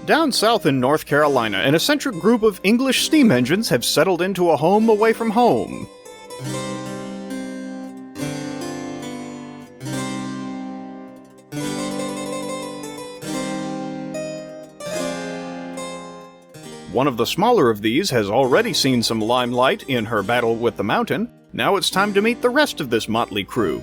Down south in North Carolina, an eccentric group of English steam engines have settled into a home away from home. One of the smaller of these has already seen some limelight in her battle with the mountain. Now it's time to meet the rest of this motley crew.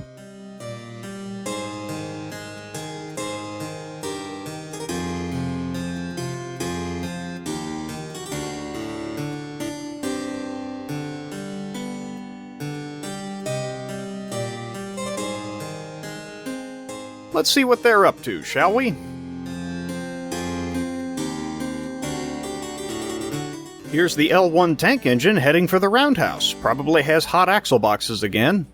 Let's see what they're up to, shall we? Here's the L1 tank engine heading for the roundhouse. Probably has hot axle boxes again.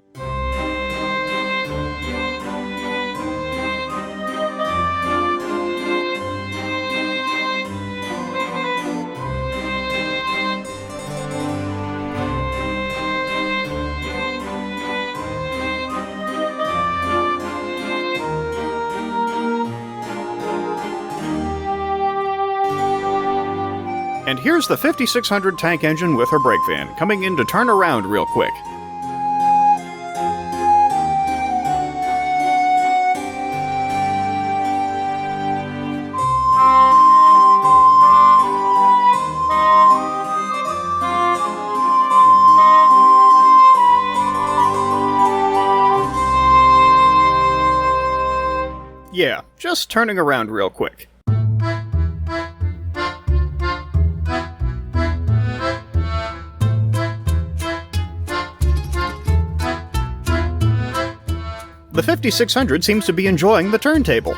And here's the 5600 tank engine with her brake van, coming in to turn around real quick. Yeah, just turning around real quick. The 5600 seems to be enjoying the turntable.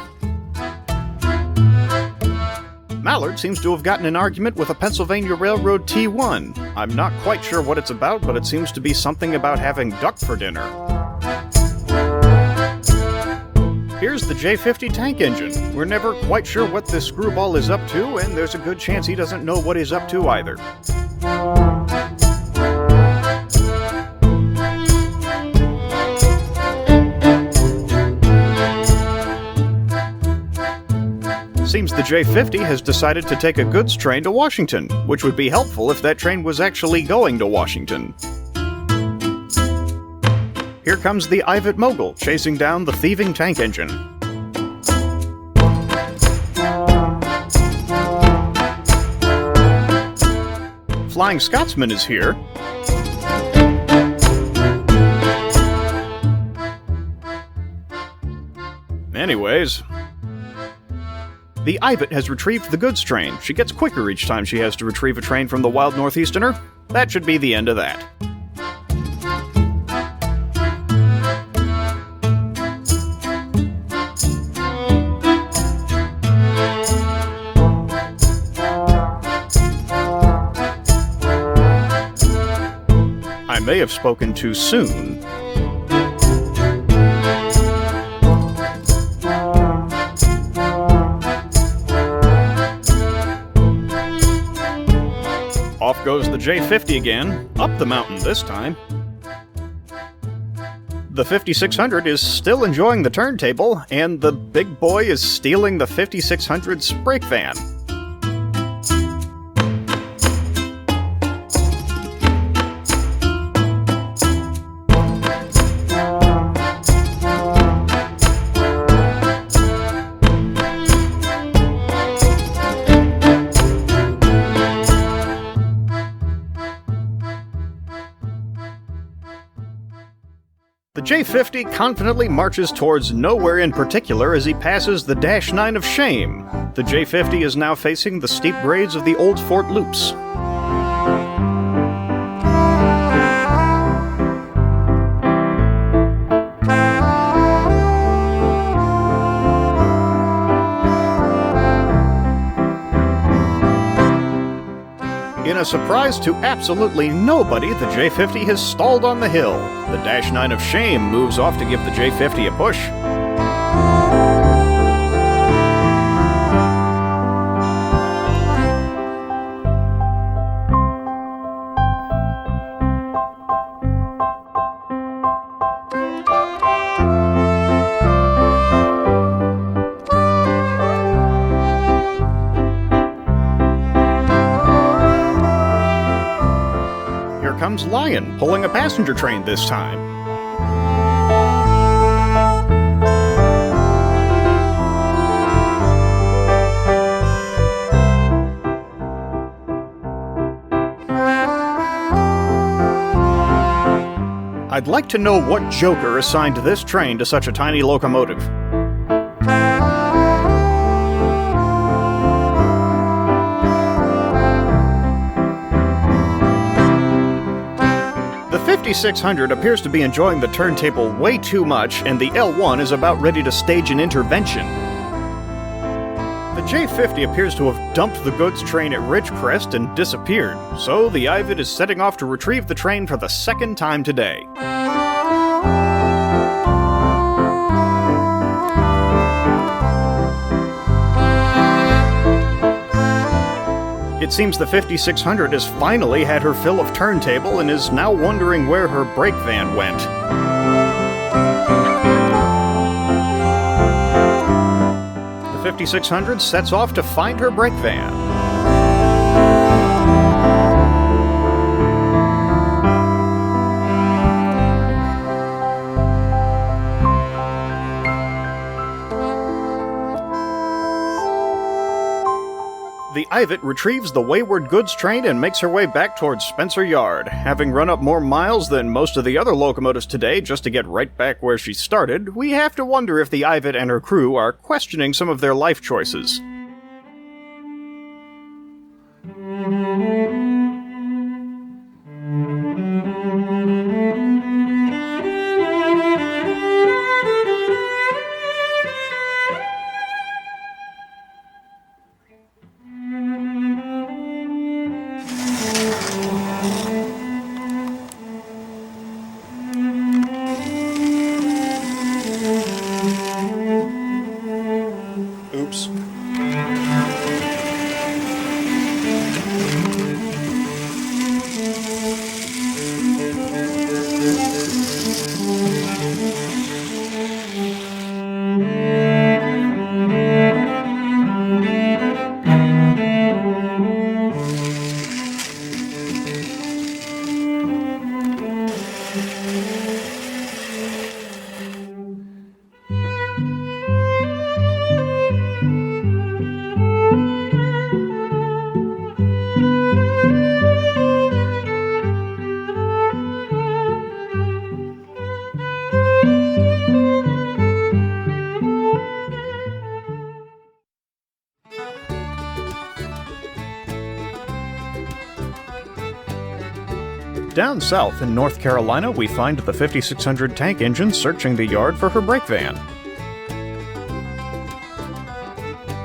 Mallard seems to have gotten an argument with a Pennsylvania Railroad T1. I'm not quite sure what it's about, but it seems to be something about having duck for dinner. Here's the J50 tank engine. We're never quite sure what this screwball is up to, and there's a good chance he doesn't know what he's up to either. Seems the J50 has decided to take a goods train to Washington, which would be helpful if that train was actually going to Washington. Here comes the Ivatt Mogul, chasing down the thieving tank engine. Flying Scotsman is here. Anyways, the Ivatt has retrieved the goods train. She gets quicker each time she has to retrieve a train from the wild northeasterner. That should be the end of that. I may have spoken too soon. Off goes the J50 again, up the mountain this time. The 5600 is still enjoying the turntable, and the big boy is stealing the 5600's brake van. The J50 confidently marches towards nowhere in particular as he passes the Dash 9 of Shame. The J50 is now facing the steep grades of the Old Fort Loops. In a surprise to absolutely nobody, the J50 has stalled on the hill. The Dash 9 of Shame moves off to give the J50 a push. comes Lion, pulling a passenger train this time. I'd like to know what joker assigned this train to such a tiny locomotive. The 5600 appears to be enjoying the turntable way too much, and the L1 is about ready to stage an intervention. The J50 appears to have dumped the goods train at Ridgecrest and disappeared, so the Ivatt is setting off to retrieve the train for the second time today. It seems the 5600 has finally had her fill of turntable and is now wondering where her brake van went. The 5600 sets off to find her brake van. The Ivatt retrieves the wayward goods train and makes her way back towards Spencer Yard. Having run up more miles than most of the other locomotives today just to get right back where she started, we have to wonder if the Ivatt and her crew are questioning some of their life choices. Oops. Down south in North Carolina, we find the 5600 tank engine searching the yard for her brake van.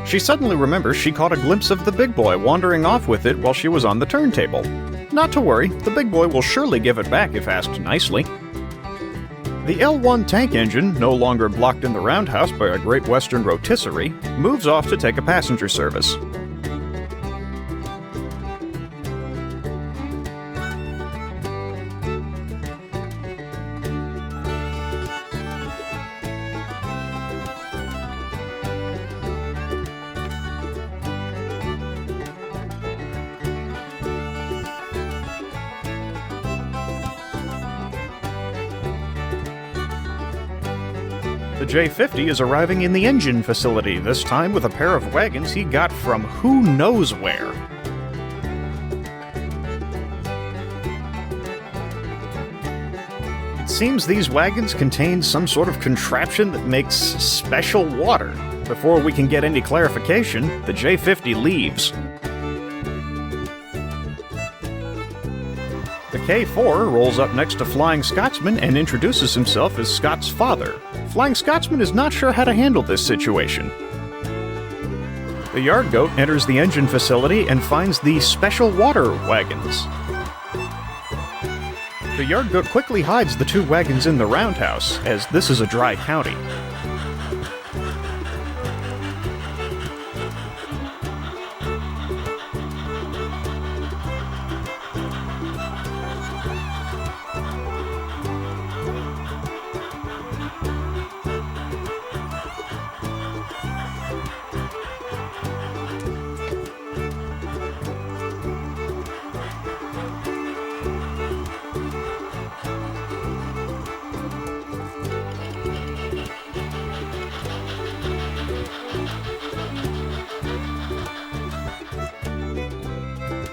She suddenly remembers she caught a glimpse of the big boy wandering off with it while she was on the turntable. Not to worry, the big boy will surely give it back if asked nicely. The L1 tank engine, no longer blocked in the roundhouse by a Great Western rotisserie, moves off to take a passenger service. The J50 is arriving in the engine facility, this time with a pair of wagons he got from who knows where. It seems these wagons contain some sort of contraption that makes special water. Before we can get any clarification, the J50 leaves. The K4 rolls up next to Flying Scotsman and introduces himself as Scott's father. Flying Scotsman is not sure how to handle this situation. The yard goat enters the engine facility and finds the special water wagons. The yard goat quickly hides the two wagons in the roundhouse, as this is a dry county.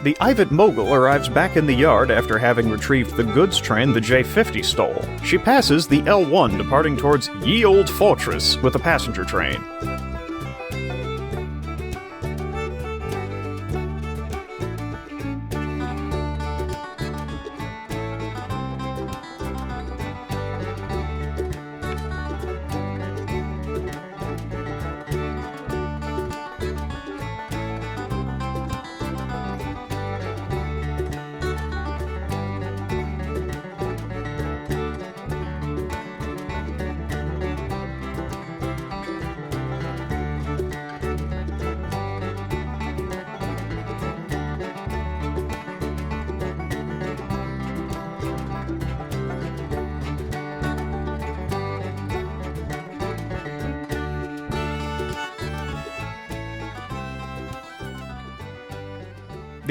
The Ivatt Mogul arrives back in the yard after having retrieved the goods train the J50 stole. She passes the L1 departing towards Ye Old Fortress with a passenger train.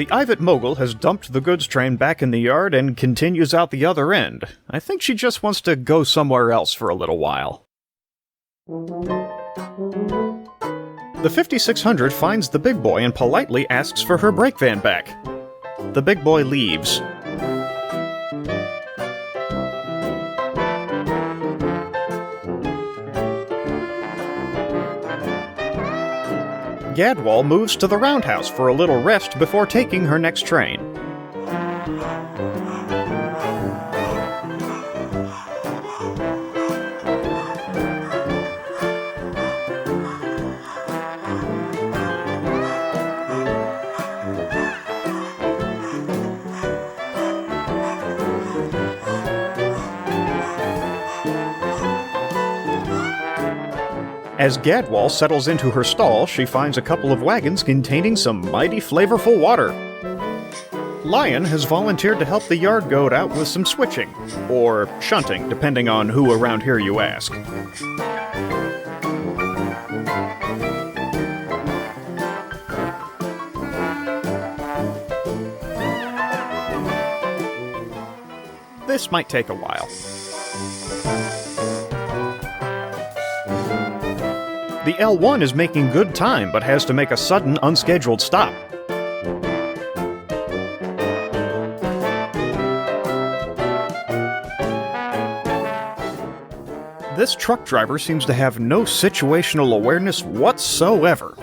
The Ivatt Mogul has dumped the goods train back in the yard and continues out the other end. I think she just wants to go somewhere else for a little while. The 5600 finds the big boy and politely asks for her brake van back. The big boy leaves. Gadwall moves to the roundhouse for a little rest before taking her next train. As Gadwall settles into her stall, she finds a couple of wagons containing some mighty flavorful water. Lion has volunteered to help the yard goat out with some switching, or shunting, depending on who around here you ask. This might take a while. The L1 is making good time, but has to make a sudden, unscheduled stop. This truck driver seems to have no situational awareness whatsoever.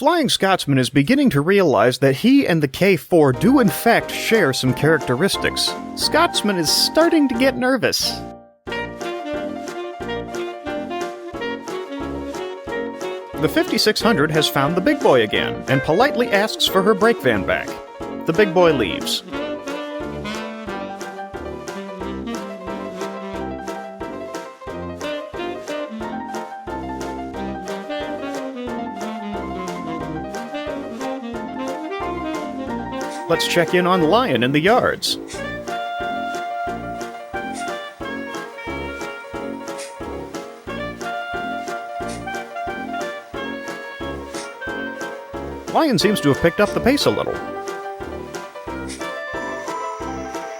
Flying Scotsman is beginning to realize that he and the K4 do in fact share some characteristics. Scotsman is starting to get nervous. The 5600 has found the big boy again, and politely asks for her brake van back. The big boy leaves. Let's check in on Lion in the yards. Lion seems to have picked up the pace a little.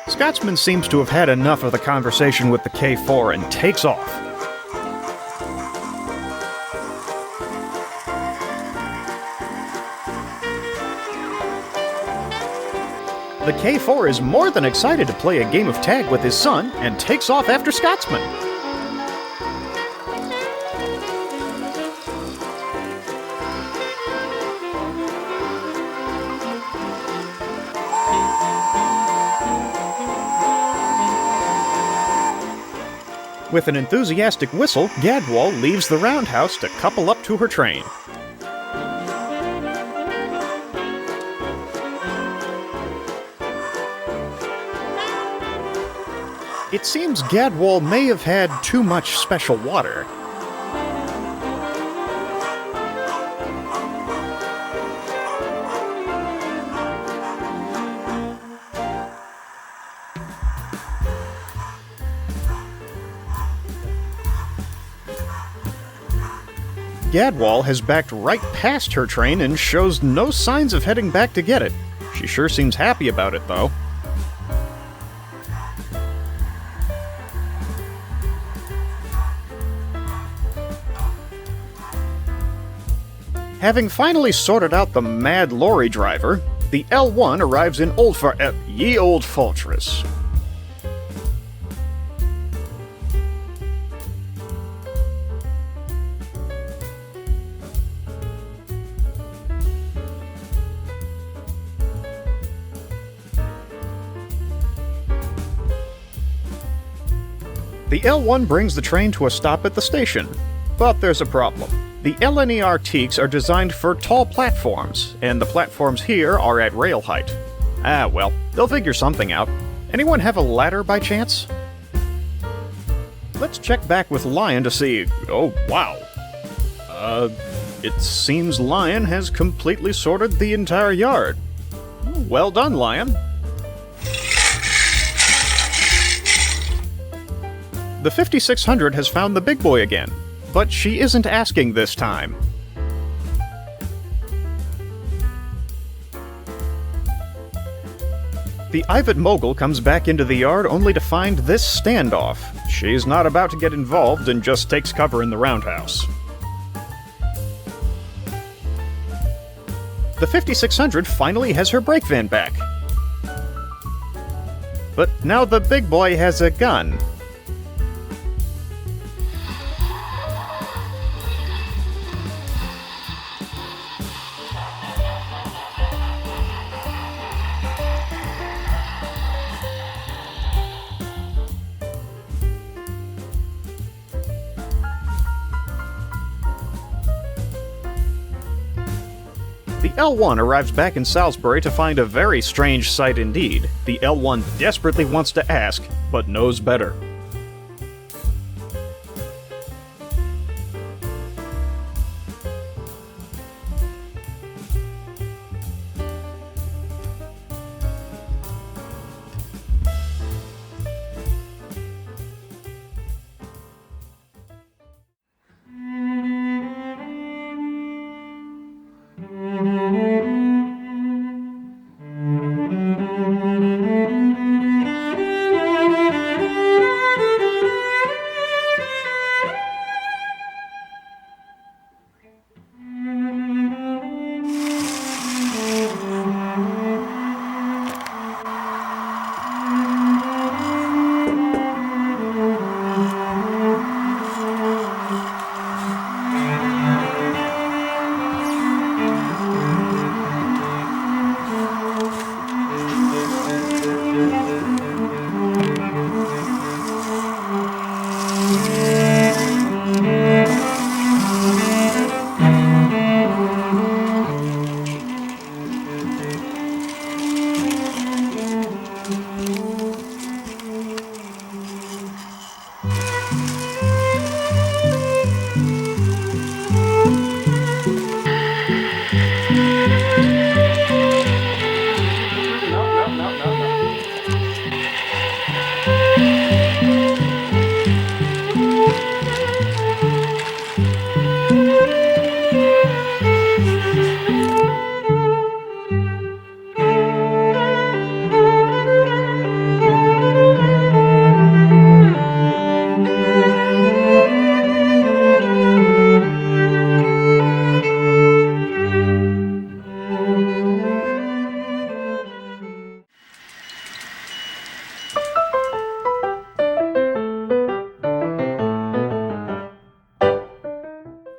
Scotsman seems to have had enough of the conversation with the K4 and takes off. The K4 is more than excited to play a game of tag with his son and takes off after Scotsman. With an enthusiastic whistle, Gadwall leaves the roundhouse to couple up to her train. It seems Gadwall may have had too much special water. Gadwall has backed right past her train and shows no signs of heading back to get it. She sure seems happy about it, though. Having finally sorted out the mad lorry driver, the L1 arrives in ye old fortress. The L1 brings the train to a stop at the station, but there's a problem. The LNER teaks are designed for tall platforms, and the platforms here are at rail height. Ah, well, they'll figure something out. Anyone have a ladder by chance? Let's check back with Lion to see... Oh, wow. It seems Lion has completely sorted the entire yard. Well done, Lion. The 5600 has found the big boy again, but she isn't asking this time. The Ivatt Mogul comes back into the yard only to find this standoff. She's not about to get involved and just takes cover in the roundhouse. The 5600 finally has her brake van back. But now the big boy has a gun. The L1 arrives back in Salisbury to find a very strange sight indeed. The L1 desperately wants to ask, but knows better.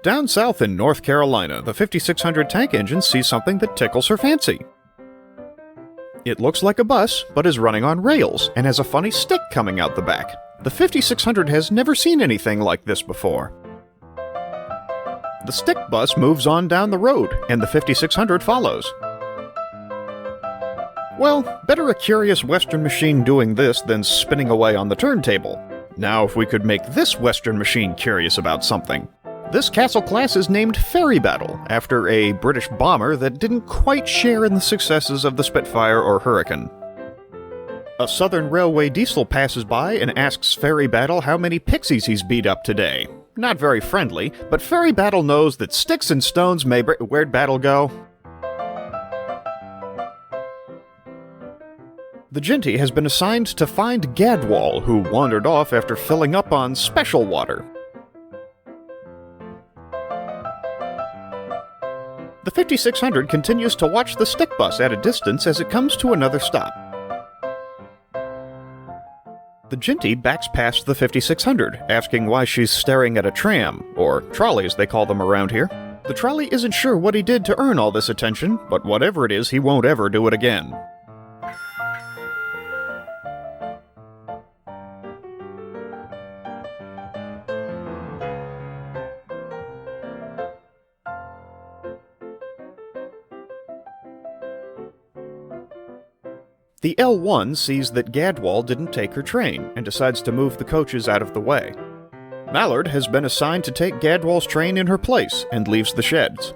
Down south in North Carolina, the 5600 tank engine sees something that tickles her fancy. It looks like a bus, but is running on rails, and has a funny stick coming out the back. The 5600 has never seen anything like this before. The stick bus moves on down the road, and the 5600 follows. Well, better a curious Western machine doing this than spinning away on the turntable. Now if we could make this Western machine curious about something. This Castle class is named Ferry Battle, after a British bomber that didn't quite share in the successes of the Spitfire or Hurricane. A Southern Railway diesel passes by and asks Ferry Battle how many pixies he's beat up today. Not very friendly, but Ferry Battle knows that sticks and stones may where'd Battle go? The Ginty has been assigned to find Gadwall, who wandered off after filling up on special water. The 5600 continues to watch the stick bus at a distance as it comes to another stop. The Jinty backs past the 5600, asking why she's staring at a tram, or trolley as they call them around here. The trolley isn't sure what he did to earn all this attention, but whatever it is, he won't ever do it again. The L1 sees that Gadwall didn't take her train and decides to move the coaches out of the way. Mallard has been assigned to take Gadwall's train in her place and leaves the sheds.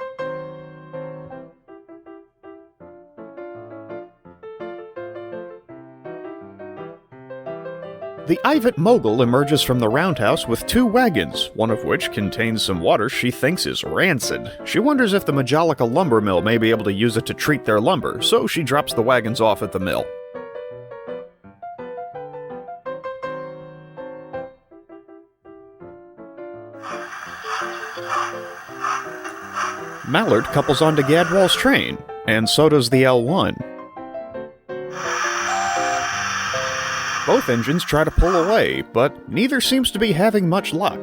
The Ivatt Mogul emerges from the roundhouse with 2 wagons, one of which contains some water she thinks is rancid. She wonders if the Majolica lumber mill may be able to use it to treat their lumber, so she drops the wagons off at the mill. Mallard couples onto Gadwall's train, and so does the L1. Both engines try to pull away, but neither seems to be having much luck.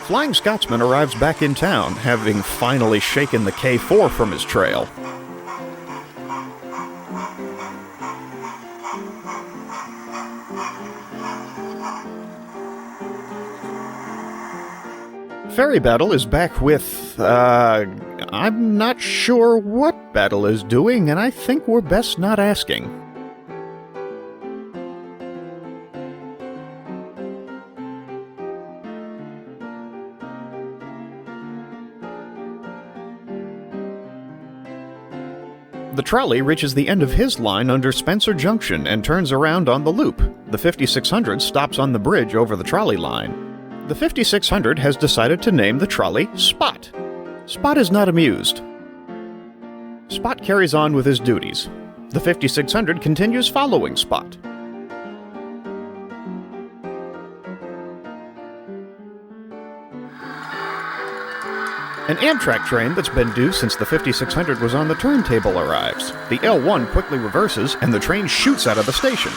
Flying Scotsman arrives back in town, having finally shaken the K4 from his trail. Ferry Battle is back with, I'm not sure what Battle is doing, and I think we're best not asking. The trolley reaches the end of his line under Spencer Junction and turns around on the loop. The 5600 stops on the bridge over the trolley line. The 5600 has decided to name the trolley Spot. Spot is not amused. Spot carries on with his duties. The 5600 continues following Spot. An Amtrak train that's been due since the 5600 was on the turntable arrives. The L1 quickly reverses, and the train shoots out of the station.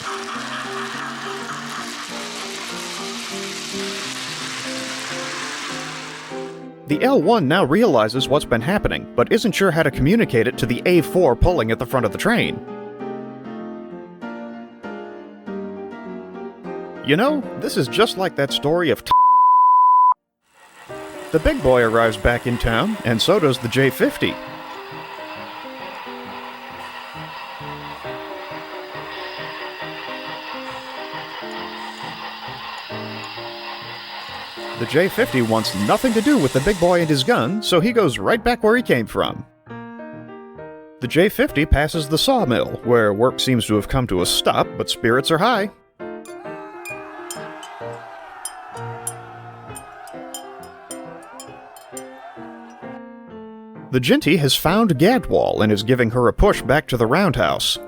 The L1 now realizes what's been happening, but isn't sure how to communicate it to the A4 pulling at the front of the train. You know, this is just like that story of The big boy arrives back in town, and so does the J50. The J50 wants nothing to do with the big boy and his gun, so he goes right back where he came from. The J50 passes the sawmill, where work seems to have come to a stop, but spirits are high. The Jinty has found Gadwall and is giving her a push back to the roundhouse.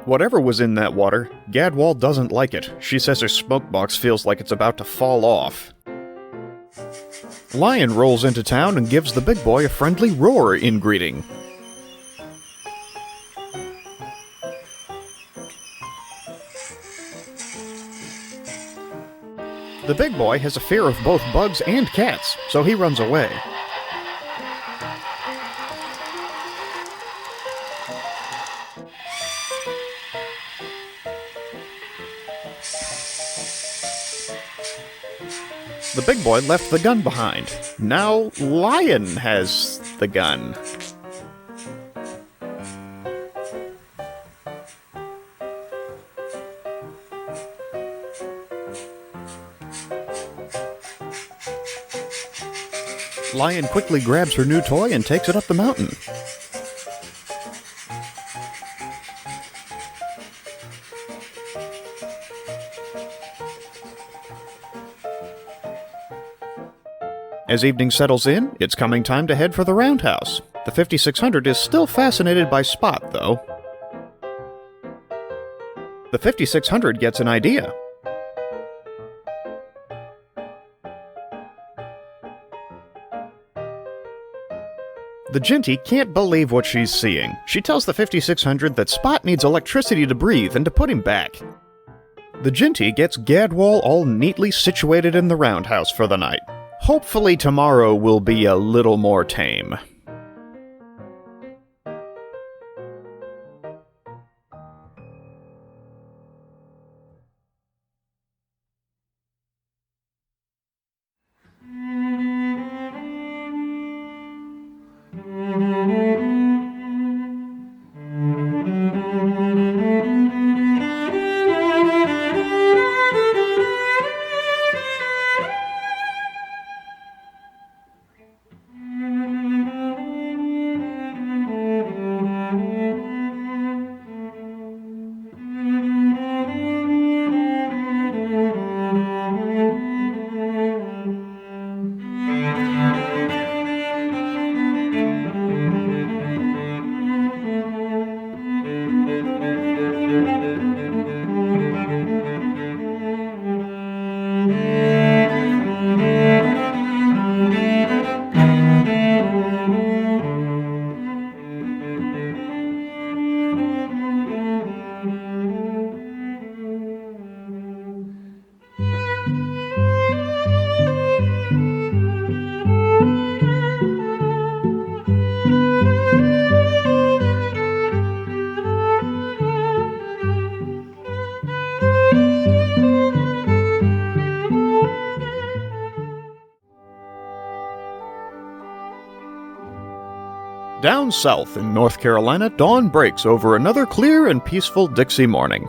Whatever was in that water, Gadwall doesn't like it. She says her smoke box feels like it's about to fall off. Lion rolls into town and gives the big boy a friendly roar in greeting. The big boy has a fear of both bugs and cats, so he runs away. The big boy left the gun behind. Now Lion has the gun. Lion quickly grabs her new toy and takes it up the mountain. As evening settles in, it's coming time to head for the roundhouse. The 5600 is still fascinated by Spot, though. The 5600 gets an idea. The Ginty can't believe what she's seeing. She tells the 5600 that Spot needs electricity to breathe and to put him back. The Ginty gets Gadwall all neatly situated in the roundhouse for the night. Hopefully tomorrow will be a little more tame. Down south in North Carolina, dawn breaks over another clear and peaceful Dixie morning.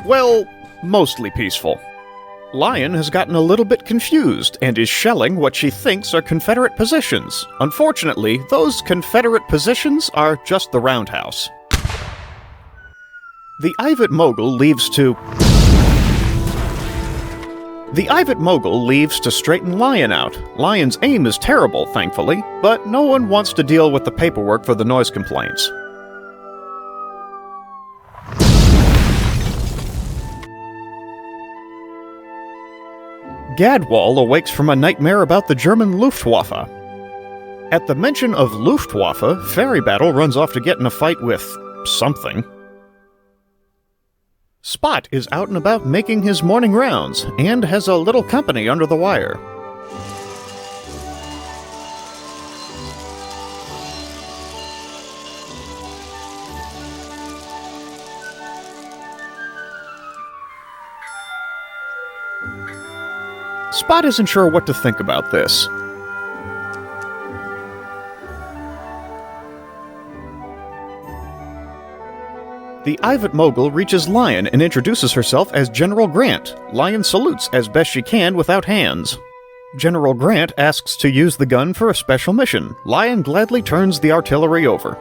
Well, mostly peaceful. Lion has gotten a little bit confused and is shelling what she thinks are Confederate positions. Unfortunately, those Confederate positions are just the roundhouse. The Ivatt Mogul leaves to straighten Lion out. Lion's aim is terrible, thankfully, but no one wants to deal with the paperwork for the noise complaints. Gadwall awakes from a nightmare about the German Luftwaffe. At the mention of Luftwaffe, Fairy Battle runs off to get in a fight with something. Spot is out and about making his morning rounds, and has a little company under the wire. Spot isn't sure what to think about this. The Ivatt Mogul reaches Lion and introduces herself as General Grant. Lion salutes as best she can without hands. General Grant asks to use the gun for a special mission. Lion gladly turns the artillery over.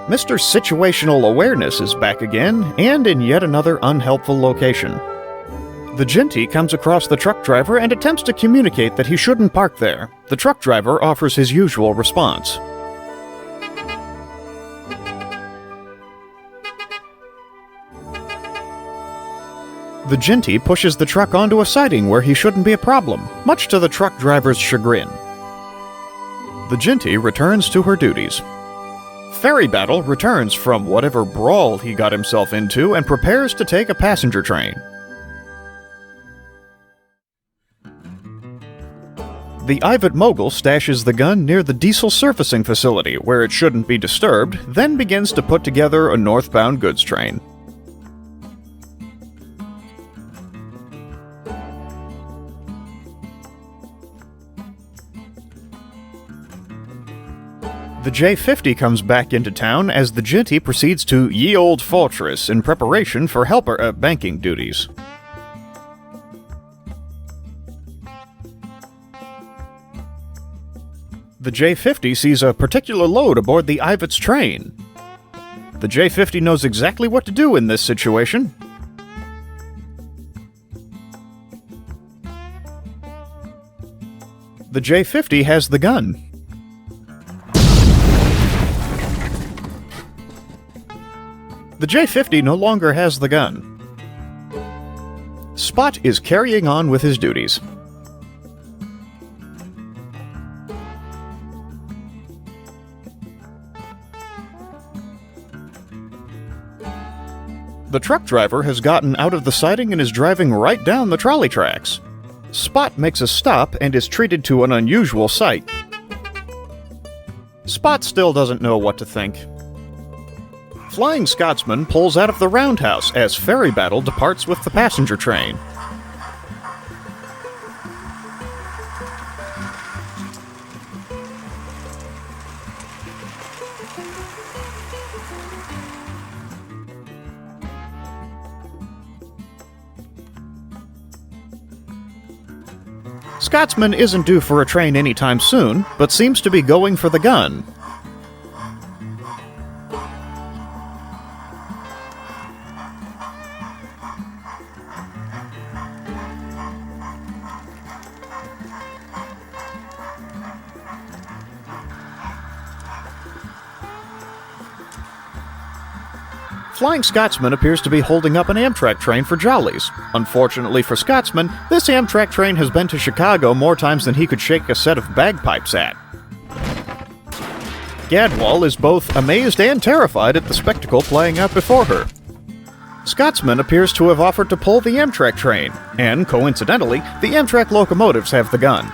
Mr. Situational Awareness is back again, and in yet another unhelpful location. The Ginty comes across the truck driver and attempts to communicate that he shouldn't park there. The truck driver offers his usual response. The Ginty pushes the truck onto a siding where he shouldn't be a problem, much to the truck driver's chagrin. The Ginty returns to her duties. Fairy Battle returns from whatever brawl he got himself into and prepares to take a passenger train. The Ivatt Mogul stashes the gun near the diesel surfacing facility where it shouldn't be disturbed, then begins to put together a northbound goods train. The J-50 comes back into town as the Ginty proceeds to Ye Old Fortress in preparation for banking duties. The J-50 sees a particular load aboard the Ivatt's train. The J-50 knows exactly what to do in this situation. The J-50 has the gun. The J-50 no longer has the gun. Spot is carrying on with his duties. The truck driver has gotten out of the siding and is driving right down the trolley tracks. Spot makes a stop and is treated to an unusual sight. Spot still doesn't know what to think. Flying Scotsman pulls out of the roundhouse as Ferry Battle departs with the passenger train. Scotsman isn't due for a train anytime soon, but seems to be going for the gun. Flying Scotsman appears to be holding up an Amtrak train for jollies. Unfortunately for Scotsman, this Amtrak train has been to Chicago more times than he could shake a set of bagpipes at. Gadwall is both amazed and terrified at the spectacle playing out before her. Scotsman appears to have offered to pull the Amtrak train, and coincidentally, the Amtrak locomotives have the gun.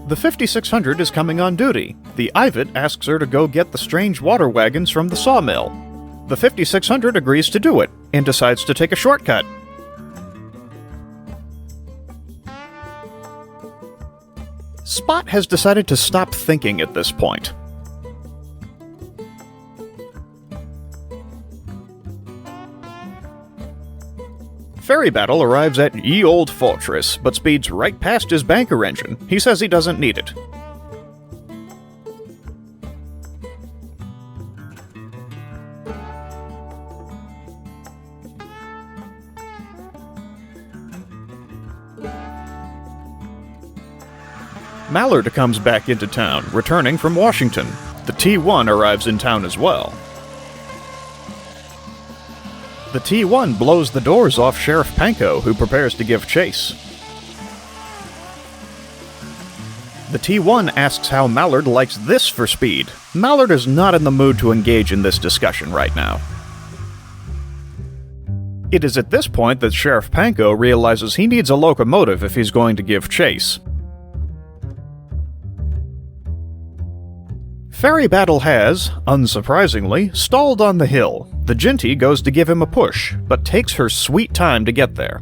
The 5600 is coming on duty. The Ivatt asks her to go get the strange water wagons from the sawmill. The 5600 agrees to do it, and decides to take a shortcut. Spot has decided to stop thinking at this point. Ferry Battle arrives at Ye Old Fortress, but speeds right past his banker engine. He says he doesn't need it. Mallard comes back into town, returning from Washington. The T-1 arrives in town as well. The T-1 blows the doors off Sheriff Panko, who prepares to give chase. The T-1 asks how Mallard likes this for speed. Mallard is not in the mood to engage in this discussion right now. It is at this point that Sheriff Panko realizes he needs a locomotive if he's going to give chase. Ferry Battle has, unsurprisingly, stalled on the hill. The Ginty goes to give him a push, but takes her sweet time to get there.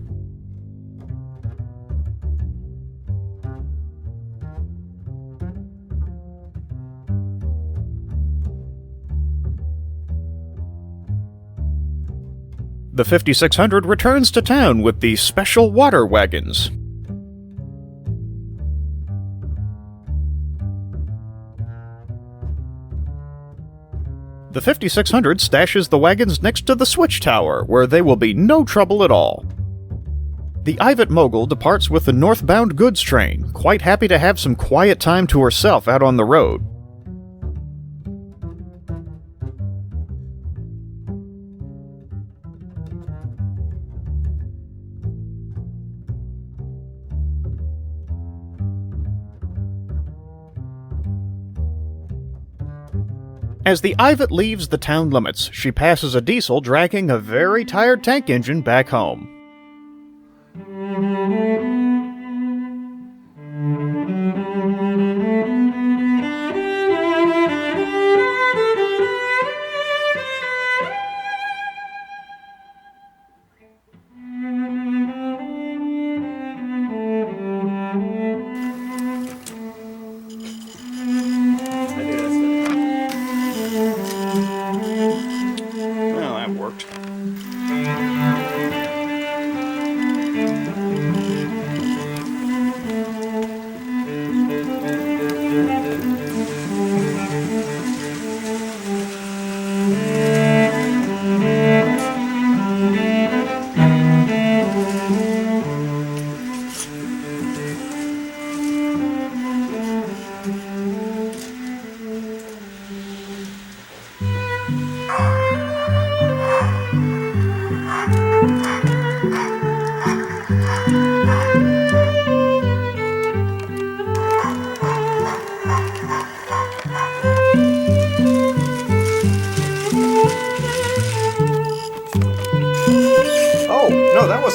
The 5600 returns to town with the special water wagons. The 5600 stashes the wagons next to the switch tower, where they will be no trouble at all. The Ivatt Mogul departs with the northbound goods train, quite happy to have some quiet time to herself out on the road. As the Ivatt leaves the town limits, she passes a diesel dragging a very tired tank engine back home.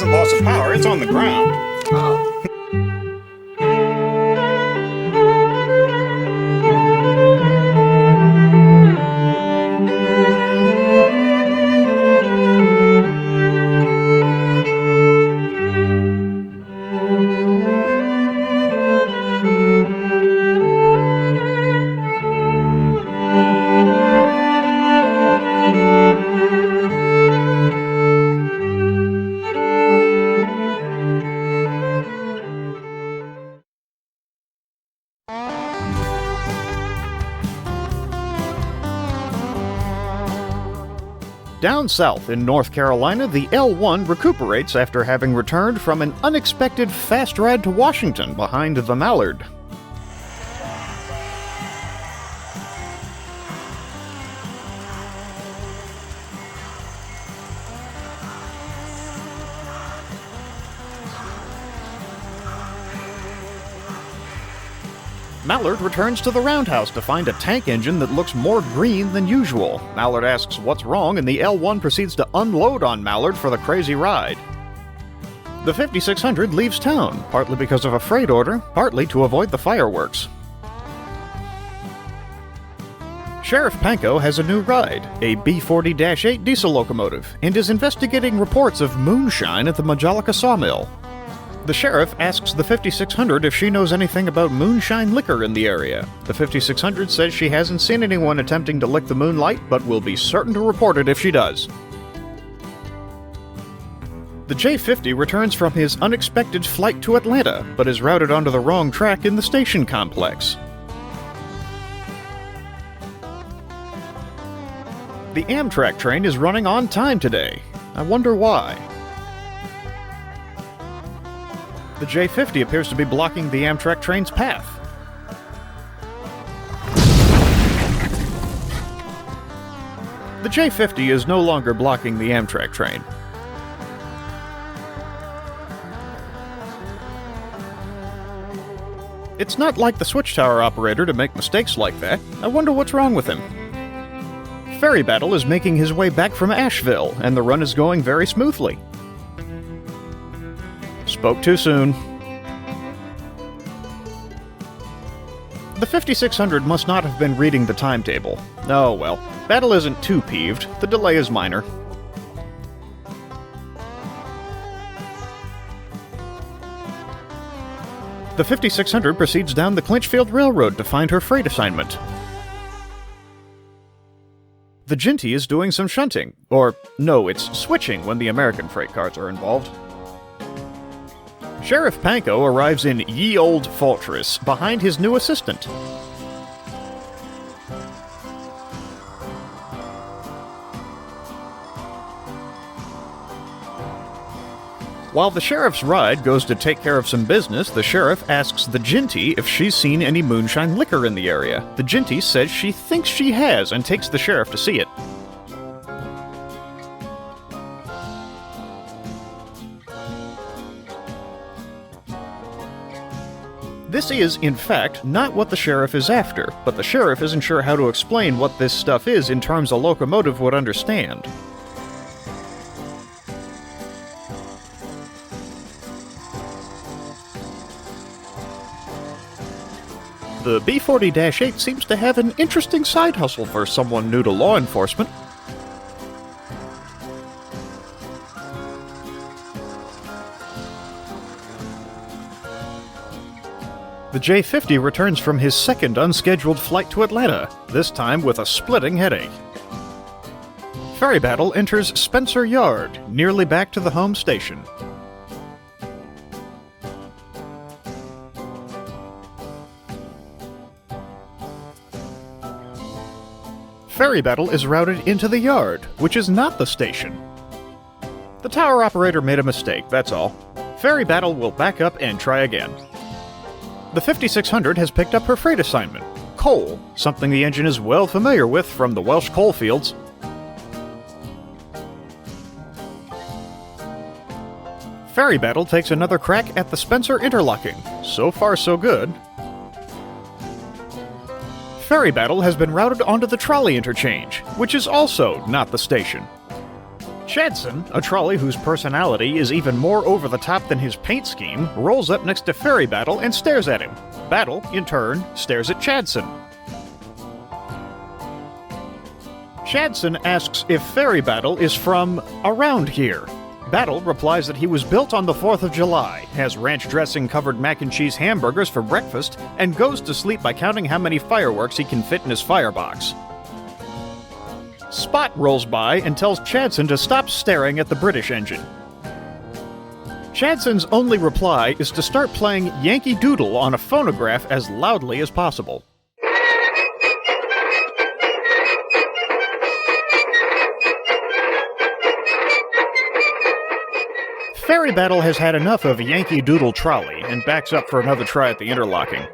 wasn't loss of power, it's on the ground. Oh. Down south in North Carolina, the L1 recuperates after having returned from an unexpected fast ride to Washington behind the Mallard. Mallard returns to the roundhouse to find a tank engine that looks more green than usual. Mallard asks what's wrong, and the L1 proceeds to unload on Mallard for the crazy ride. The 5600 leaves town, partly because of a freight order, partly to avoid the fireworks. Sheriff Panko has a new ride, a B40-8 diesel locomotive, and is investigating reports of moonshine at the Majolica sawmill. The sheriff asks the 5600 if she knows anything about moonshine liquor in the area. The 5600 says she hasn't seen anyone attempting to lick the moonlight, but will be certain to report it if she does. The J50 returns from his unexpected flight to Atlanta, but is routed onto the wrong track in the station complex. The Amtrak train is running on time today. I wonder why. The J50 appears to be blocking the Amtrak train's path. The J50 is no longer blocking the Amtrak train. It's not like the switch tower operator to make mistakes like that. I wonder what's wrong with him. Ferry Battle is making his way back from Asheville, and the run is going very smoothly. Spoke too soon. The 5600 must not have been reading the timetable. Oh well, Battle isn't too peeved. The delay is minor. The 5600 proceeds down the Clinchfield Railroad to find her freight assignment. The Ginty is doing some shunting. Or, no, it's switching when the American freight cars are involved. Sheriff Panko arrives in Ye Olde Fortress behind his new assistant. While the sheriff's ride goes to take care of some business, the sheriff asks the Ginty if she's seen any moonshine liquor in the area. The Ginty says she thinks she has and takes the sheriff to see it. This is, in fact, not what the sheriff is after, but the sheriff isn't sure how to explain what this stuff is in terms a locomotive would understand. The B40-8 seems to have an interesting side hustle for someone new to law enforcement. The J50 returns from his second unscheduled flight to Atlanta, this time with a splitting headache. Ferry Battle enters Spencer Yard, nearly back to the home station. Ferry Battle is routed into the yard, which is not the station. The tower operator made a mistake, that's all. Ferry Battle will back up and try again. The 5600 has picked up her freight assignment, coal, something the engine is well familiar with from the Welsh coal fields. Ferry Battle takes another crack at the Spencer interlocking. So far, so good. Ferry Battle has been routed onto the trolley interchange, which is also not the station. Chadson, a trolley whose personality is even more over the top than his paint scheme, rolls up next to Ferry Battle and stares at him. Battle, in turn, stares at Chadson. Chadson asks if Ferry Battle is from around here. Battle replies that he was built on the 4th of July, has ranch dressing covered mac and cheese hamburgers for breakfast, and goes to sleep by counting how many fireworks he can fit in his firebox. Spot rolls by and tells Chadson to stop staring at the British engine. Chadson's only reply is to start playing Yankee Doodle on a phonograph as loudly as possible. Ferry Battle has had enough of Yankee Doodle Trolley and backs up for another try at the interlocking.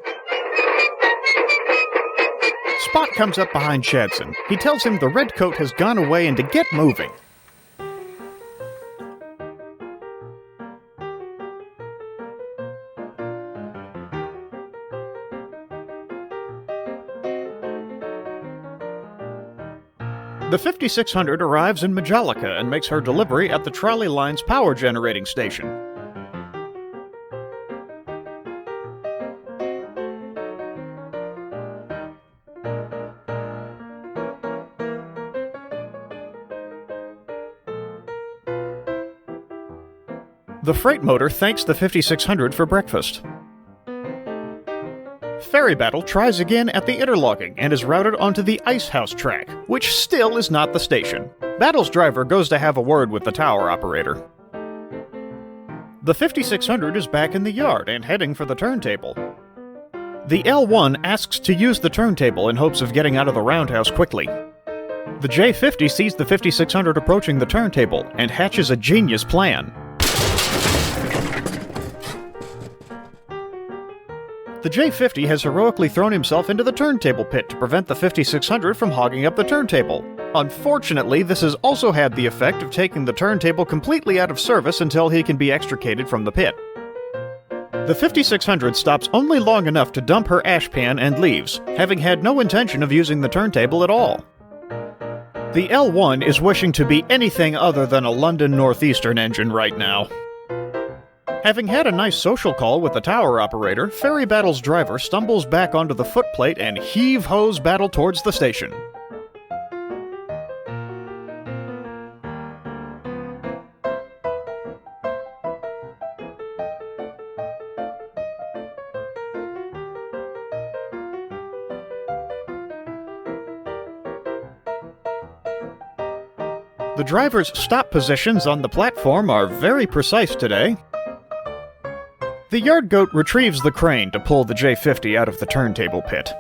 Spot comes up behind Chadson. He tells him the red coat has gone away and to get moving. The 5600 arrives in Majolica and makes her delivery at the trolley line's power generating station. The freight motor thanks the 5600 for breakfast. Ferry Battle tries again at the interlocking and is routed onto the Ice House track, which still is not the station. Battle's driver goes to have a word with the tower operator. The 5600 is back in the yard and heading for the turntable. The L1 asks to use the turntable in hopes of getting out of the roundhouse quickly. The J50 sees the 5600 approaching the turntable and hatches a genius plan. The J50 has heroically thrown himself into the turntable pit to prevent the 5600 from hogging up the turntable. Unfortunately, this has also had the effect of taking the turntable completely out of service until he can be extricated from the pit. The 5600 stops only long enough to dump her ashpan and leaves, having had no intention of using the turntable at all. The L1 is wishing to be anything other than a London Northeastern engine right now. Having had a nice social call with the tower operator, Ferry Battle's driver stumbles back onto the footplate and heave-hos Battle towards the station. The driver's stop positions on the platform are very precise today. The yard goat retrieves the crane to pull the J50 out of the turntable pit.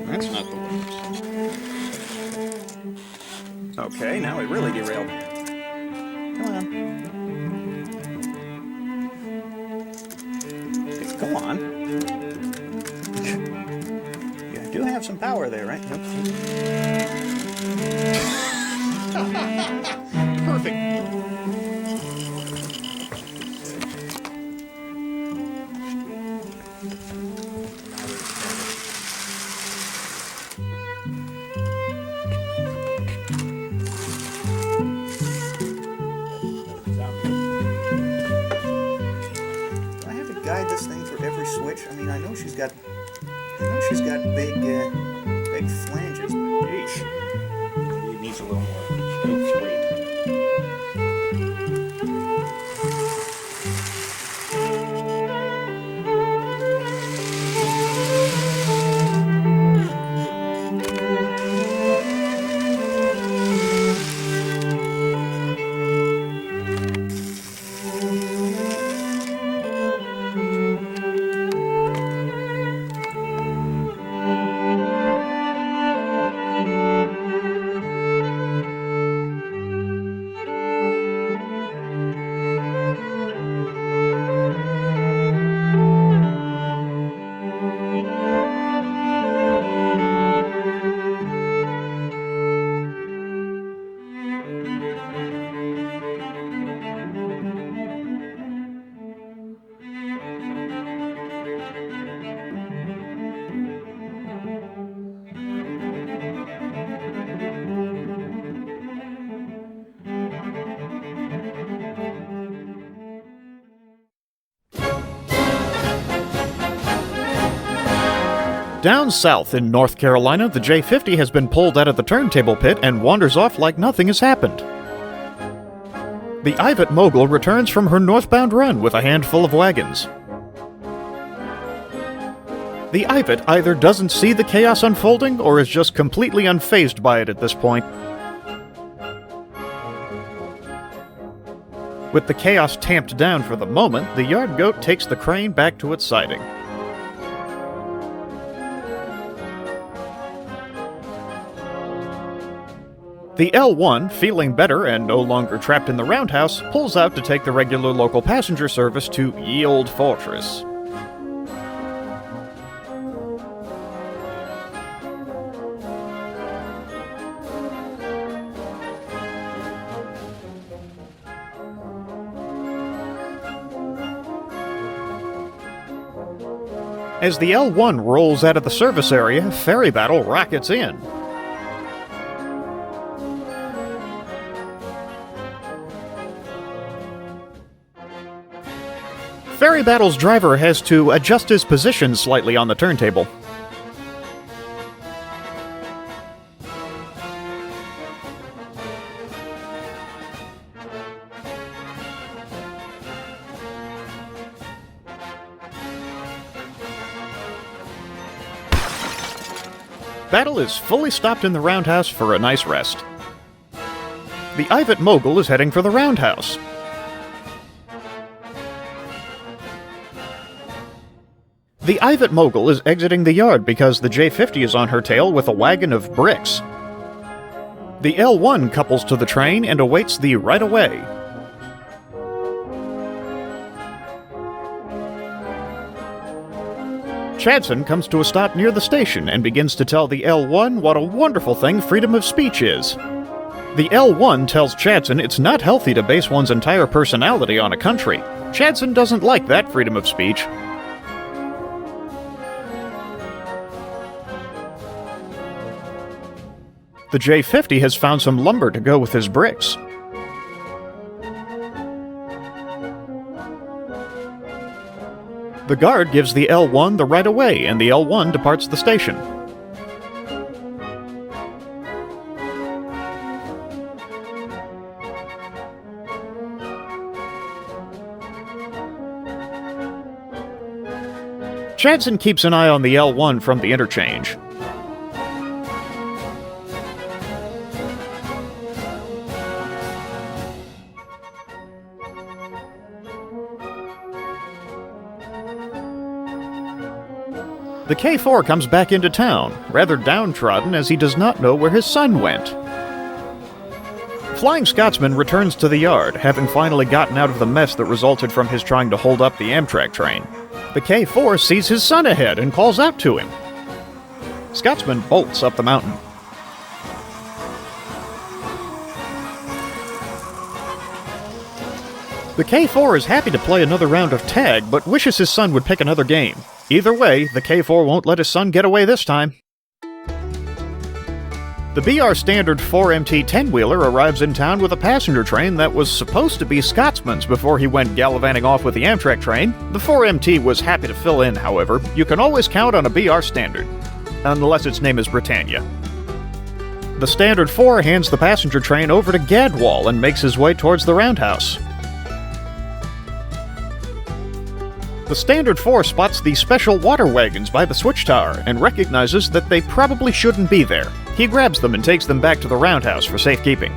That's not the words. Okay, now we really derailed. Come on. Okay, go on. You do have some power there, right? Yep. Perfect. Guide this thing for every switch. I mean, I know she's got big flanges, but geez, it needs a little more weight. Down south in North Carolina, the J-50 has been pulled out of the turntable pit and wanders off like nothing has happened. The Ivatt Mogul returns from her northbound run with a handful of wagons. The Ivatt either doesn't see the chaos unfolding or is just completely unfazed by it at this point. With the chaos tamped down for the moment, the yard goat takes the crane back to its siding. The L1, feeling better and no longer trapped in the roundhouse, pulls out to take the regular local passenger service to Ye Olde Fortress. As the L1 rolls out of the service area, ferry battle rockets in. Ferry battle's driver has to adjust his position slightly on the turntable. Battle is fully stopped in the roundhouse for a nice rest. The Ivatt Mogul is heading for the roundhouse. The Ivatt Mogul is exiting the yard because the J-50 is on her tail with a wagon of bricks. The L1 couples to the train and awaits the right-of-way. Chadson comes to a stop near the station and begins to tell the L1 what a wonderful thing freedom of speech is. The L1 tells Chadson it's not healthy to base one's entire personality on a country. Chadson doesn't like that freedom of speech. The J-50 has found some lumber to go with his bricks. The guard gives the L1 the right-of-way, and the L1 departs the station. Chadson keeps an eye on the L1 from the interchange. The K4 comes back into town, rather downtrodden as he does not know where his son went. Flying Scotsman returns to the yard, having finally gotten out of the mess that resulted from his trying to hold up the Amtrak train. The K4 sees his son ahead and calls out to him. Scotsman bolts up the mountain. The K4 is happy to play another round of tag, but wishes his son would pick another game. Either way, the K4 won't let his son get away this time. The BR Standard 4MT 10-wheeler arrives in town with a passenger train that was supposed to be Scotsman's before he went gallivanting off with the Amtrak train. The 4MT was happy to fill in, however. You can always count on a BR Standard, unless its name is Britannia. The Standard 4 hands the passenger train over to Gadwall and makes his way towards the roundhouse. The Standard 4 spots the special water wagons by the switch tower and recognizes that they probably shouldn't be there. He grabs them and takes them back to the roundhouse for safekeeping.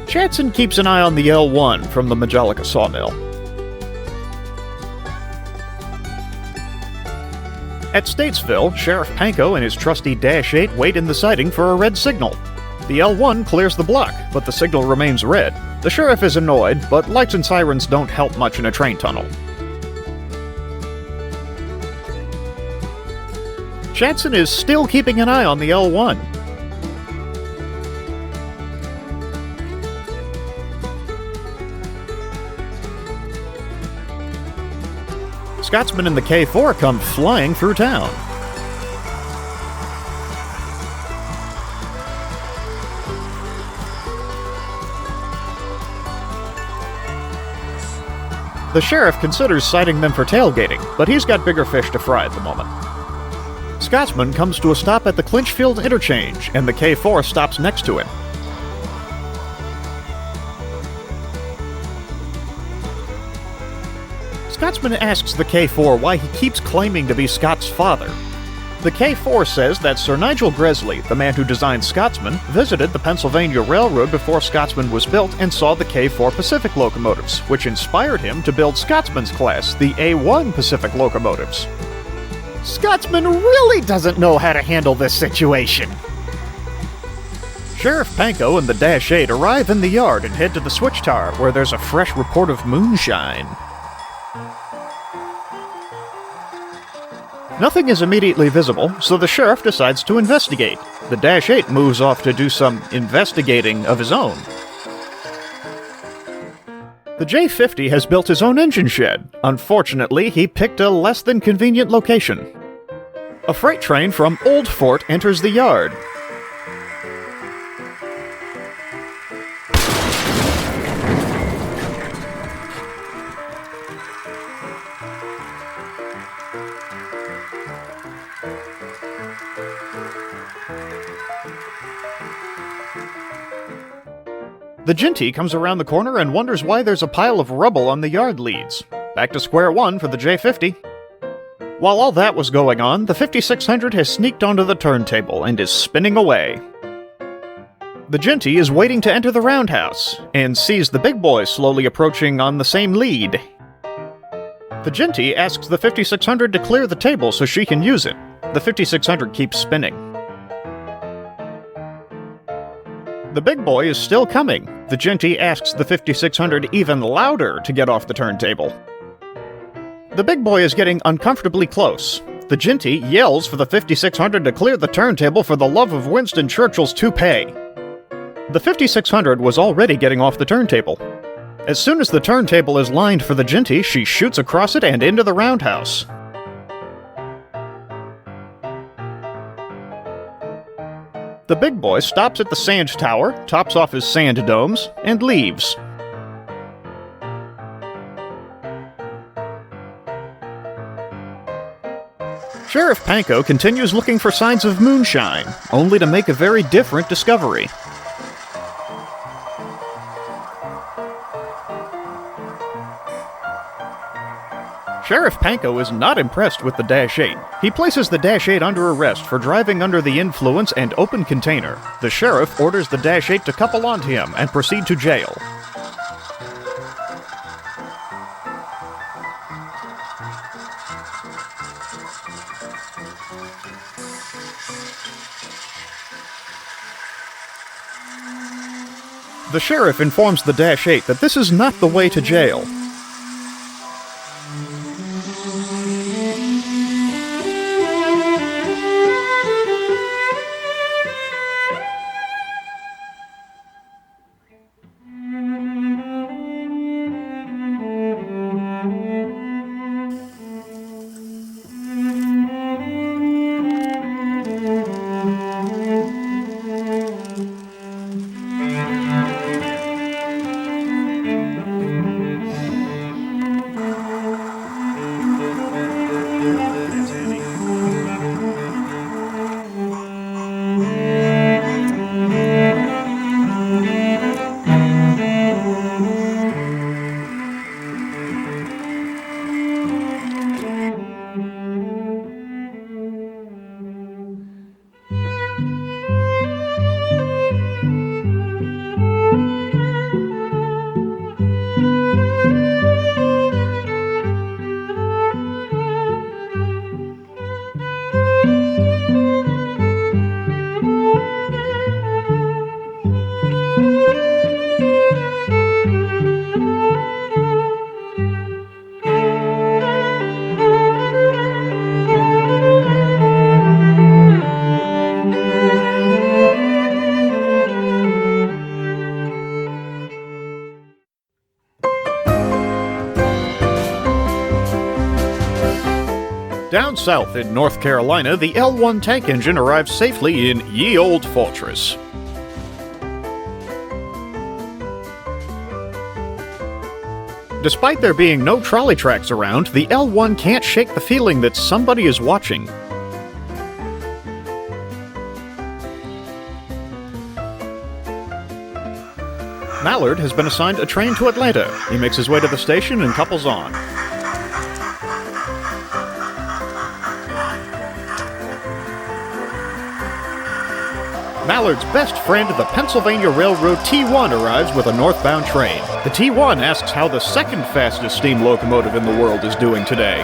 Chadson keeps an eye on the L1 from the Majolica sawmill. At Statesville, Sheriff Panko and his trusty Dash 8 wait in the siding for a red signal. The L1 clears the block, but the signal remains red. The sheriff is annoyed, but lights and sirens don't help much in a train tunnel. Chadson is still keeping an eye on the L1. Scotsman and the K4 come flying through town. The sheriff considers citing them for tailgating, but he's got bigger fish to fry at the moment. Scotsman comes to a stop at the Clinchfield interchange, and the K4 stops next to him. Scotsman asks the K4 why he keeps claiming to be Scott's father. The K4 says that Sir Nigel Gresley, the man who designed Scotsman, visited the Pennsylvania Railroad before Scotsman was built and saw the K4 Pacific locomotives, which inspired him to build Scotsman's class, the A1 Pacific locomotives. Scotsman really doesn't know how to handle this situation. Sheriff Panko and the Dash 8 arrive in the yard and head to the switch tower, where there's a fresh report of moonshine. Nothing is immediately visible, so the sheriff decides to investigate. The Dash 8 moves off to do some investigating of his own. The J50 has built his own engine shed. Unfortunately, he picked a less than convenient location. A freight train from Old Fort enters the yard. The Ginty comes around the corner and wonders why there's a pile of rubble on the yard leads. Back to square one for the J50. While all that was going on, the 5600 has sneaked onto the turntable and is spinning away. The Ginty is waiting to enter the roundhouse, and sees the big boy slowly approaching on the same lead. The Ginty asks the 5600 to clear the table so she can use it. The 5600 keeps spinning. The big boy is still coming. The Ginty asks the 5600 even louder to get off the turntable. The big boy is getting uncomfortably close. The Ginty yells for the 5600 to clear the turntable for the love of Winston Churchill's toupee. The 5600 was already getting off the turntable. As soon as the turntable is lined for the Ginty, she shoots across it and into the roundhouse. The big boy stops at the sand tower, tops off his sand domes, and leaves. Sheriff Panko continues looking for signs of moonshine, only to make a very different discovery. Sheriff Panko is not impressed with the Dash 8. He places the Dash 8 under arrest for driving under the influence and open container. The sheriff orders the Dash 8 to couple onto him and proceed to jail. The sheriff informs the Dash 8 that this is not the way to jail. Down south in North Carolina, the L1 tank engine arrives safely in Ye Olde Fortress. Despite there being no trolley tracks around, the L1 can't shake the feeling that somebody is watching. Mallard has been assigned a train to Atlanta. He makes his way to the station and couples on. Mallard's best friend, the Pennsylvania Railroad T1, arrives with a northbound train. The T1 asks how the second fastest steam locomotive in the world is doing today.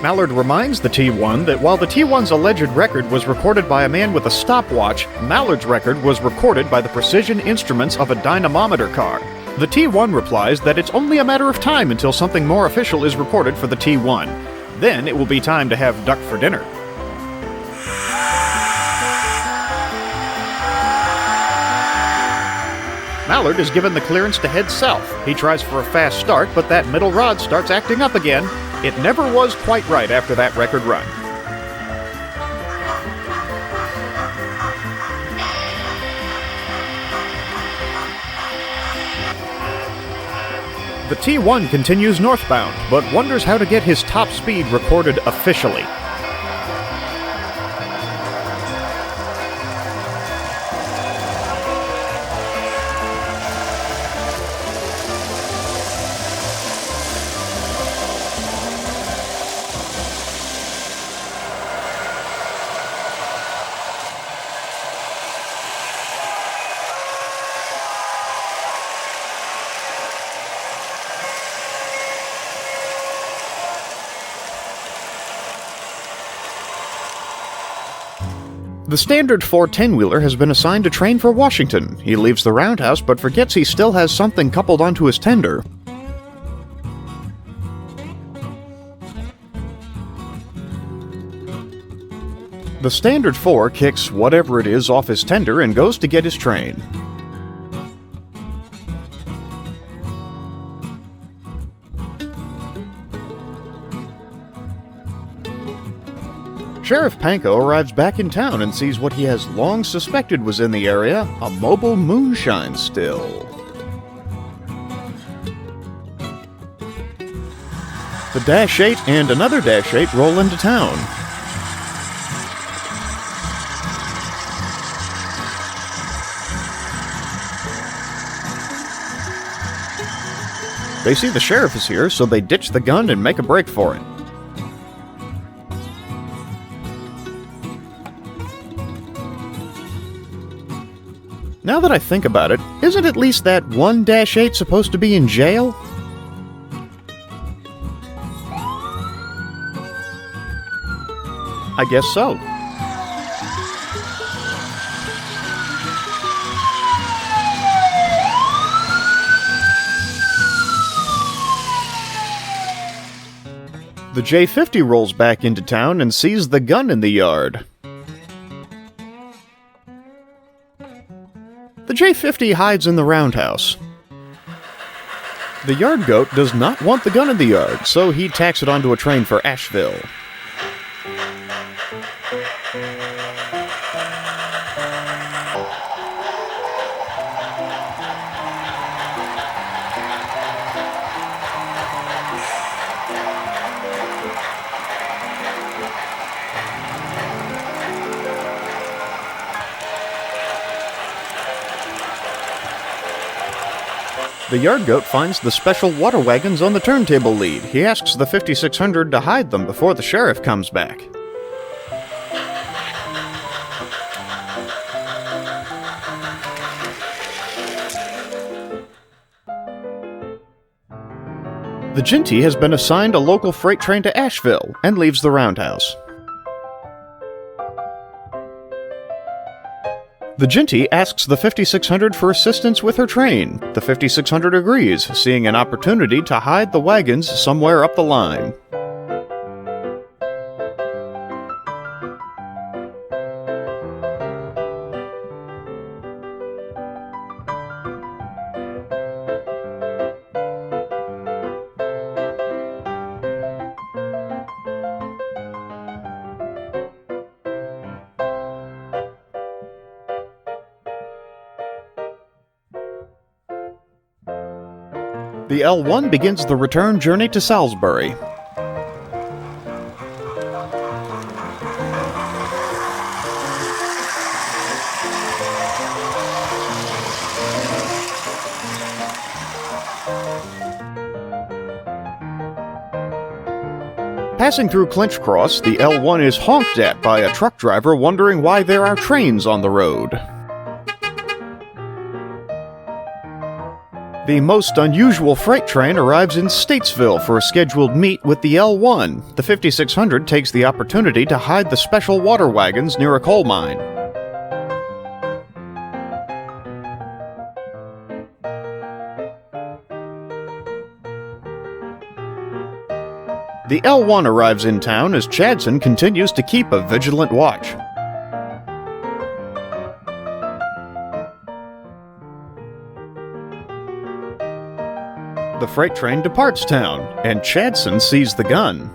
Mallard reminds the T1 that while the T1's alleged record was recorded by a man with a stopwatch, Mallard's record was recorded by the precision instruments of a dynamometer car. The T1 replies that it's only a matter of time until something more official is recorded for the T1. Then it will be time to have duck for dinner. Mallard is given the clearance to head south. He tries for a fast start, but that middle rod starts acting up again. It never was quite right after that record run. The T1 continues northbound, but wonders how to get his top speed recorded officially. The standard 410-wheeler has been assigned a train for Washington. He leaves the roundhouse but forgets he still has something coupled onto his tender. The standard 4 kicks whatever it is off his tender and goes to get his train. Sheriff Panko arrives back in town and sees what he has long suspected was in the area, a Mogul moonshine still. The Dash 8 and another Dash 8 roll into town. They see the sheriff is here, so they ditch the gun and make a break for it. Now that I think about it, isn't at least that one Dash 8 supposed to be in jail? I guess so. The J50 rolls back into town and sees the gun in the yard. The J50 hides in the roundhouse. The yard goat does not want the gun in the yard, so he tacks it onto a train for Asheville. The yard goat finds the special water wagons on the turntable lead. He asks the 5600 to hide them before the sheriff comes back. The Ginty has been assigned a local freight train to Asheville and leaves the roundhouse. The Ginty asks the 5600 for assistance with her train. The 5600 agrees, seeing an opportunity to hide the wagons somewhere up the line. The L1 begins the return journey to Salisbury. Passing through Clinch Cross, the L1 is honked at by a truck driver wondering why there are trains on the road. The most unusual freight train arrives in Statesville for a scheduled meet with the L1. The 5600 takes the opportunity to hide the special water wagons near a coal mine. The L1 arrives in town as Chadson continues to keep a vigilant watch. The freight train departs town, and Chadson sees the gun.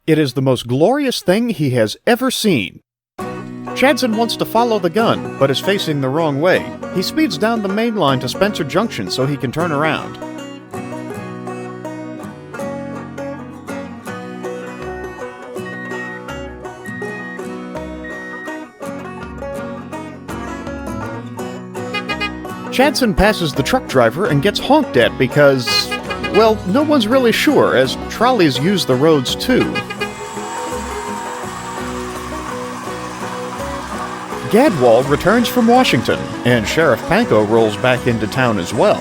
It is the most glorious thing he has ever seen. Chadson wants to follow the gun, but is facing the wrong way. He speeds down the main line to Spencer Junction so he can turn around. Chadson passes the truck driver and gets honked at because, well, no one's really sure, as trolleys use the roads too. Gadwall returns from Washington, and Sheriff Panko rolls back into town as well.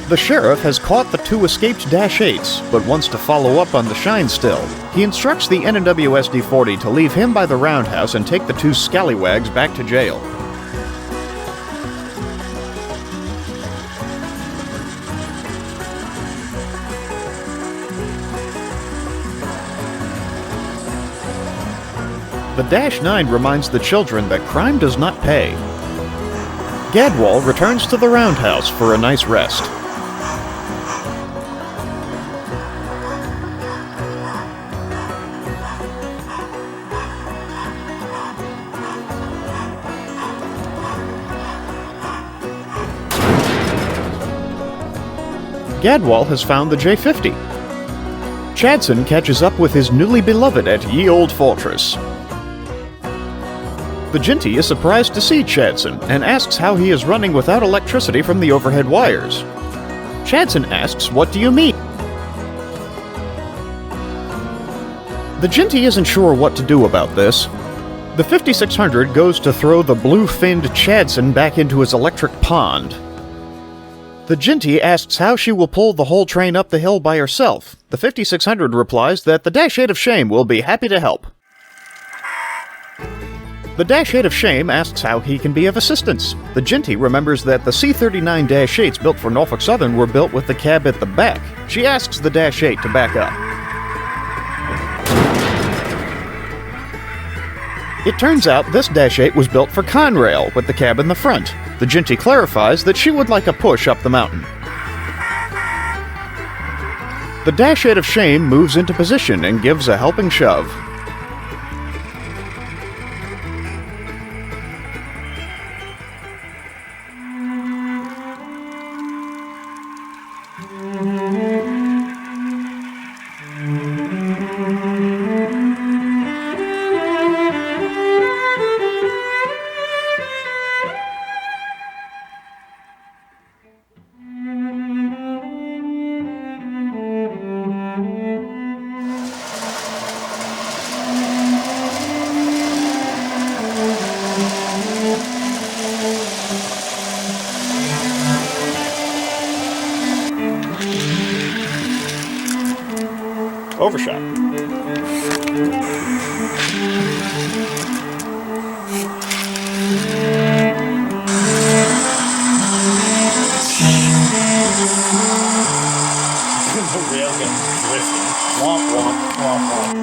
The sheriff has caught the two escaped Dash 8s, but wants to follow up on the shine still. He instructs the NWSD 40 to leave him by the roundhouse and take the two scallywags back to jail. The Dash 9 reminds the children that crime does not pay. Gadwall returns to the roundhouse for a nice rest. Gadwall has found the J50. Chadson catches up with his newly beloved at Ye Old Fortress. The Ginty is surprised to see Chadson and asks how he is running without electricity from the overhead wires. Chadson asks, "What do you mean?" The Ginty isn't sure what to do about this. The 5600 goes to throw the blue-finned Chadson back into his electric pond. The Ginty asks how she will pull the whole train up the hill by herself. The 5600 replies that the Dash 8 of Shame will be happy to help. The Dash 8 of Shame asks how he can be of assistance. The Ginty remembers that the C-39 Dash 8s built for Norfolk Southern were built with the cab at the back. She asks the Dash 8 to back up. It turns out this Dash 8 was built for Conrail with the cab in the front. The Ginty clarifies that she would like a push up the mountain. The Dash 8 of Shame moves into position and gives a helping shove. Overshot. The railgun drifting. Womp womp womp womp.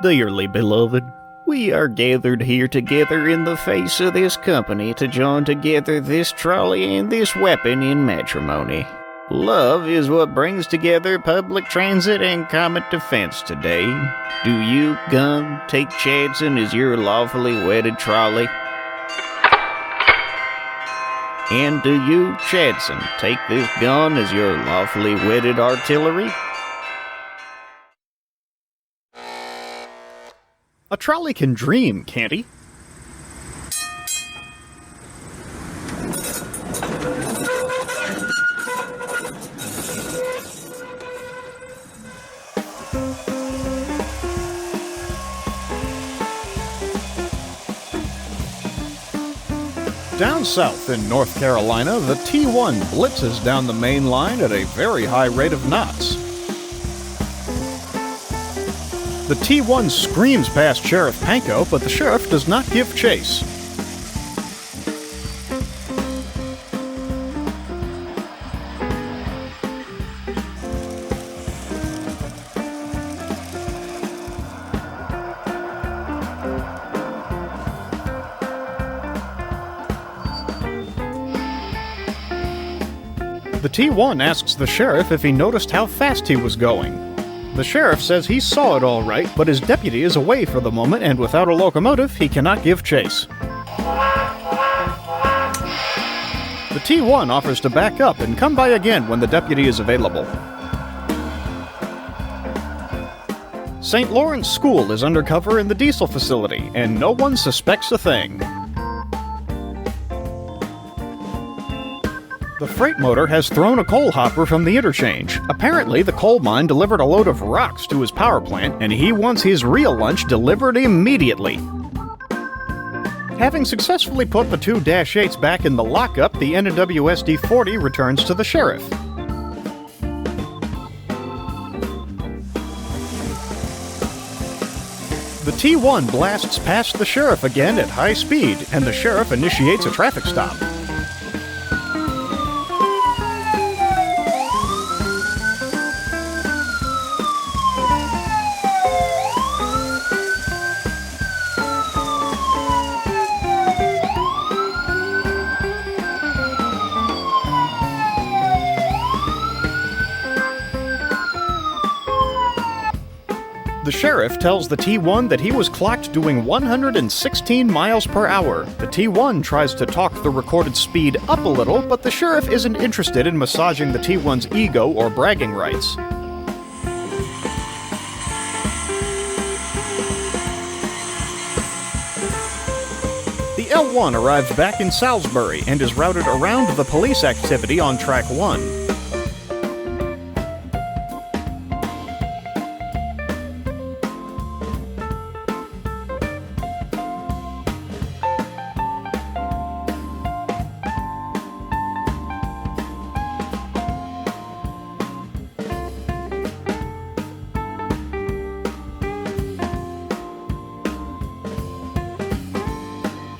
Dearly beloved, we are gathered here together in the face of this company to join together this trolley and this weapon in matrimony. Love is what brings together public transit and common defense today. Do you, gun, take Chadson as your lawfully wedded trolley? And do you, Chadson, take this gun as your lawfully wedded artillery? A trolley can dream, can't he? Down south in North Carolina, the T1 blitzes down the main line at a very high rate of knots. The T1 screams past Sheriff Panko, but the sheriff does not give chase. The T1 asks the sheriff if he noticed how fast he was going. The sheriff says he saw it all right, but his deputy is away for the moment, and without a locomotive, he cannot give chase. The T1 offers to back up and come by again when the deputy is available. St. Lawrence School is undercover in the diesel facility, and no one suspects a thing. The freight motor has thrown a coal hopper from the interchange. Apparently, the coal mine delivered a load of rocks to his power plant, and he wants his real lunch delivered immediately. Having successfully put the two Dash 8s back in the lockup, the NWSD-40 returns to the sheriff. The T1 blasts past the sheriff again at high speed, and the sheriff initiates a traffic stop. The sheriff tells the T1 that he was clocked doing 116 miles per hour. The T1 tries to talk the recorded speed up a little, but the sheriff isn't interested in massaging the T1's ego or bragging rights. The L1 arrives back in Salisbury and is routed around the police activity on Track 1.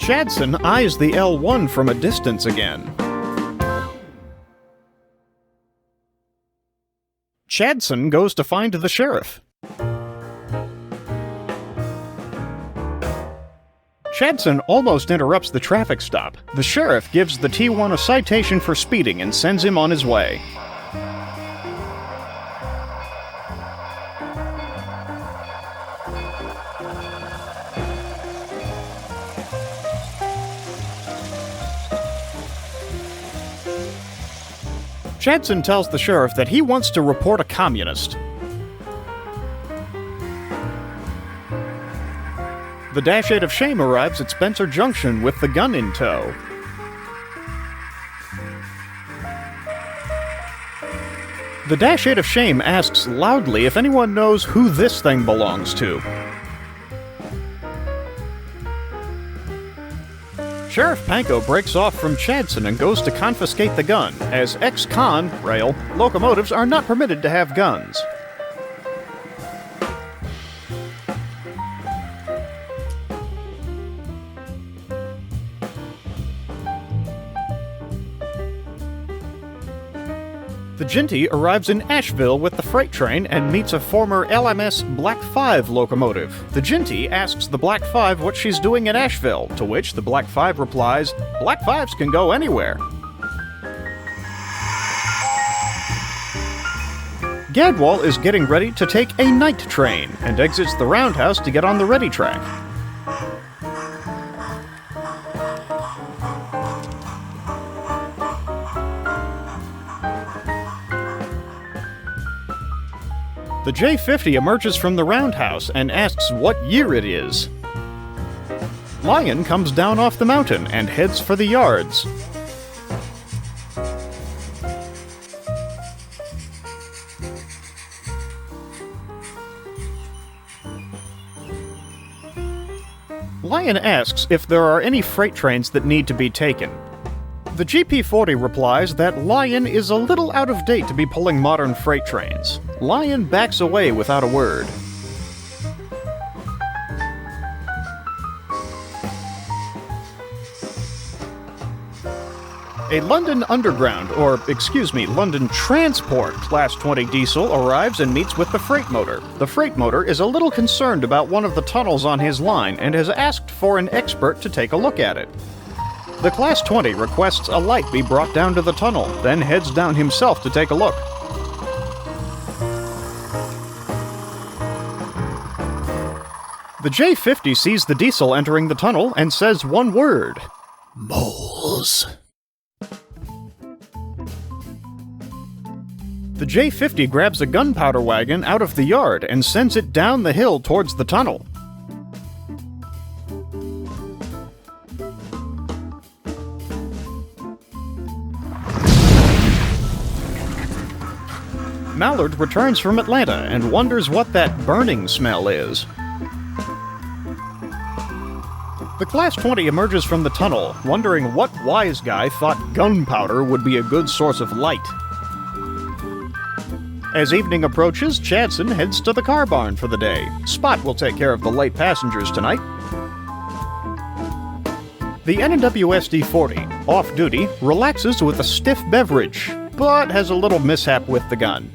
Chadson eyes the L1 from a distance again. Chadson goes to find the sheriff. Chadson almost interrupts the traffic stop. The sheriff gives the T1 a citation for speeding and sends him on his way. Chadson tells the sheriff that he wants to report a communist. The Dash 8 of Shame arrives at Spencer Junction with the gun in tow. The Dash 8 of Shame asks loudly if anyone knows who this thing belongs to. Sheriff Panko breaks off from Chadson and goes to confiscate the gun, as ex-con, rail, locomotives are not permitted to have guns. The Ginty arrives in Asheville with the freight train and meets a former LMS Black 5 locomotive. The Ginty asks the Black 5 what she's doing in Asheville, to which the Black 5 replies, "Black 5s can go anywhere." Gadwall is getting ready to take a night train and exits the roundhouse to get on the ready track. The J-50 emerges from the roundhouse and asks what year it is. Lion comes down off the mountain and heads for the yards. Lion asks if there are any freight trains that need to be taken. The GP40 replies that Lion is a little out of date to be pulling modern freight trains. Lion backs away without a word. A London Underground, London Transport Class 20 diesel arrives and meets with the freight motor. The freight motor is a little concerned about one of the tunnels on his line and has asked for an expert to take a look at it. The Class 20 requests a light be brought down to the tunnel, then heads down himself to take a look. The J-50 sees the diesel entering the tunnel and says one word: moles. The J-50 grabs a gunpowder wagon out of the yard and sends it down the hill towards the tunnel. Mallard returns from Atlanta and wonders what that burning smell is. The Class 20 emerges from the tunnel, wondering what wise guy thought gunpowder would be a good source of light. As evening approaches, Chadson heads to the car barn for the day. Spot will take care of the late passengers tonight. The NWSD-40, off-duty, relaxes with a stiff beverage, but has a little mishap with the gun.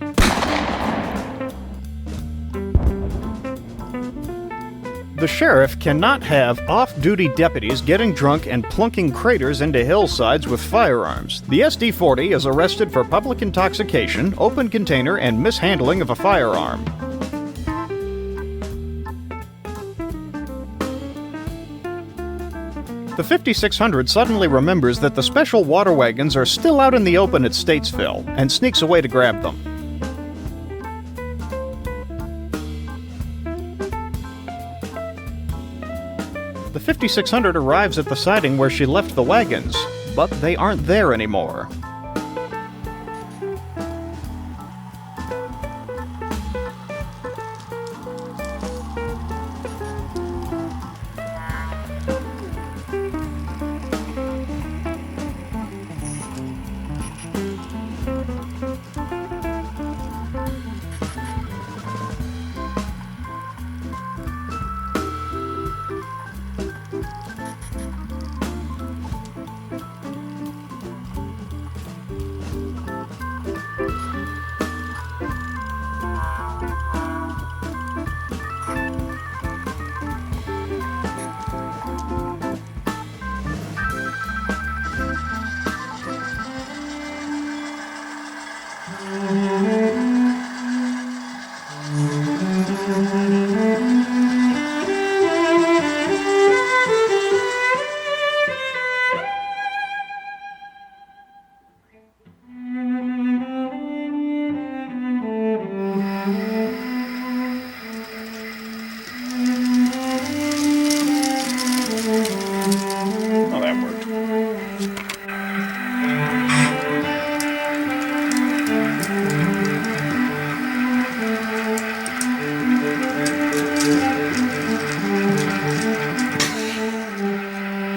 The sheriff cannot have off-duty deputies getting drunk and plunking craters into hillsides with firearms. The SD-40 is arrested for public intoxication, open container, and mishandling of a firearm. The 5600 suddenly remembers that the special water wagons are still out in the open at Statesville, and sneaks away to grab them. The 5600 arrives at the siding where she left the wagons, but they aren't there anymore.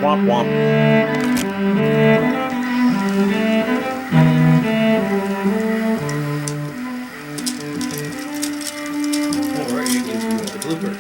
Womp womp. Or you can do the blooper.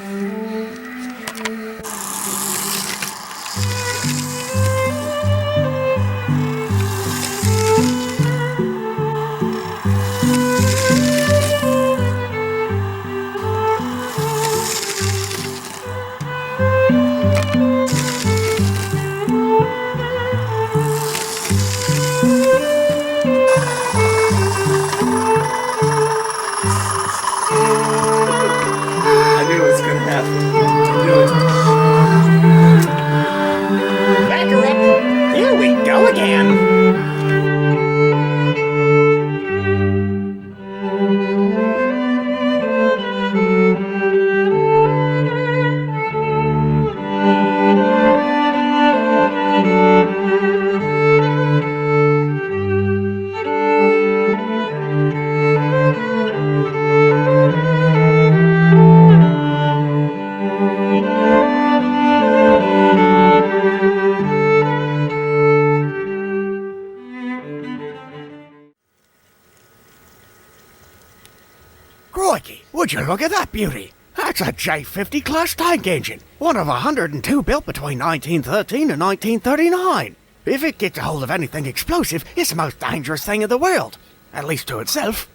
Would you look at that beauty? That's a J50 class tank engine, one of 102 built between 1913 and 1939. If it gets a hold of anything explosive, it's the most dangerous thing in the world. At least to itself.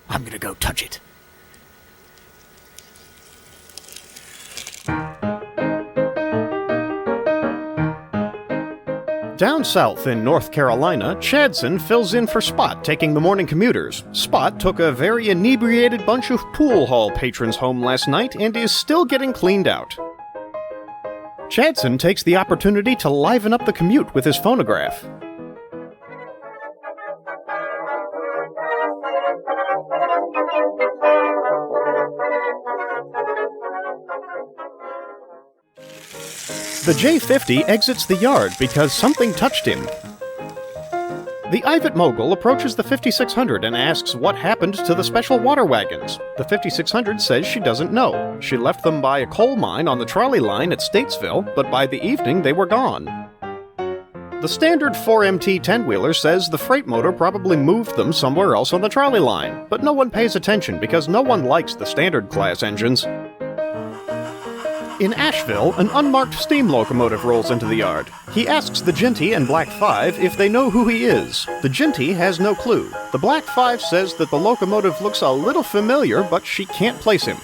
I'm gonna go touch it. Down south in North Carolina, Chadson fills in for Spot taking the morning commuters. Spot took a very inebriated bunch of pool hall patrons home last night and is still getting cleaned out. Chadson takes the opportunity to liven up the commute with his phonograph. The J50 exits the yard because something touched him. The Ivatt Mogul approaches the 5600 and asks what happened to the special water wagons. The 5600 says she doesn't know. She left them by a coal mine on the trolley line at Statesville, but by the evening they were gone. The standard 4MT 10-wheeler says the freight motor probably moved them somewhere else on the trolley line, but no one pays attention because no one likes the standard class engines. In Asheville, an unmarked steam locomotive rolls into the yard. He asks the Ginty and Black 5 if they know who he is. The Ginty has no clue. The Black 5 says that the locomotive looks a little familiar, but she can't place him.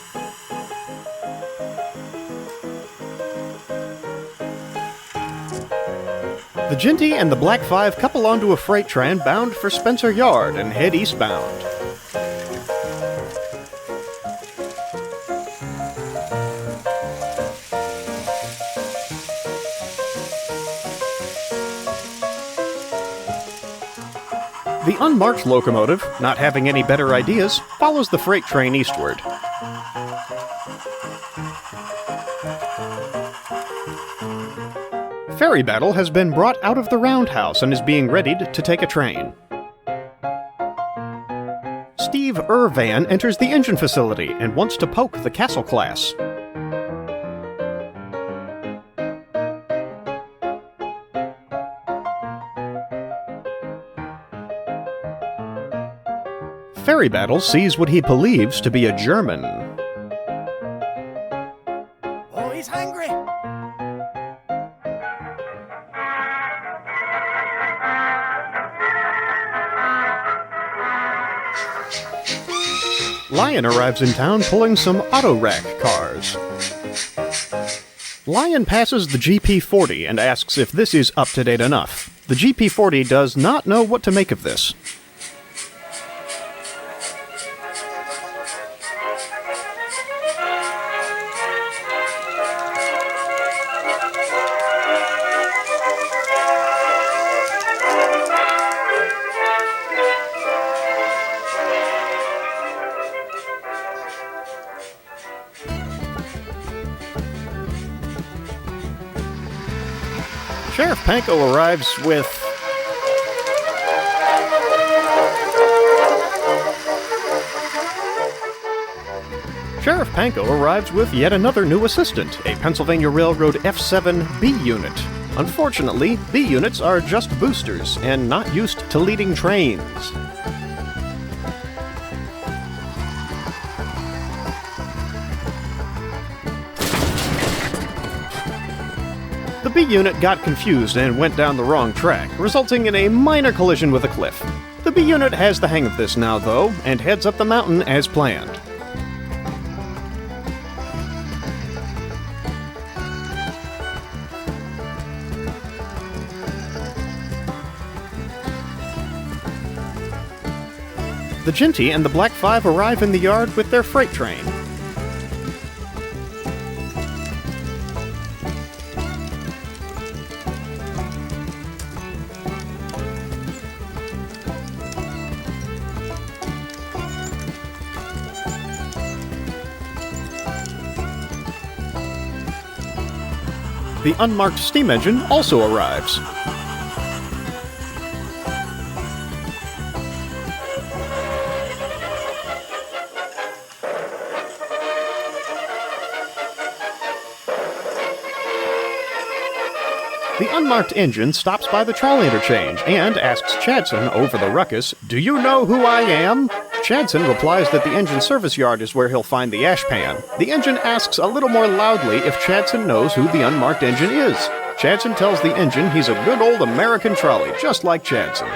The Ginty and the Black 5 couple onto a freight train bound for Spencer Yard and head eastbound. The unmarked locomotive, not having any better ideas, follows the freight train eastward. Ferry Battle has been brought out of the roundhouse and is being readied to take a train. Steve Irvan enters the engine facility and wants to poke the Castle class. Ferry Battle sees what he believes to be a German. Oh, he's hungry. Lion arrives in town pulling some auto rack cars. Lion passes the GP40 and asks if this is up to date enough. The GP40 does not know what to make of this. Sheriff Panko arrives with... Sheriff Panko arrives with yet another new assistant, a Pennsylvania Railroad F7 B unit. Unfortunately, B units are just boosters and not used to leading trains. The B unit got confused and went down the wrong track, resulting in a minor collision with a cliff. The B unit has the hang of this now, though, and heads up the mountain as planned. The Ginty and the Black 5 arrive in the yard with their freight train. The unmarked steam engine also arrives. The The unmarked engine stops by the trolley interchange and asks Chadson over the ruckus, "Do you know who I am?" Chadson replies that the engine service yard is where he'll find the ash pan. The engine asks a little more loudly if Chadson knows who the unmarked engine is. Chadson tells the engine he's a good old American trolley, just like Chadson.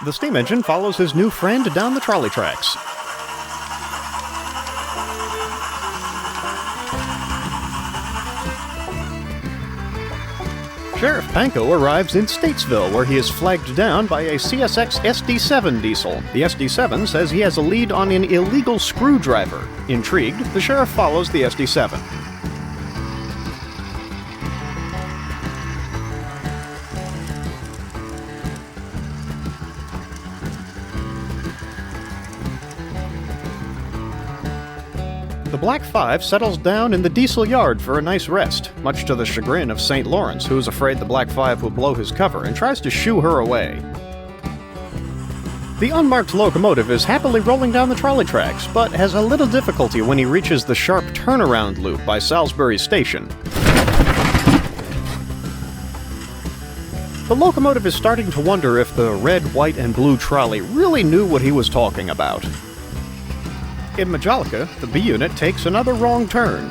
The steam engine follows his new friend down the trolley tracks. Sheriff Panko arrives in Statesville, where he is flagged down by a CSX SD7 diesel. The SD7 says he has a lead on an illegal screwdriver. Intrigued, the sheriff follows the SD7. The Black Five settles down in the diesel yard for a nice rest, much to the chagrin of St. Lawrence, who is afraid the Black Five will blow his cover and tries to shoo her away. The unmarked locomotive is happily rolling down the trolley tracks, but has a little difficulty when he reaches the sharp turnaround loop by Salisbury Station. The locomotive is starting to wonder if the red, white, and blue trolley really knew what he was talking about. In Majolica, the B unit takes another wrong turn.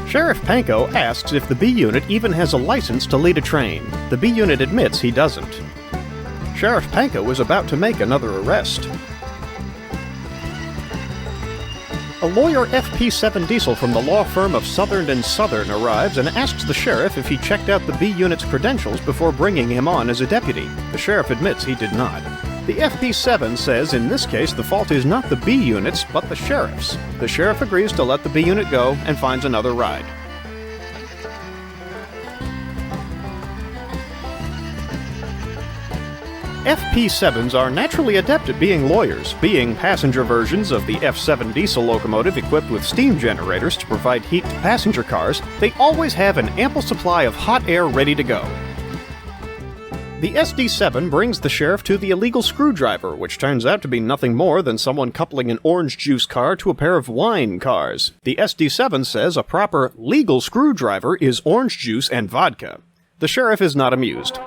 Sheriff Panko asks if the B unit even has a license to lead a train. The B unit admits he doesn't. Sheriff Panko is about to make another arrest. A lawyer FP7 diesel from the law firm of Southern & Southern arrives and asks the sheriff if he checked out the B unit's credentials before bringing him on as a deputy. The sheriff admits he did not. The FP7 says in this case the fault is not the B units, but the sheriff's. The sheriff agrees to let the B unit go and finds another ride. FP7s are naturally adept at being lawyers, being passenger versions of the F7 diesel locomotive equipped with steam generators to provide heat to passenger cars. They always have an ample supply of hot air ready to go. The SD7 brings the sheriff to the illegal screwdriver, which turns out to be nothing more than someone coupling an orange juice car to a pair of wine cars. The SD7 says a proper legal screwdriver is orange juice and vodka. The sheriff is not amused.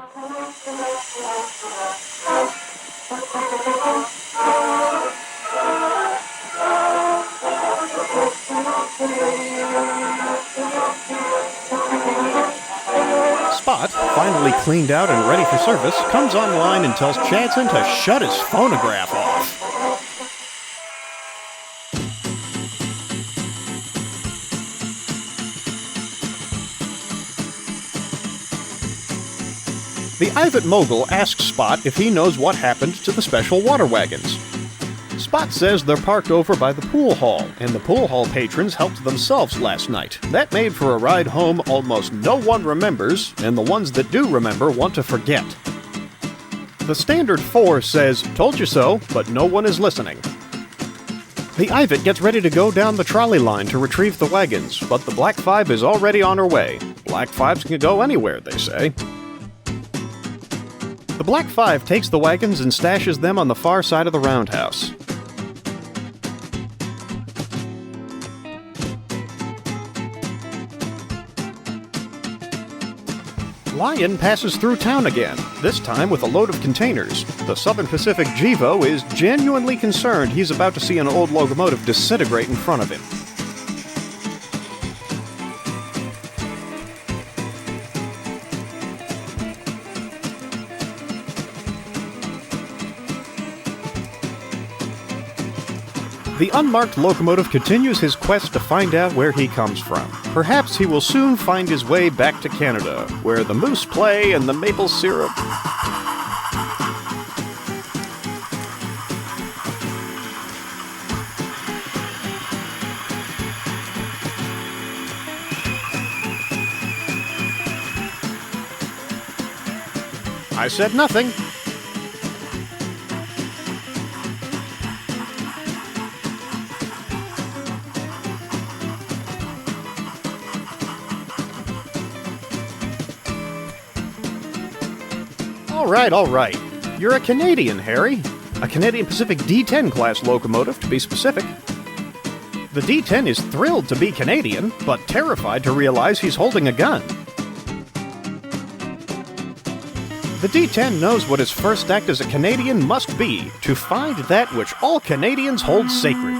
Spot, finally cleaned out and ready for service, comes online and tells Chadson to shut his phonograph off. The Ivatt Mogul asks Spot if he knows what happened to the special water wagons. Spot says they're parked over by the pool hall, and the pool hall patrons helped themselves last night. That made for a ride home almost no one remembers, and the ones that do remember want to forget. The Standard 4 says, "Told you so," but no one is listening. The Ivatt gets ready to go down the trolley line to retrieve the wagons, but the Black Five is already on her way. Black Fives can go anywhere, they say. The Black Five takes the wagons and stashes them on the far side of the roundhouse. Lion passes through town again, this time with a load of containers. The Southern Pacific Jivo is genuinely concerned he's about to see an old locomotive disintegrate in front of him. The unmarked locomotive continues his quest to find out where he comes from. Perhaps he will soon find his way back to Canada, where the moose play and the maple syrup... I said nothing. All right. You're a Canadian, Harry. A Canadian Pacific D10 class locomotive, to be specific. The D10 is thrilled to be Canadian, but terrified to realize he's holding a gun. The D10 knows what his first act as a Canadian must be, to find that which all Canadians hold sacred.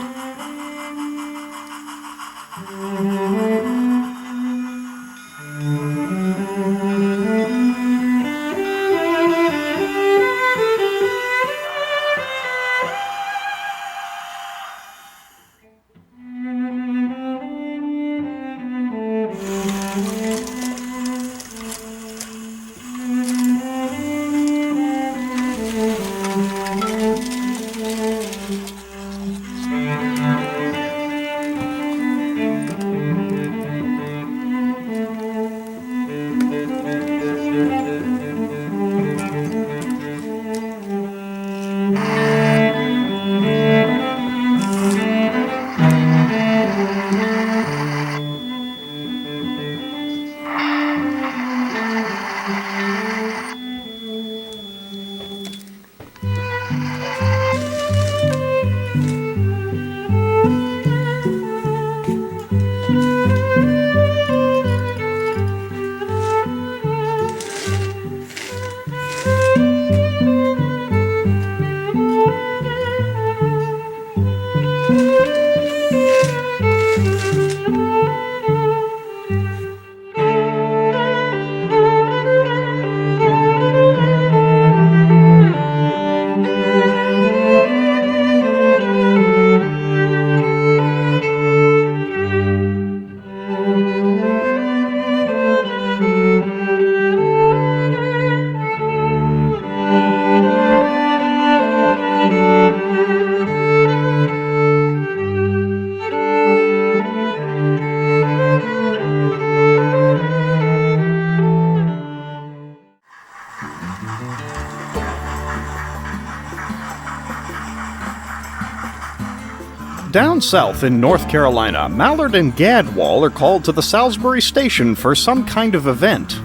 Down south in North Carolina, Mallard and Gadwall are called to the Salisbury Station for some kind of event.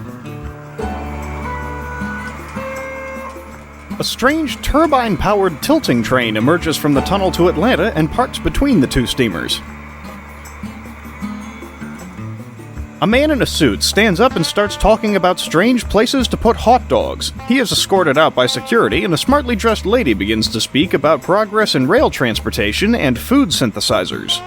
A strange turbine-powered tilting train emerges from the tunnel to Atlanta and parks between the two steamers. A man in a suit stands up and starts talking about strange places to put hot dogs. He is escorted out by security, and a smartly dressed lady begins to speak about progress in rail transportation and food synthesizers.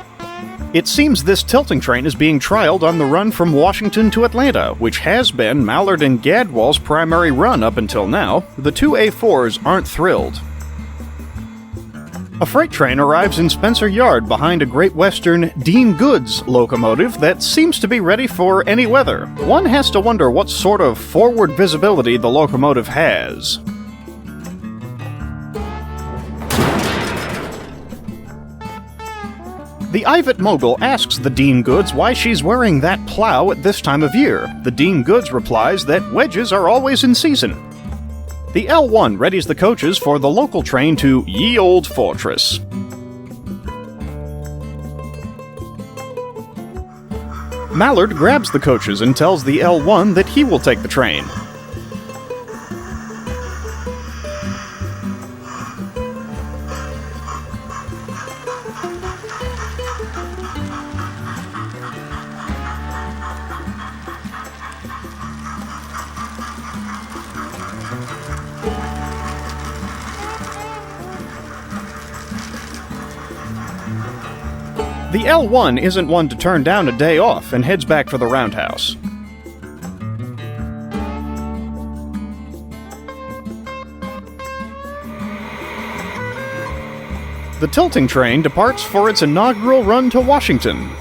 It seems this tilting train is being trialed on the run from Washington to Atlanta, which has been Mallard and Gadwall's primary run up until now. The two A4s aren't thrilled. A freight train arrives in Spencer Yard behind a Great Western Dean Goods locomotive that seems to be ready for any weather. One has to wonder what sort of forward visibility the locomotive has. The Ivatt Mogul asks the Dean Goods why she's wearing that plow at this time of year. The Dean Goods replies that wedges are always in season. The L1 readies the coaches for the local train to Ye Old Fortress. Mallard grabs the coaches and tells the L1 that he will take the train. The L1 isn't one to turn down a day off and heads back for the roundhouse. The tilting train departs for its inaugural run to Washington.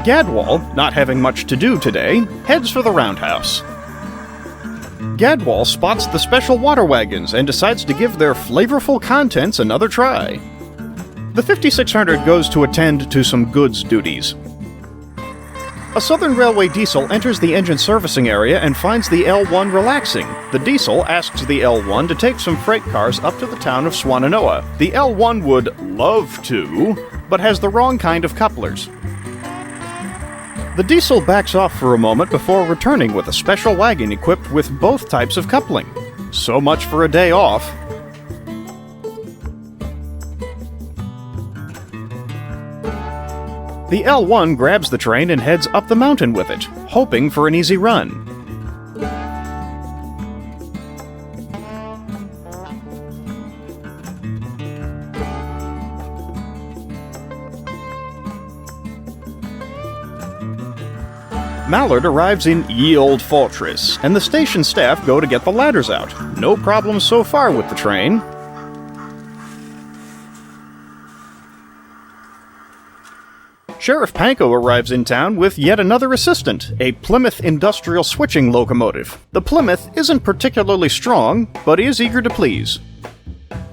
Gadwall, not having much to do today, heads for the roundhouse. Gadwall spots the special water wagons and decides to give their flavorful contents another try. The 5600 goes to attend to some goods duties. A Southern Railway diesel enters the engine servicing area and finds the L1 relaxing. The diesel asks the L1 to take some freight cars up to the town of Swannanoa. The L1 would love to, but has the wrong kind of couplers. The diesel backs off for a moment before returning with a special wagon equipped with both types of coupling. So much for a day off. The L1 grabs the train and heads up the mountain with it, hoping for an easy run. Mallard arrives in Ye Olde Fortress, and the station staff go to get the ladders out. No problems so far with the train. Sheriff Panko arrives in town with yet another assistant, a Plymouth industrial switching locomotive. The Plymouth isn't particularly strong, but is eager to please.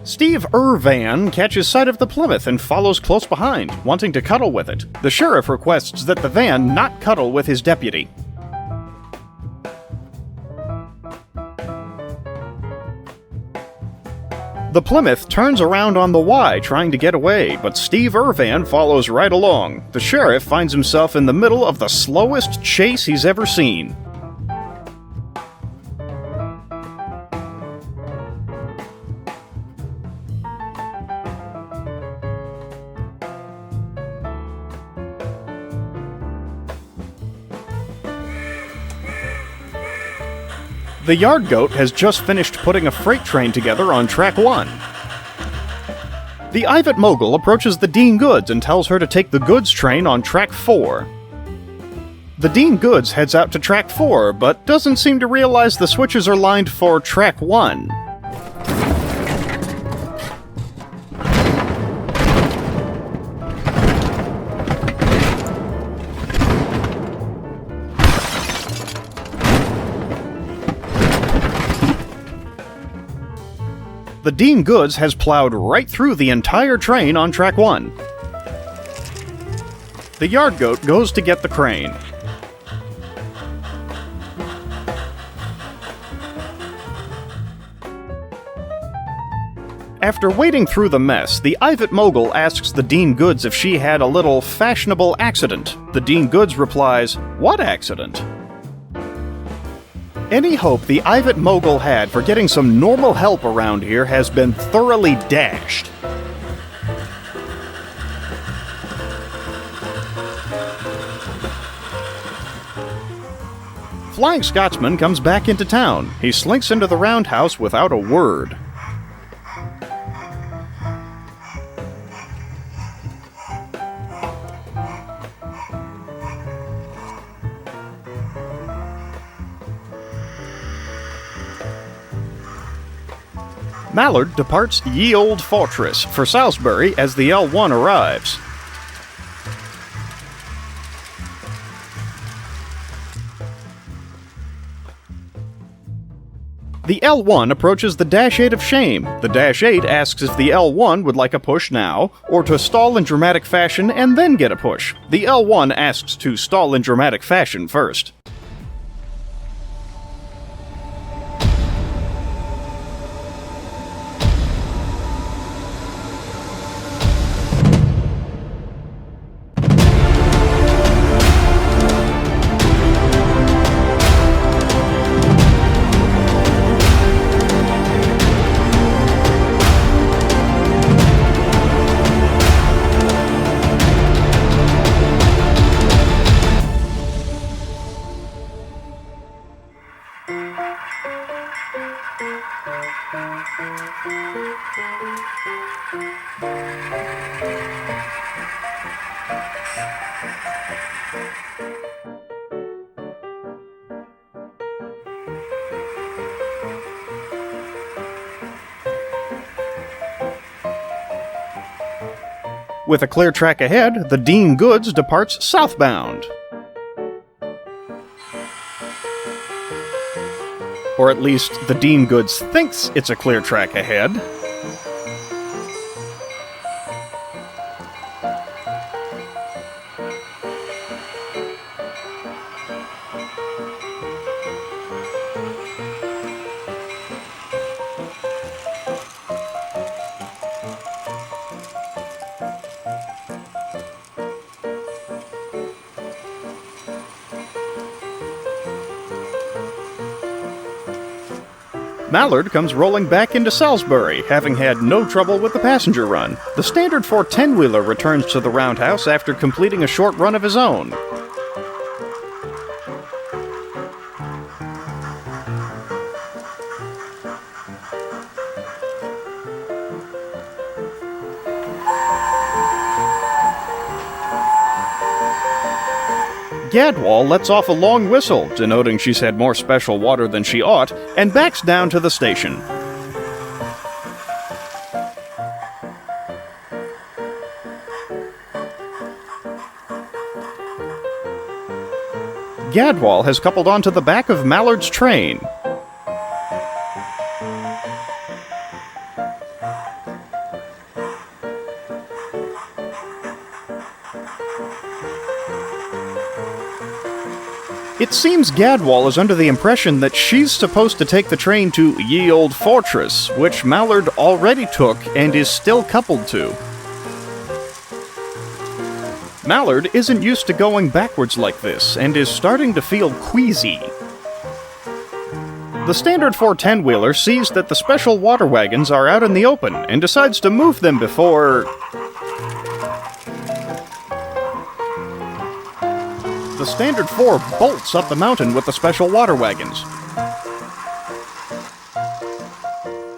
Steve Irvan catches sight of the Plymouth and follows close behind, wanting to cuddle with it. The sheriff requests that the van not cuddle with his deputy. The Plymouth turns around on the Y, trying to get away, but Steve Irvan follows right along. The sheriff finds himself in the middle of the slowest chase he's ever seen. The yard goat has just finished putting a freight train together on track 1. The Ivatt Mogul approaches the Dean Goods and tells her to take the goods train on track 4. The Dean Goods heads out to track 4, but doesn't seem to realize the switches are lined for track 1. The Dean Goods has plowed right through the entire train on track 1. The yard goat goes to get the crane. After wading through the mess, the Ivatt Mogul asks the Dean Goods if she had a little fashionable accident. The Dean Goods replies, "What accident?" Any hope the Ivatt Mogul had for getting some normal help around here has been thoroughly dashed. Flying Scotsman comes back into town. He slinks into the roundhouse without a word. Mallard departs Ye Olde Fortress for Salisbury as the L1 arrives. The L1 approaches the Dash 8 of Shame. The Dash 8 asks if the L1 would like a push now, or to stall in dramatic fashion and then get a push. The L1 asks to stall in dramatic fashion first. With a clear track ahead, the Dean Goods departs southbound. Or at least, the Dean Goods thinks it's a clear track ahead. Mallard comes rolling back into Salisbury, having had no trouble with the passenger run. The standard 410-wheeler returns to the roundhouse after completing a short run of his own. Gadwall lets off a long whistle, denoting she's had more special water than she ought, and backs down to the station. Gadwall has coupled onto the back of Mallard's train. It seems Gadwall is under the impression that she's supposed to take the train to Ye Olde Fortress, which Mallard already took and is still coupled to. Mallard isn't used to going backwards like this and is starting to feel queasy. The standard 410-wheeler sees that the special water wagons are out in the open and decides to move them before... The standard 4 bolts up the mountain with the special water wagons.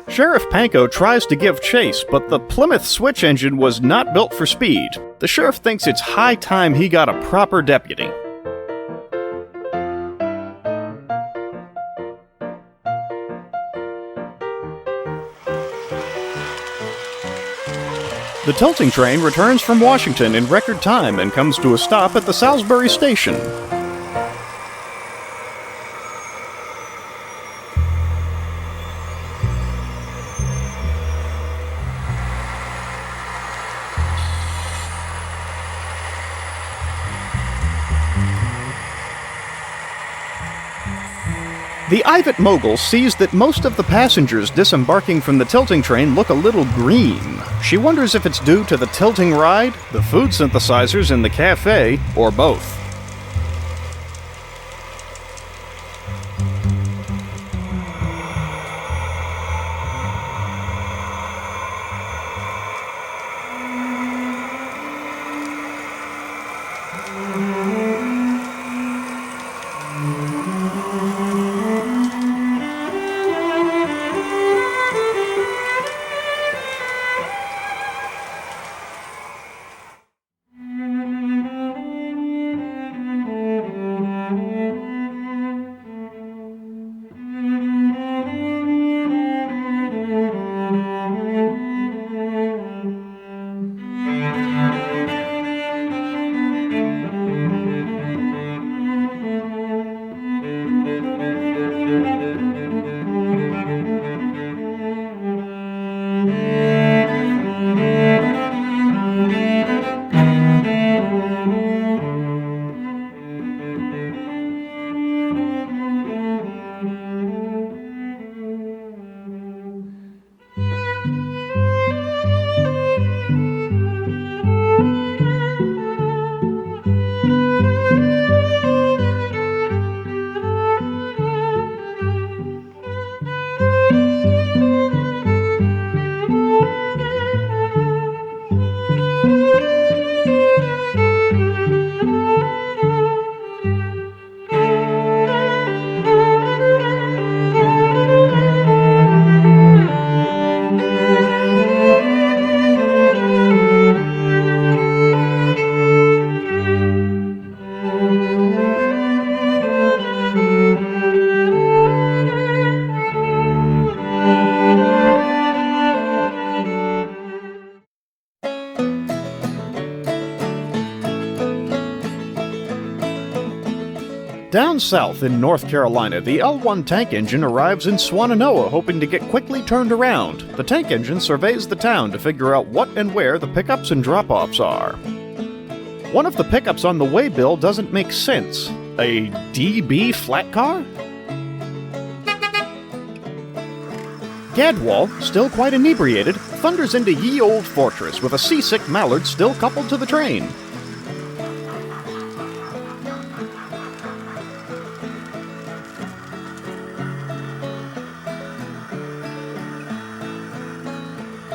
Sheriff Panko tries to give chase, but the Plymouth switch engine was not built for speed. The sheriff thinks it's high time he got a proper deputy. The tilting train returns from Washington in record time and comes to a stop at the Salisbury Station. The Ivatt Mogul sees that most of the passengers disembarking from the tilting train look a little green. She wonders if it's due to the tilting ride, the food synthesizers in the cafe, or both. Down south in North Carolina, the L1 tank engine arrives in Swannanoa, hoping to get quickly turned around. The tank engine surveys the town to figure out what and where the pickups and drop-offs are. One of the pickups on the waybill doesn't make sense. A DB flat car? Gadwall, still quite inebriated, thunders into Ye Olde Fortress with a seasick Mallard still coupled to the train.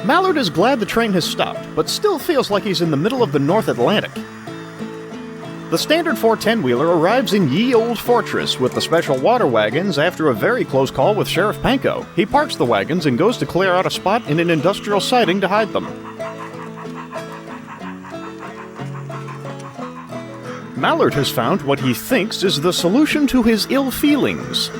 Mallard is glad the train has stopped, but still feels like he's in the middle of the North Atlantic. The standard 410-wheeler arrives in Ye Old Fortress with the special water wagons after a very close call with Sheriff Panko. He parks the wagons and goes to clear out a spot in an industrial siding to hide them. Mallard has found what he thinks is the solution to his ill feelings.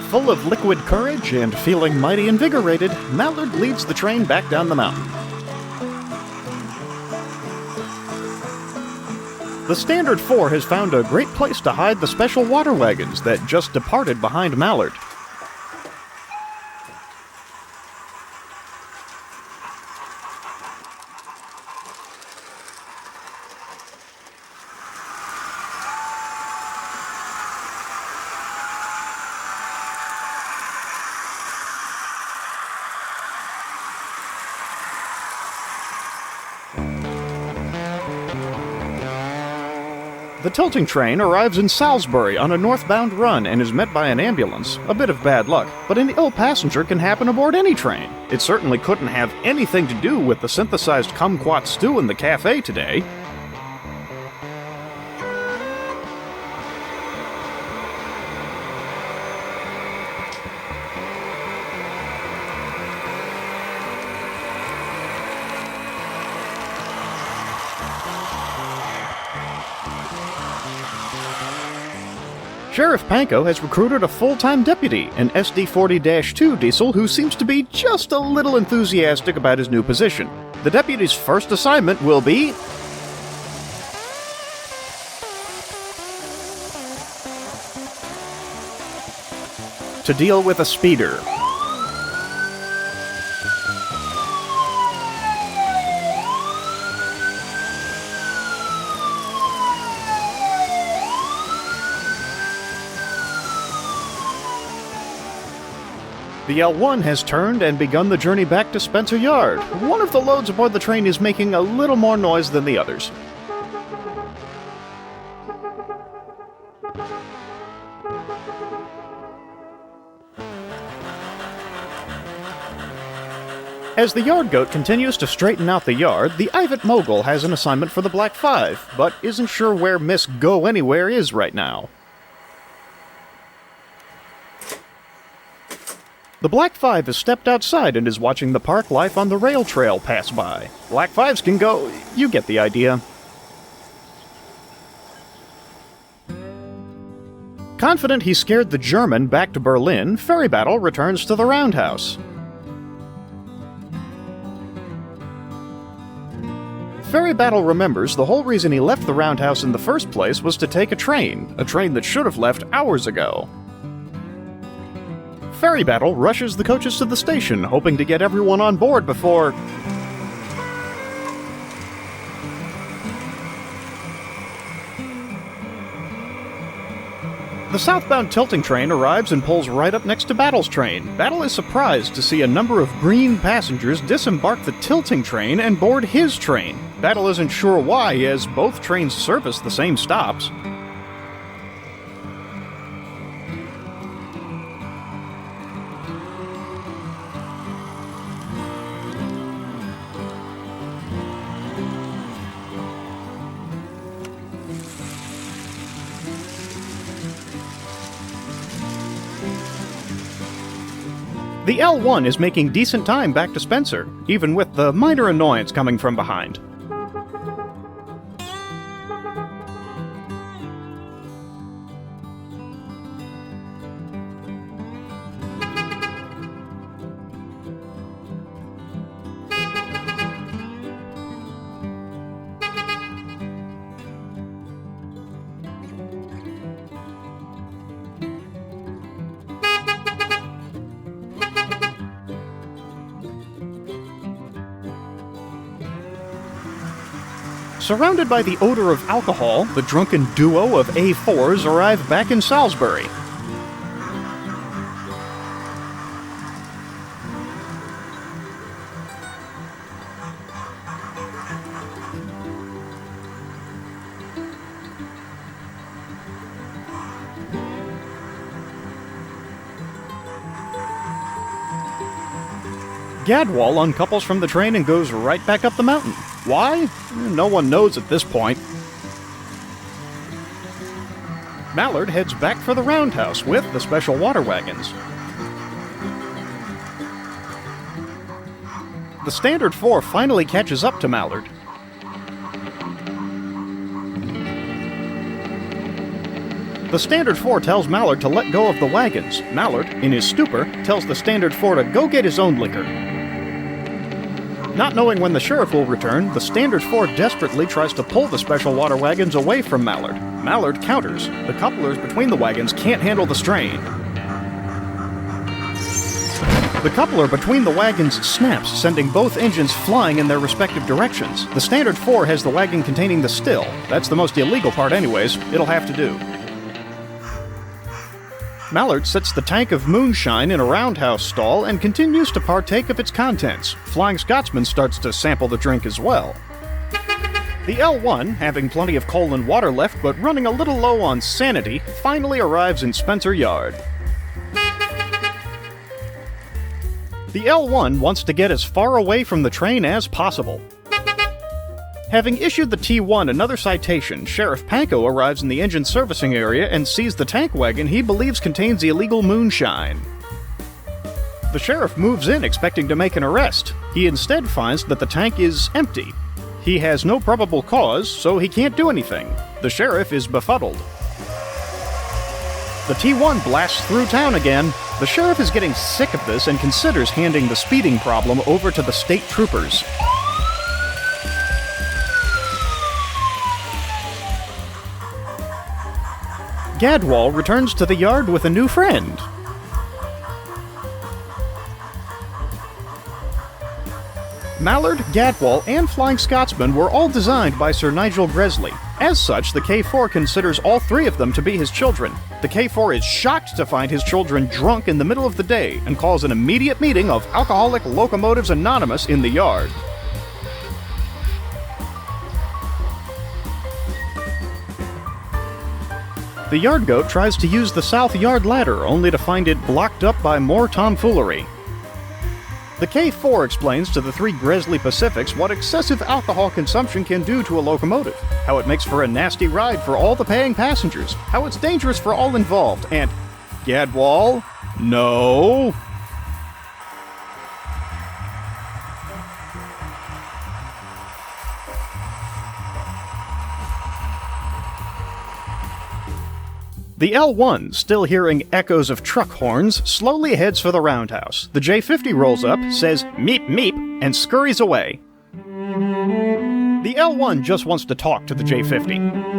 Full of liquid courage and feeling mighty invigorated, Mallard leads the train back down the mountain. The Standard 4 has found a great place to hide the special water wagons that just departed behind Mallard. The tilting train arrives in Salisbury on a northbound run and is met by an ambulance. A bit of bad luck, but an ill passenger can happen aboard any train. It certainly couldn't have anything to do with the synthesized kumquat stew in the cafe today. Sheriff Panko has recruited a full-time deputy, an SD40-2 diesel who seems to be just a little enthusiastic about his new position. The deputy's first assignment will be to deal with a speeder. The L1 has turned and begun the journey back to Spencer Yard. One of the loads aboard the train is making a little more noise than the others. As the yard goat continues to straighten out the yard, the Ivatt Mogul has an assignment for the Black Five, but isn't sure where Miss Go Anywhere is right now. The Black Five has stepped outside and is watching the park life on the rail trail pass by. Black Fives can go... you get the idea. Confident he scared the German back to Berlin, Ferry Battle returns to the roundhouse. Ferry Battle remembers the whole reason he left the roundhouse in the first place was to take a train that should have left hours ago. Ferry Battle rushes the coaches to the station, hoping to get everyone on board before... The southbound tilting train arrives and pulls right up next to Battle's train. Battle is surprised to see a number of green passengers disembark the tilting train and board his train. Battle isn't sure why, as both trains service the same stops. The L1 is making decent time back to Spencer, even with the minor annoyance coming from behind. Surrounded by the odor of alcohol, the drunken duo of A4s arrive back in Salisbury. Gadwall uncouples from the train and goes right back up the mountain. Why? No one knows at this point. Mallard heads back for the roundhouse with the special water wagons. The Standard 4 finally catches up to Mallard. The Standard 4 tells Mallard to let go of the wagons. Mallard, in his stupor, tells the Standard 4 to go get his own liquor. Not knowing when the Sheriff will return, the Standard 4 desperately tries to pull the special water wagons away from Mallard. Mallard counters. The couplers between the wagons can't handle the strain. The coupler between the wagons snaps, sending both engines flying in their respective directions. The Standard 4 has the wagon containing the still. That's the most illegal part anyways. It'll have to do. Mallard sets the tank of moonshine in a roundhouse stall and continues to partake of its contents. Flying Scotsman starts to sample the drink as well. The L1, having plenty of coal and water left but running a little low on sanity, finally arrives in Spencer Yard. The L1 wants to get as far away from the train as possible. Having issued the T1 another citation, Sheriff Panko arrives in the engine servicing area and sees the tank wagon he believes contains illegal moonshine. The sheriff moves in expecting to make an arrest. He instead finds that the tank is empty. He has no probable cause, so he can't do anything. The sheriff is befuddled. The T1 blasts through town again. The sheriff is getting sick of this and considers handing the speeding problem over to the state troopers. Gadwall returns to the yard with a new friend. Mallard, Gadwall, and Flying Scotsman were all designed by Sir Nigel Gresley. As such, the K4 considers all three of them to be his children. The K4 is shocked to find his children drunk in the middle of the day and calls an immediate meeting of Alcoholic Locomotives Anonymous in the yard. The yard goat tries to use the south yard ladder, only to find it blocked up by more tomfoolery. The K4 explains to the three Gresley Pacifics what excessive alcohol consumption can do to a locomotive, how it makes for a nasty ride for all the paying passengers, how it's dangerous for all involved, and... Gadwall? No! The L1, still hearing echoes of truck horns, slowly heads for the roundhouse. The J50 rolls up, says meep meep, and scurries away. The L1 just wants to talk to the J50.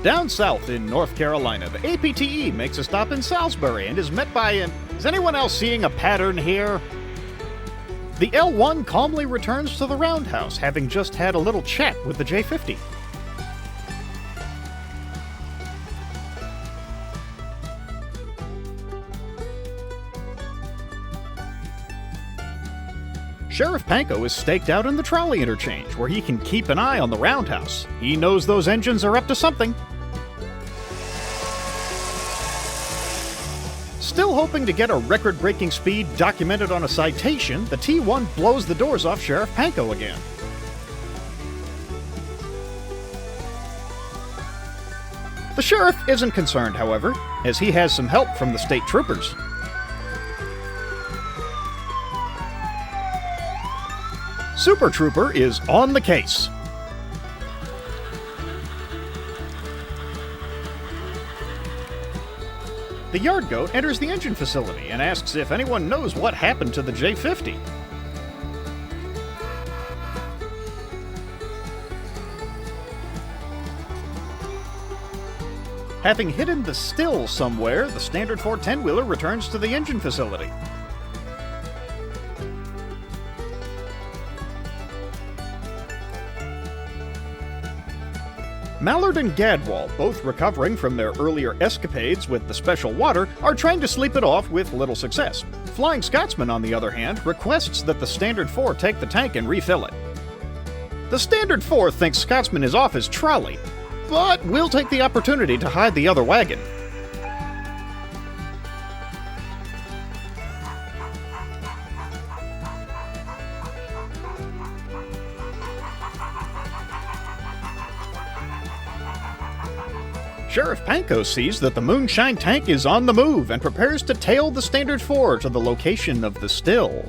Down south in North Carolina, the APTE makes a stop in Salisbury and is met by an... Is anyone else seeing a pattern here? The L1 calmly returns to the roundhouse, having just had a little chat with the J50. Sheriff Panko is staked out in the trolley interchange, where he can keep an eye on the roundhouse. He knows those engines are up to something. Still hoping to get a record-breaking speed documented on a citation, the T1 blows the doors off Sheriff Panko again. The sheriff isn't concerned, however, as he has some help from the state troopers. Super Trooper is on the case. The yard goat enters the engine facility and asks if anyone knows what happened to the J-50. Having hidden the still somewhere, the standard 410-wheeler returns to the engine facility. Mallard and Gadwall, both recovering from their earlier escapades with the special water, are trying to sleep it off with little success. Flying Scotsman, on the other hand, requests that the Standard 4 take the tank and refill it. The Standard 4 thinks Scotsman is off his trolley, but will take the opportunity to hide the other wagon. Sheriff Panko sees that the Moonshine tank is on the move and prepares to tail the Standard 4 to the location of the still.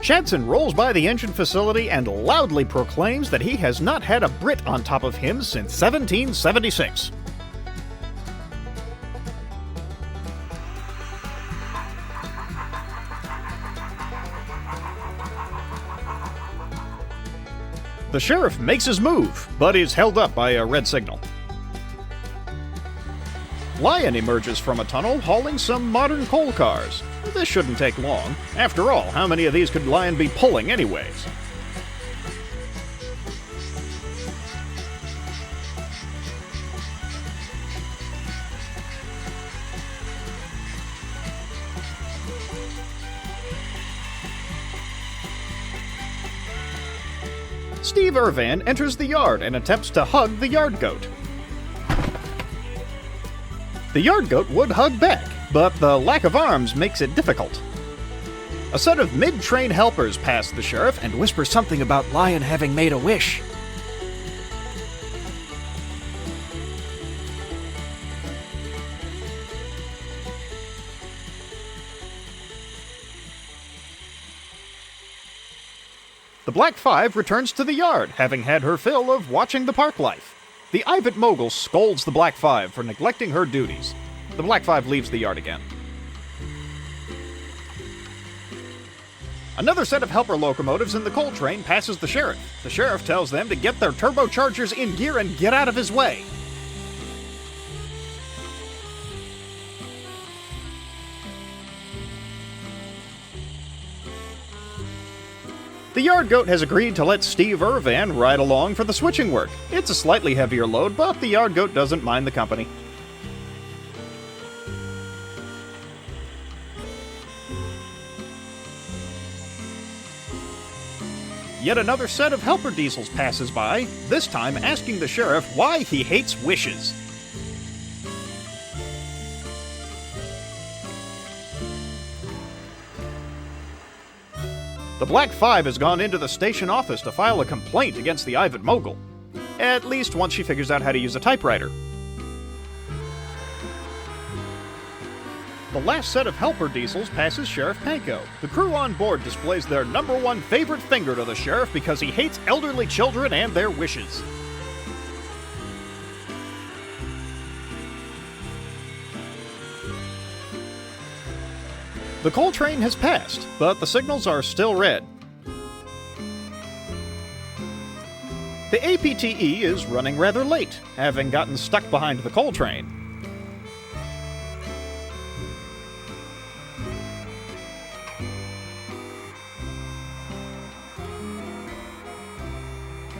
Chadson rolls by the engine facility and loudly proclaims that he has not had a Brit on top of him since 1776. The sheriff makes his move, but is held up by a red signal. Lion emerges from a tunnel hauling some modern coal cars. This shouldn't take long. After all, how many of these could Lion be pulling anyways? Steve Irvan enters the yard and attempts to hug the yard goat. The yard goat would hug back, but the lack of arms makes it difficult. A set of mid-train helpers pass the sheriff and whisper something about Lion having made a wish. The Black Five returns to the yard, having had her fill of watching the park life. The Ivatt Mogul scolds the Black Five for neglecting her duties. The Black Five leaves the yard again. Another set of helper locomotives in the coal train passes the sheriff. The sheriff tells them to get their turbochargers in gear and get out of his way. The yard goat has agreed to let Steve Irvan ride along for the switching work. It's a slightly heavier load, but the yard goat doesn't mind the company. Yet another set of helper diesels passes by, this time asking the sheriff why he hates wishes. The Black Five has gone into the station office to file a complaint against the Ivatt Mogul. At least once she figures out how to use a typewriter. The last set of helper diesels passes Sheriff Panko. The crew on board displays their #1 favorite finger to the sheriff because he hates elderly children and their wishes. The coal train has passed, but the signals are still red. The APTE is running rather late, having gotten stuck behind the coal train.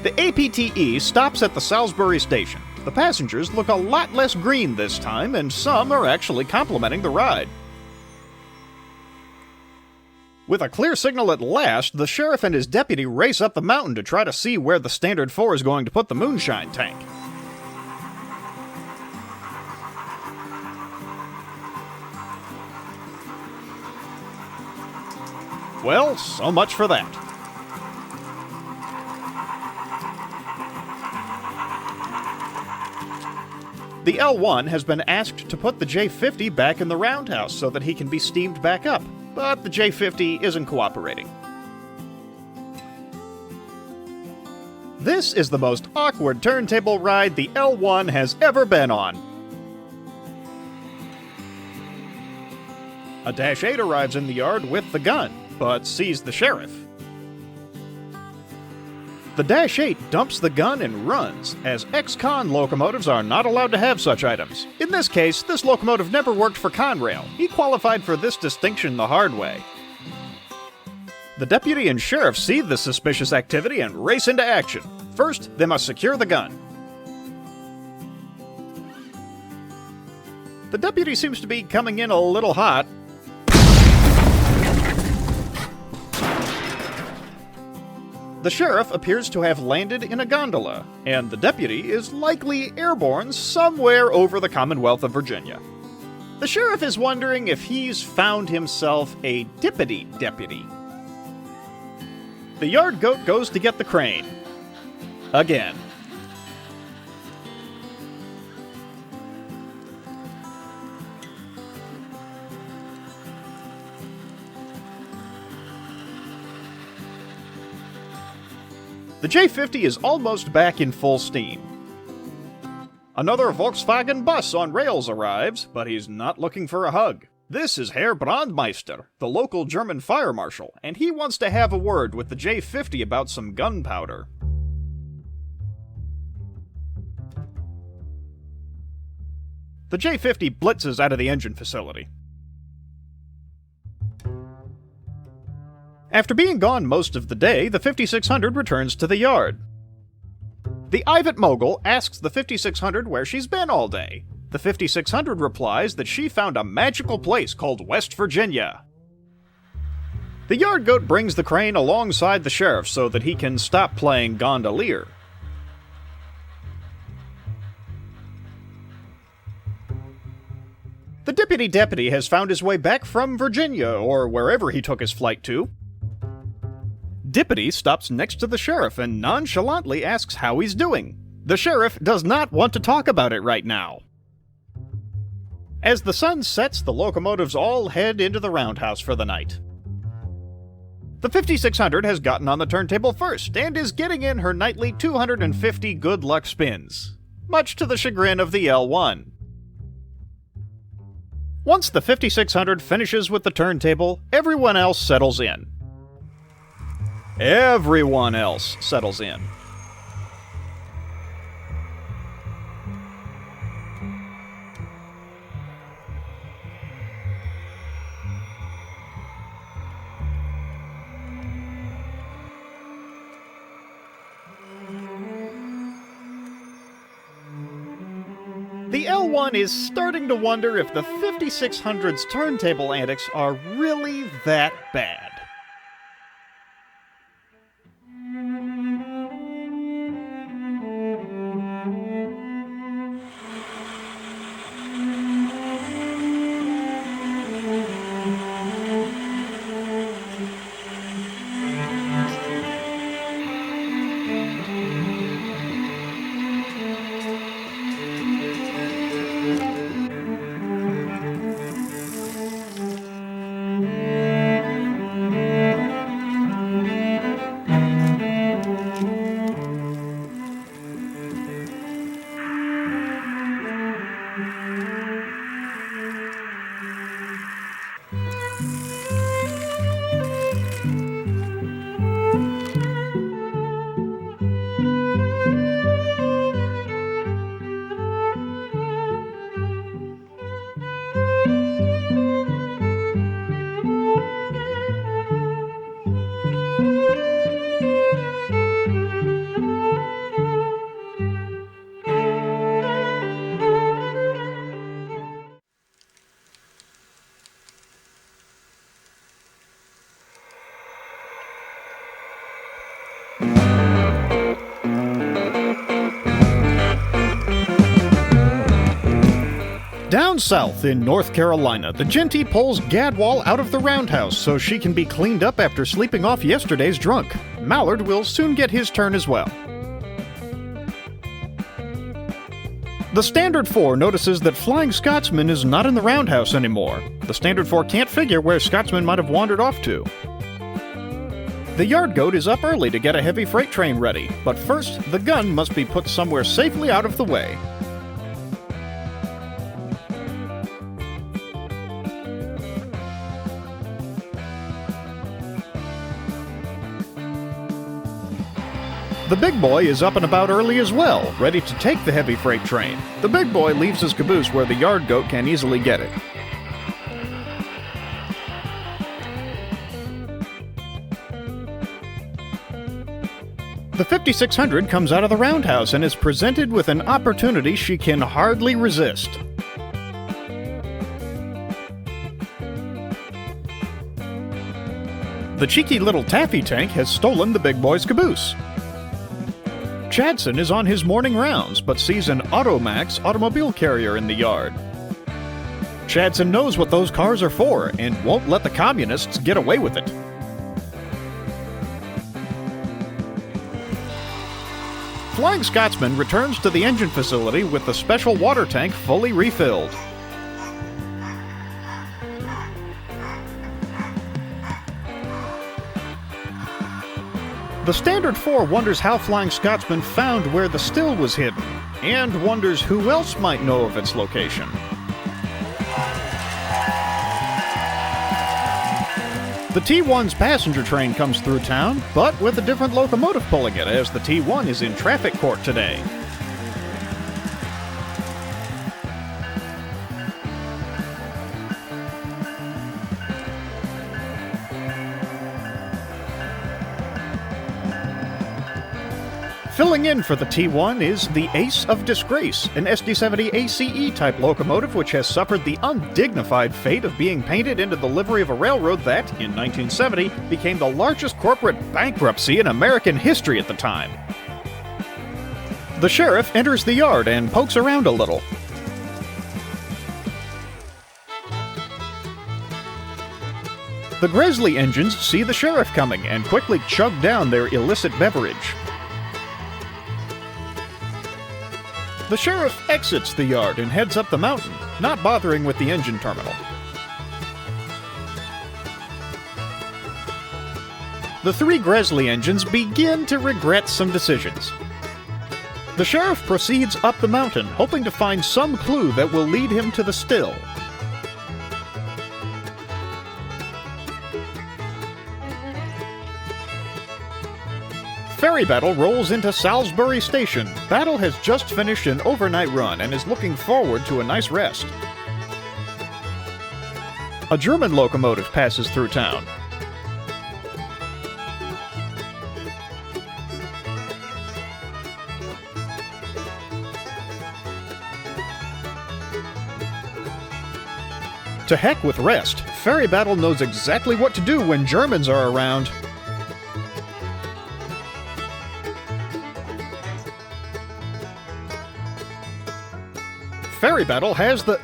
The APTE stops at the Salisbury station. The passengers look a lot less green this time, and some are actually complimenting the ride. With a clear signal at last, the sheriff and his deputy race up the mountain to try to see where the Standard 4 is going to put the moonshine tank. Well, so much for that. The L1 has been asked to put the J50 back in the roundhouse so that he can be steamed back up, but the J50 isn't cooperating. This is the most awkward turntable ride the L1 has ever been on. A Dash 8 arrives in the yard with the gun, but sees the sheriff. The Dash 8 dumps the gun and runs, as ex-con locomotives are not allowed to have such items. In this case, this locomotive never worked for Conrail. He qualified for this distinction the hard way. The deputy and sheriff see the suspicious activity and race into action. First, they must secure the gun. The deputy seems to be coming in a little hot. The sheriff appears to have landed in a gondola, and the deputy is likely airborne somewhere over the Commonwealth of Virginia. The sheriff is wondering if he's found himself a dippity deputy. The yard goat goes to get the crane. Again. The J50 is almost back in full steam. Another Volkswagen bus on rails arrives, but he's not looking for a hug. This is Herr Brandmeister, the local German fire marshal, and he wants to have a word with the J50 about some gunpowder. The J50 blitzes out of the engine facility. After being gone most of the day, the 5600 returns to the yard. The Ivatt Mogul asks the 5600 where she's been all day. The 5600 replies that she found a magical place called West Virginia. The yard goat brings the crane alongside the sheriff so that he can stop playing gondolier. The deputy has found his way back from Virginia, or wherever he took his flight to. Dippity stops next to the sheriff and nonchalantly asks how he's doing. The sheriff does not want to talk about it right now. As the sun sets, the locomotives all head into the roundhouse for the night. The 5600 has gotten on the turntable first and is getting in her nightly 250 good luck spins, much to the chagrin of the L1. Once the 5600 finishes with the turntable, everyone else settles in. Everyone else settles in. The L1 is starting to wonder if the 5600's turntable antics are really that bad. Down south in North Carolina, the Genty pulls Gadwall out of the roundhouse so she can be cleaned up after sleeping off yesterday's drunk. Mallard will soon get his turn as well. The Standard Four notices that Flying Scotsman is not in the roundhouse anymore. The Standard Four can't figure where Scotsman might have wandered off to. The yard goat is up early to get a heavy freight train ready, but first, the gun must be put somewhere safely out of the way. The big boy is up and about early as well, ready to take the heavy freight train. The big boy leaves his caboose where the yard goat can easily get it. The 5600 comes out of the roundhouse and is presented with an opportunity she can hardly resist. The cheeky little taffy tank has stolen the big boy's caboose. Chadson is on his morning rounds, but sees an Automax automobile carrier in the yard. Chadson knows what those cars are for and won't let the communists get away with it. Flying Scotsman returns to the engine facility with the special water tank fully refilled. The Standard Four wonders how Flying Scotsman found where the still was hidden, and wonders who else might know of its location. The T1's passenger train comes through town, but with a different locomotive pulling it, as the T1 is in traffic court today. Filling in for the T1 is the Ace of Disgrace, an SD70 ACE-type locomotive which has suffered the undignified fate of being painted into the livery of a railroad that, in 1970, became the largest corporate bankruptcy in American history at the time. The sheriff enters the yard and pokes around a little. The Gresley engines see the sheriff coming and quickly chug down their illicit beverage. The sheriff exits the yard and heads up the mountain, not bothering with the engine terminal. The three Gresley engines begin to regret some decisions. The sheriff proceeds up the mountain, hoping to find some clue that will lead him to the still. Ferry Battle rolls into Salisbury Station. Battle has just finished an overnight run and is looking forward to a nice rest. A German locomotive passes through town. To heck with rest, Ferry Battle knows exactly what to do when Germans are around. Ferry Battle has the...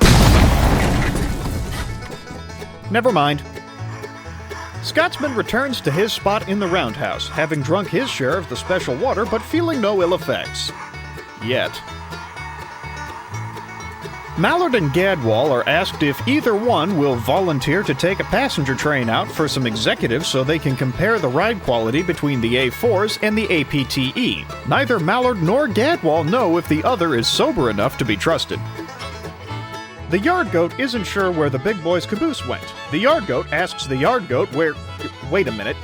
Never mind. Scotsman returns to his spot in the roundhouse, having drunk his share of the special water, but feeling no ill effects. Yet. Mallard and Gadwall are asked if either one will volunteer to take a passenger train out for some executives so they can compare the ride quality between the A4s and the APTE. Neither Mallard nor Gadwall know if the other is sober enough to be trusted. The yard goat isn't sure where the big boy's caboose went. The yard goat asks the yard goat where... Wait a minute.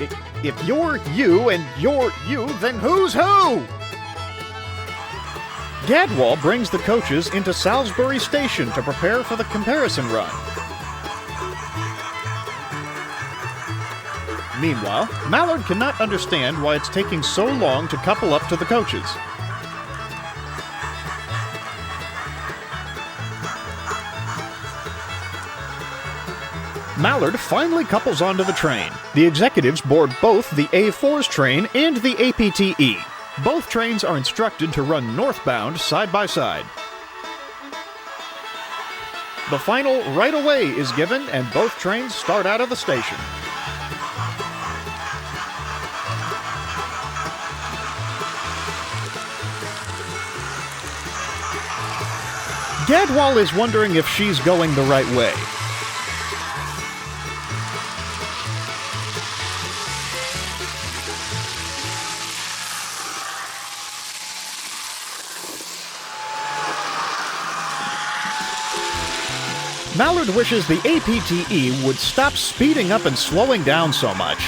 If you're you and you're you, then who's who? Gadwall brings the coaches into Salisbury Station to prepare for the comparison run. Meanwhile, Mallard cannot understand why it's taking so long to couple up to the coaches. Mallard finally couples onto the train. The executives board both the A4's train and the APTE. Both trains are instructed to run northbound side by side. The final right away is given, and both trains start out of the station. Gadwall is wondering if she's going the right way. Mallard wishes the APTE would stop speeding up and slowing down so much.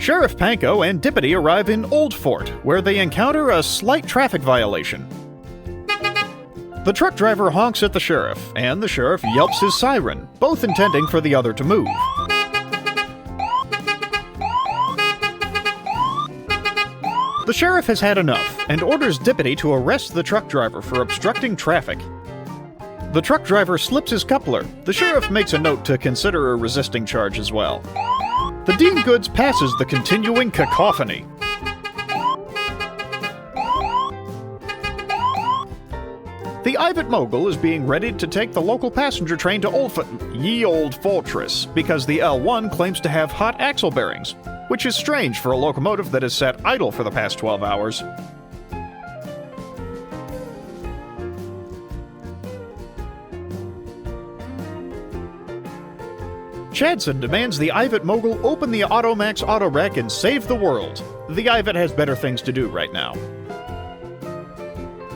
Sheriff Panko and Deputy arrive in Old Fort, where they encounter a slight traffic violation. The truck driver honks at the sheriff, and the sheriff yelps his siren, both intending for the other to move. The sheriff has had enough, and orders Deputy to arrest the truck driver for obstructing traffic. The truck driver slips his coupler. The sheriff makes a note to consider a resisting charge as well. The Dean Goods passes the continuing cacophony. The Ivatt Mogul is being readied to take the local passenger train to Ye Old Fortress because the L1 claims to have hot axle bearings, which is strange for a locomotive that has sat idle for the past 12 hours. Chadson demands the Ivatt Mogul open the Automax Autorec and save the world. The Ivatt has better things to do right now.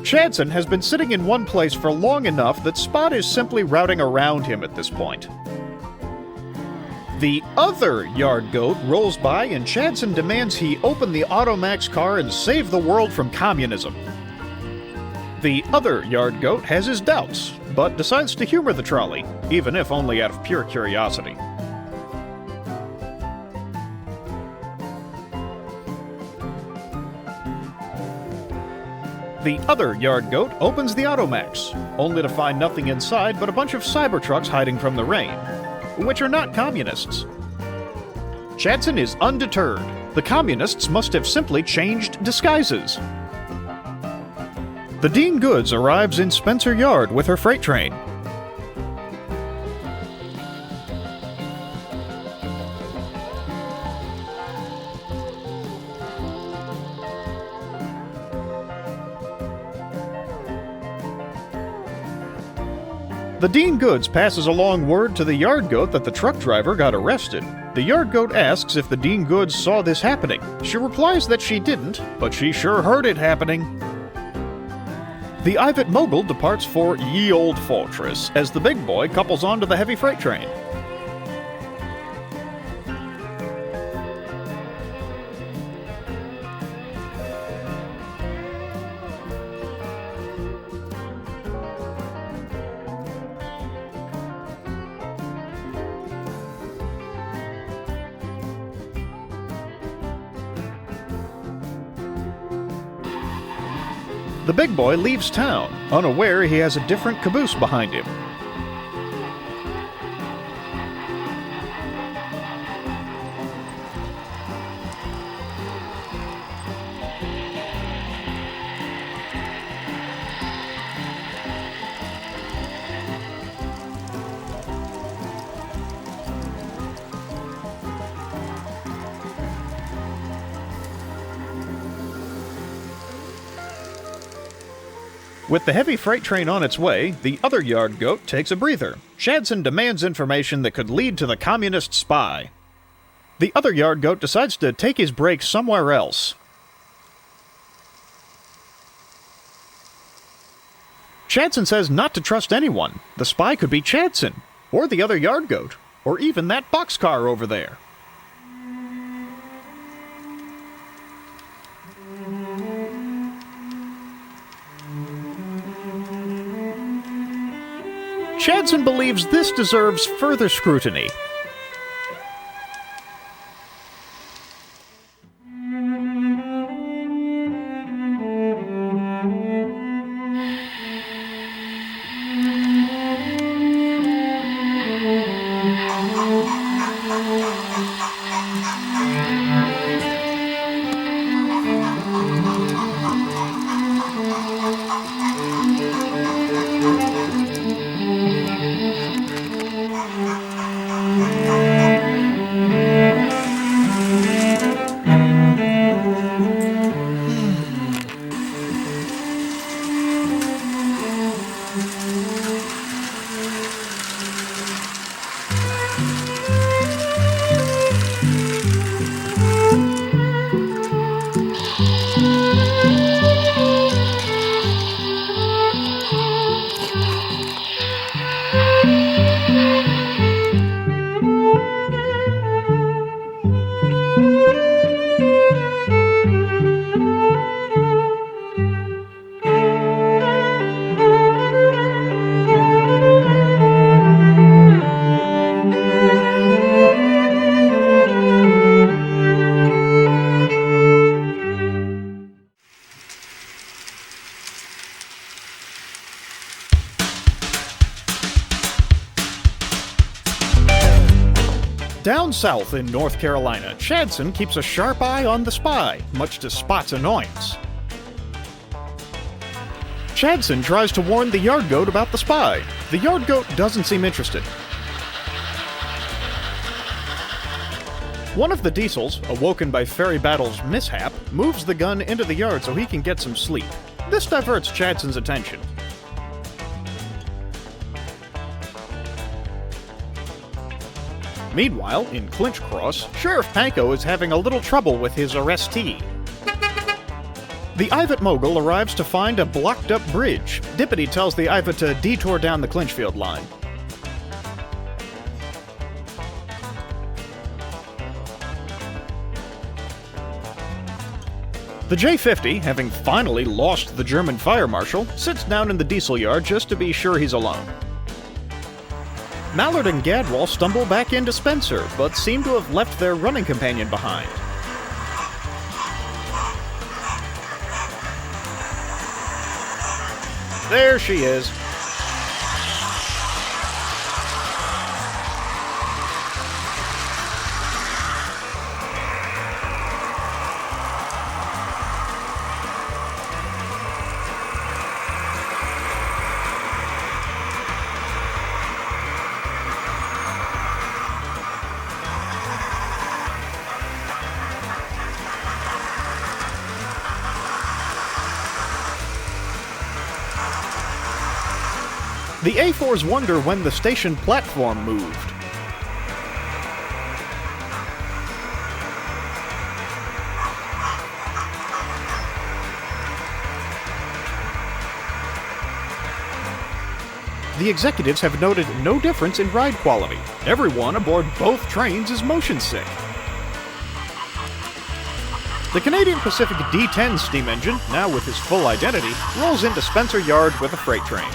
Chadson has been sitting in one place for long enough that Spot is simply routing around him at this point. The other yard goat rolls by and Chadson demands he open the Automax car and save the world from communism. The other yard goat has his doubts, but decides to humor the trolley, even if only out of pure curiosity. The other yard goat opens the Automax, only to find nothing inside but a bunch of Cybertrucks hiding from the rain, which are not communists. Chadson is undeterred. The communists must have simply changed disguises. The Dean Goods arrives in Spencer Yard with her freight train. The Dean Goods passes along word to the yard goat that the truck driver got arrested. The yard goat asks if the Dean Goods saw this happening. She replies that she didn't, but she sure heard it happening. The Ivatt Mogul departs for Ye Old Fortress as the big boy couples onto the heavy freight train. The big boy leaves town, unaware he has a different caboose behind him. With the heavy freight train on its way, the other yard goat takes a breather. Chadson demands information that could lead to the communist spy. The other yard goat decides to take his break somewhere else. Chadson says not to trust anyone. The spy could be Chadson, or the other yard goat, or even that boxcar over there. Chadson believes this deserves further scrutiny. Down south in North Carolina, Chadson keeps a sharp eye on the spy, much to Spot's annoyance. Chadson tries to warn the yard goat about the spy. The yard goat doesn't seem interested. One of the diesels, awoken by Ferry Battle's mishap, moves the gun into the yard so he can get some sleep. This diverts Chadson's attention. Meanwhile, in Clinch Cross, Sheriff Panko is having a little trouble with his arrestee. The Ivatt Mogul arrives to find a blocked-up bridge. Dippity tells the Ivatt to detour down the Clinchfield line. The J-50, having finally lost the German fire marshal, sits down in the diesel yard just to be sure he's alone. Mallard and Gadwall stumble back into Spencer, but seem to have left their running companion behind. There she is. The A4s wonder when the station platform moved. The executives have noted no difference in ride quality. Everyone aboard both trains is motion sick. The Canadian Pacific D10 steam engine, now with his full identity, rolls into Spencer Yard with a freight train.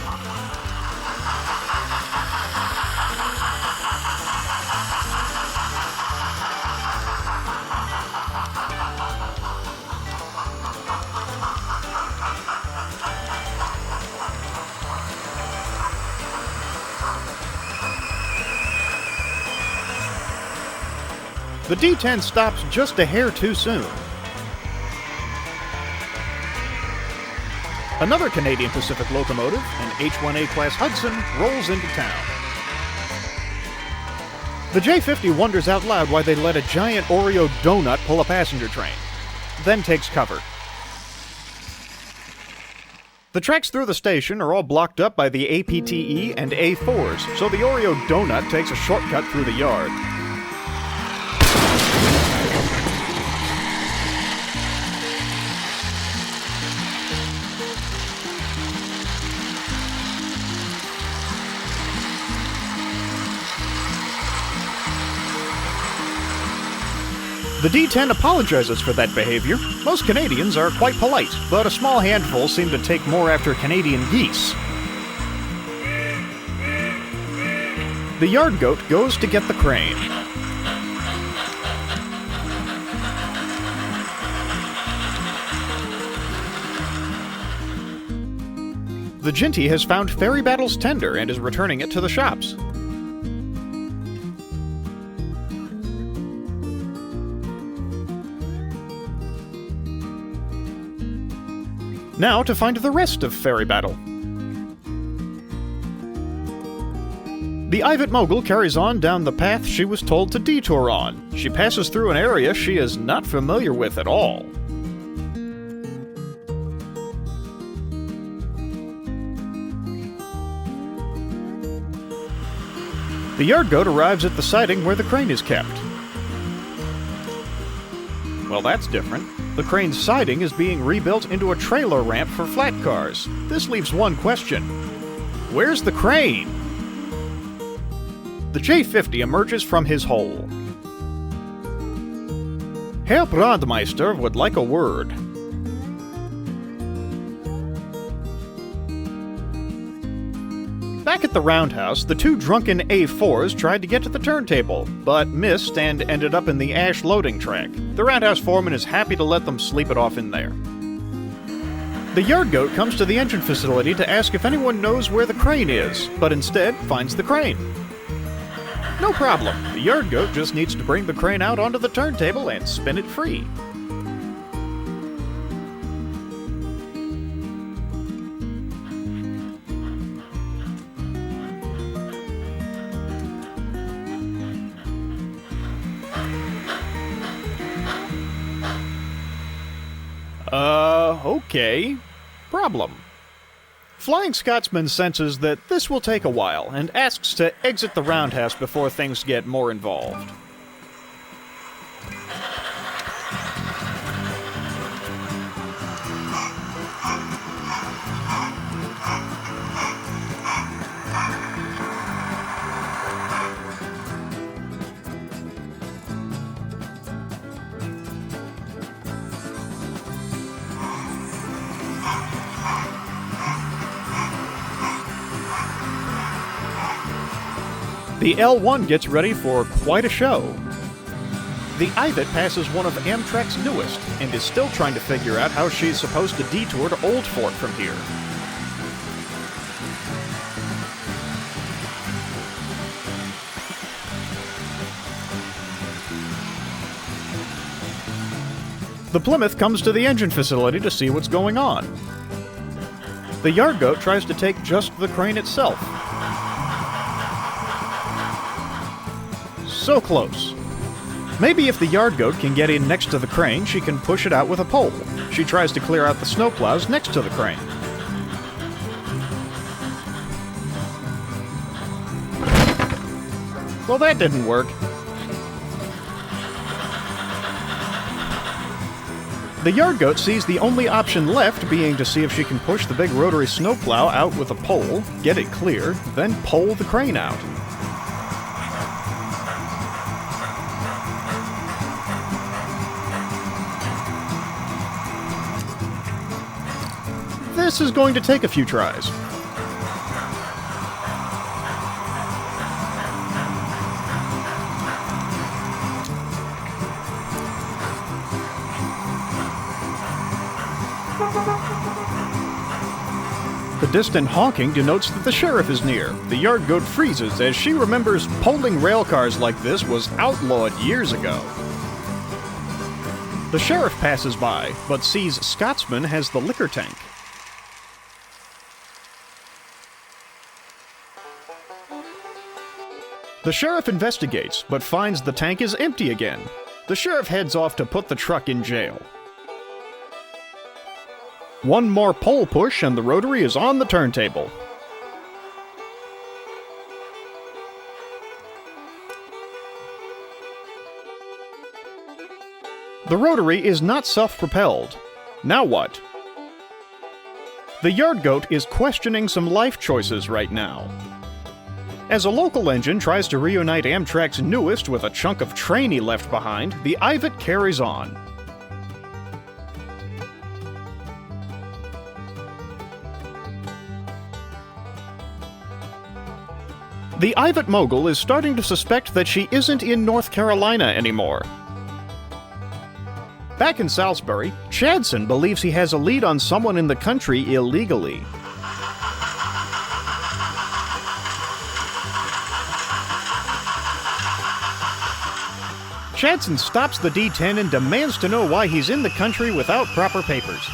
The D10 stops just a hair too soon. Another Canadian Pacific locomotive, an H-1A class Hudson, rolls into town. The J-50 wonders out loud why they let a giant Oreo donut pull a passenger train, then takes cover. The tracks through the station are all blocked up by the APTE and A4s, so the Oreo donut takes a shortcut through the yard. The D10 apologizes for that behavior. Most Canadians are quite polite, but a small handful seem to take more after Canadian geese. The yard goat goes to get the crane. The Ginty has found Ferry Battle's tender and is returning it to the shops. Now to find the rest of Ferry Battle. The Ivatt Mogul carries on down the path she was told to detour on. She passes through an area she is not familiar with at all. The yard goat arrives at the siding where the crane is kept. Well, that's different. The crane's siding is being rebuilt into a trailer ramp for flat cars. This leaves one question. Where's the crane? The J-50 emerges from his hole. Herr Brandmeister would like a word. Back at the roundhouse, the two drunken A4s tried to get to the turntable, but missed and ended up in the ash loading track. The roundhouse foreman is happy to let them sleep it off in there. The yard goat comes to the engine facility to ask if anyone knows where the crane is, but instead finds the crane. No No problem. The yard goat just needs to bring the crane out onto the turntable and spin it free. Okay. Problem. Flying Scotsman senses that this will take a while and asks to exit the roundhouse before things get more involved. The L1 gets ready for quite a show. The Ivatt passes one of Amtrak's newest and is still trying to figure out how she's supposed to detour to Old Fort from here. The Plymouth comes to the engine facility to see what's going on. The yard goat tries to take just the crane itself. So close. Maybe if the yard goat can get in next to the crane, she can push it out with a pole. She tries to clear out the snowplows next to the crane. Well, that didn't work. The yard goat sees the only option left being to see if she can push the big rotary snowplow out with a pole, get it clear, then pole the crane out. This is going to take a few tries. The distant honking denotes that the sheriff is near. The yard goat freezes as she remembers polling rail cars like this was outlawed years ago. The sheriff passes by, but sees Scotsman has the liquor tank. The sheriff investigates, but finds the tank is empty again. The sheriff heads off to put the truck in jail. One more pole push and the rotary is on the turntable. The rotary is not self-propelled. Now what? The yard goat is questioning some life choices right now. As a local engine tries to reunite Amtrak's newest with a chunk of train he left behind, the Ivatt carries on. The Ivatt mogul is starting to suspect that she isn't in North Carolina anymore. Back in Salisbury, Chadson believes he has a lead on someone in the country illegally. Chadson stops the D-10 and demands to know why he's in the country without proper papers.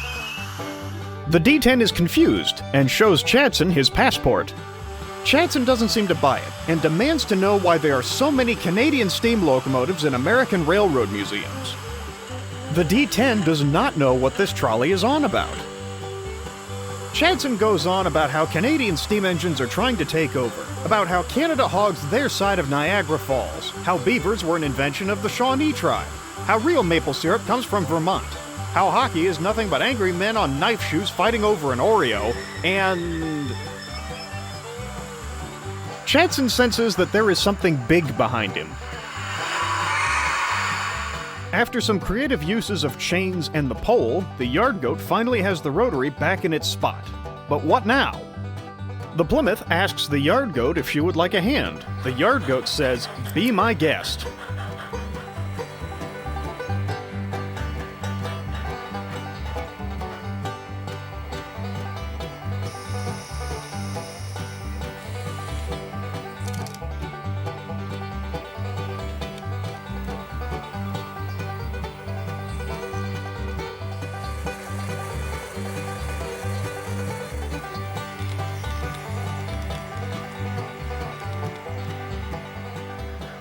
The D-10 is confused and shows Chadson his passport. Chadson doesn't seem to buy it and demands to know why there are so many Canadian steam locomotives in American railroad museums. The D-10 does not know what this trolley is on about. Chadson goes on about how Canadian steam engines are trying to take over, about how Canada hogs their side of Niagara Falls, how beavers were an invention of the Shawnee tribe, how real maple syrup comes from Vermont, how hockey is nothing but angry men on knife shoes fighting over an Oreo, and... Chadson senses that there is something big behind him. After some creative uses of chains and the pole, the yard goat finally has the rotary back in its spot. But what now? The Plymouth asks the yard goat if she would like a hand. The yard goat says, "Be my guest."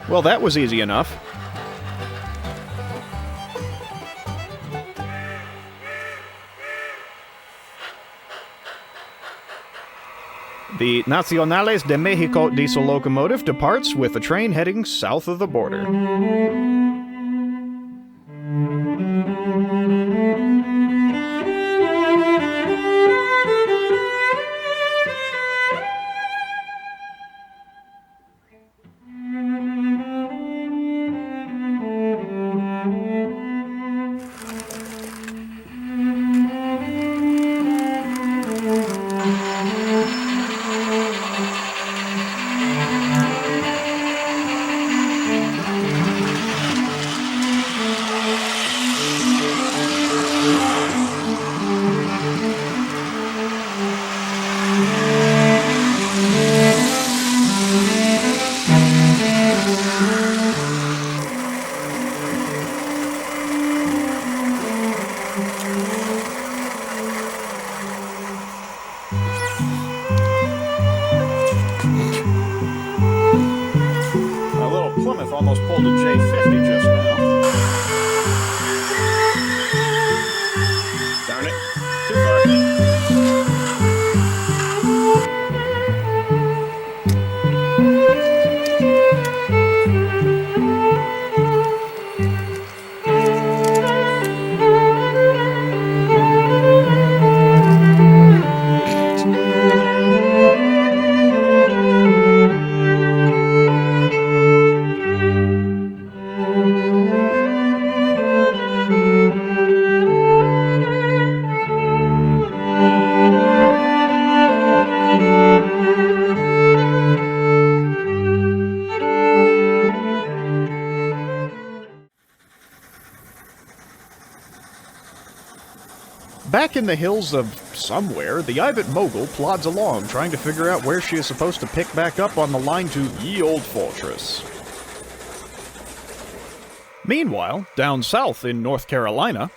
Well, that was easy enough. The Nacionales de Mexico diesel locomotive departs with a train heading south of the border. Almost pulled a J50 just now. Darn it. Too far. Back in the hills of somewhere, the Ivatt Mogul plods along, trying to figure out where she is supposed to pick back up on the line to Ye Old Fortress. Meanwhile, down south in North Carolina,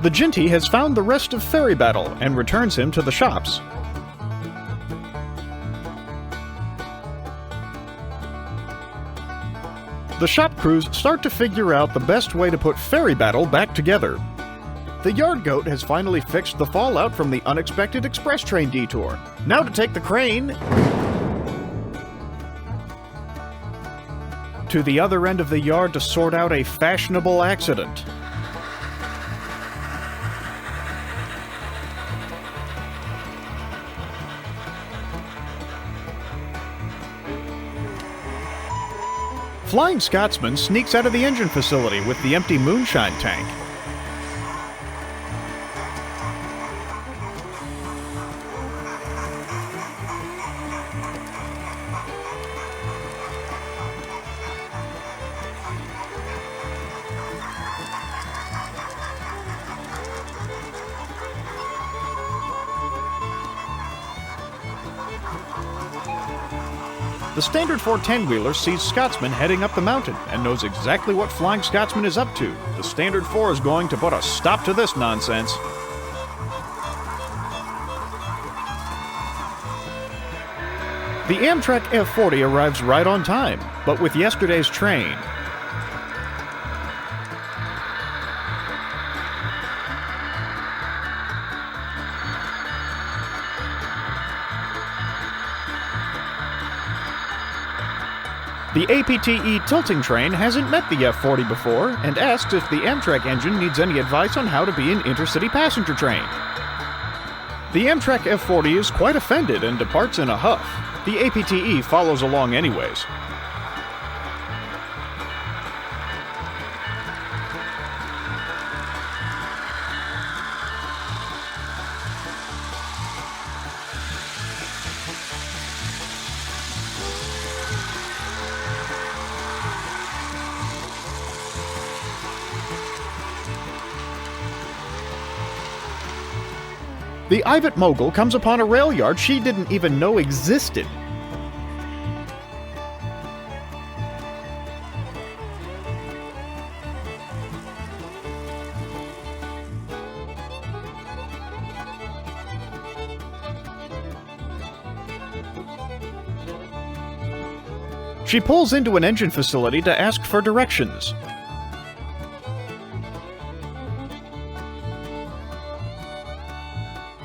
the Ginty has found the rest of Ferry Battle and returns him to the shops. The shop crews start to figure out the best way to put Ferry Battle back together. The yard goat has finally fixed the fallout from the unexpected express train detour. Now to take the crane to the other end of the yard to sort out a fashionable accident. Flying Scotsman sneaks out of the engine facility with the empty moonshine tank. The standard 410-wheeler sees Scotsman heading up the mountain and knows exactly what Flying Scotsman is up to. The standard 4 is going to put a stop to this nonsense. The Amtrak F40 arrives right on time, but with yesterday's train, the APTE tilting train hasn't met the F40 before and asks if the Amtrak engine needs any advice on how to be an intercity passenger train. The Amtrak F40 is quite offended and departs in a huff. The APTE follows along anyways. The Ivatt Mogul comes upon a rail yard she didn't even know existed. She pulls into an engine facility to ask for directions.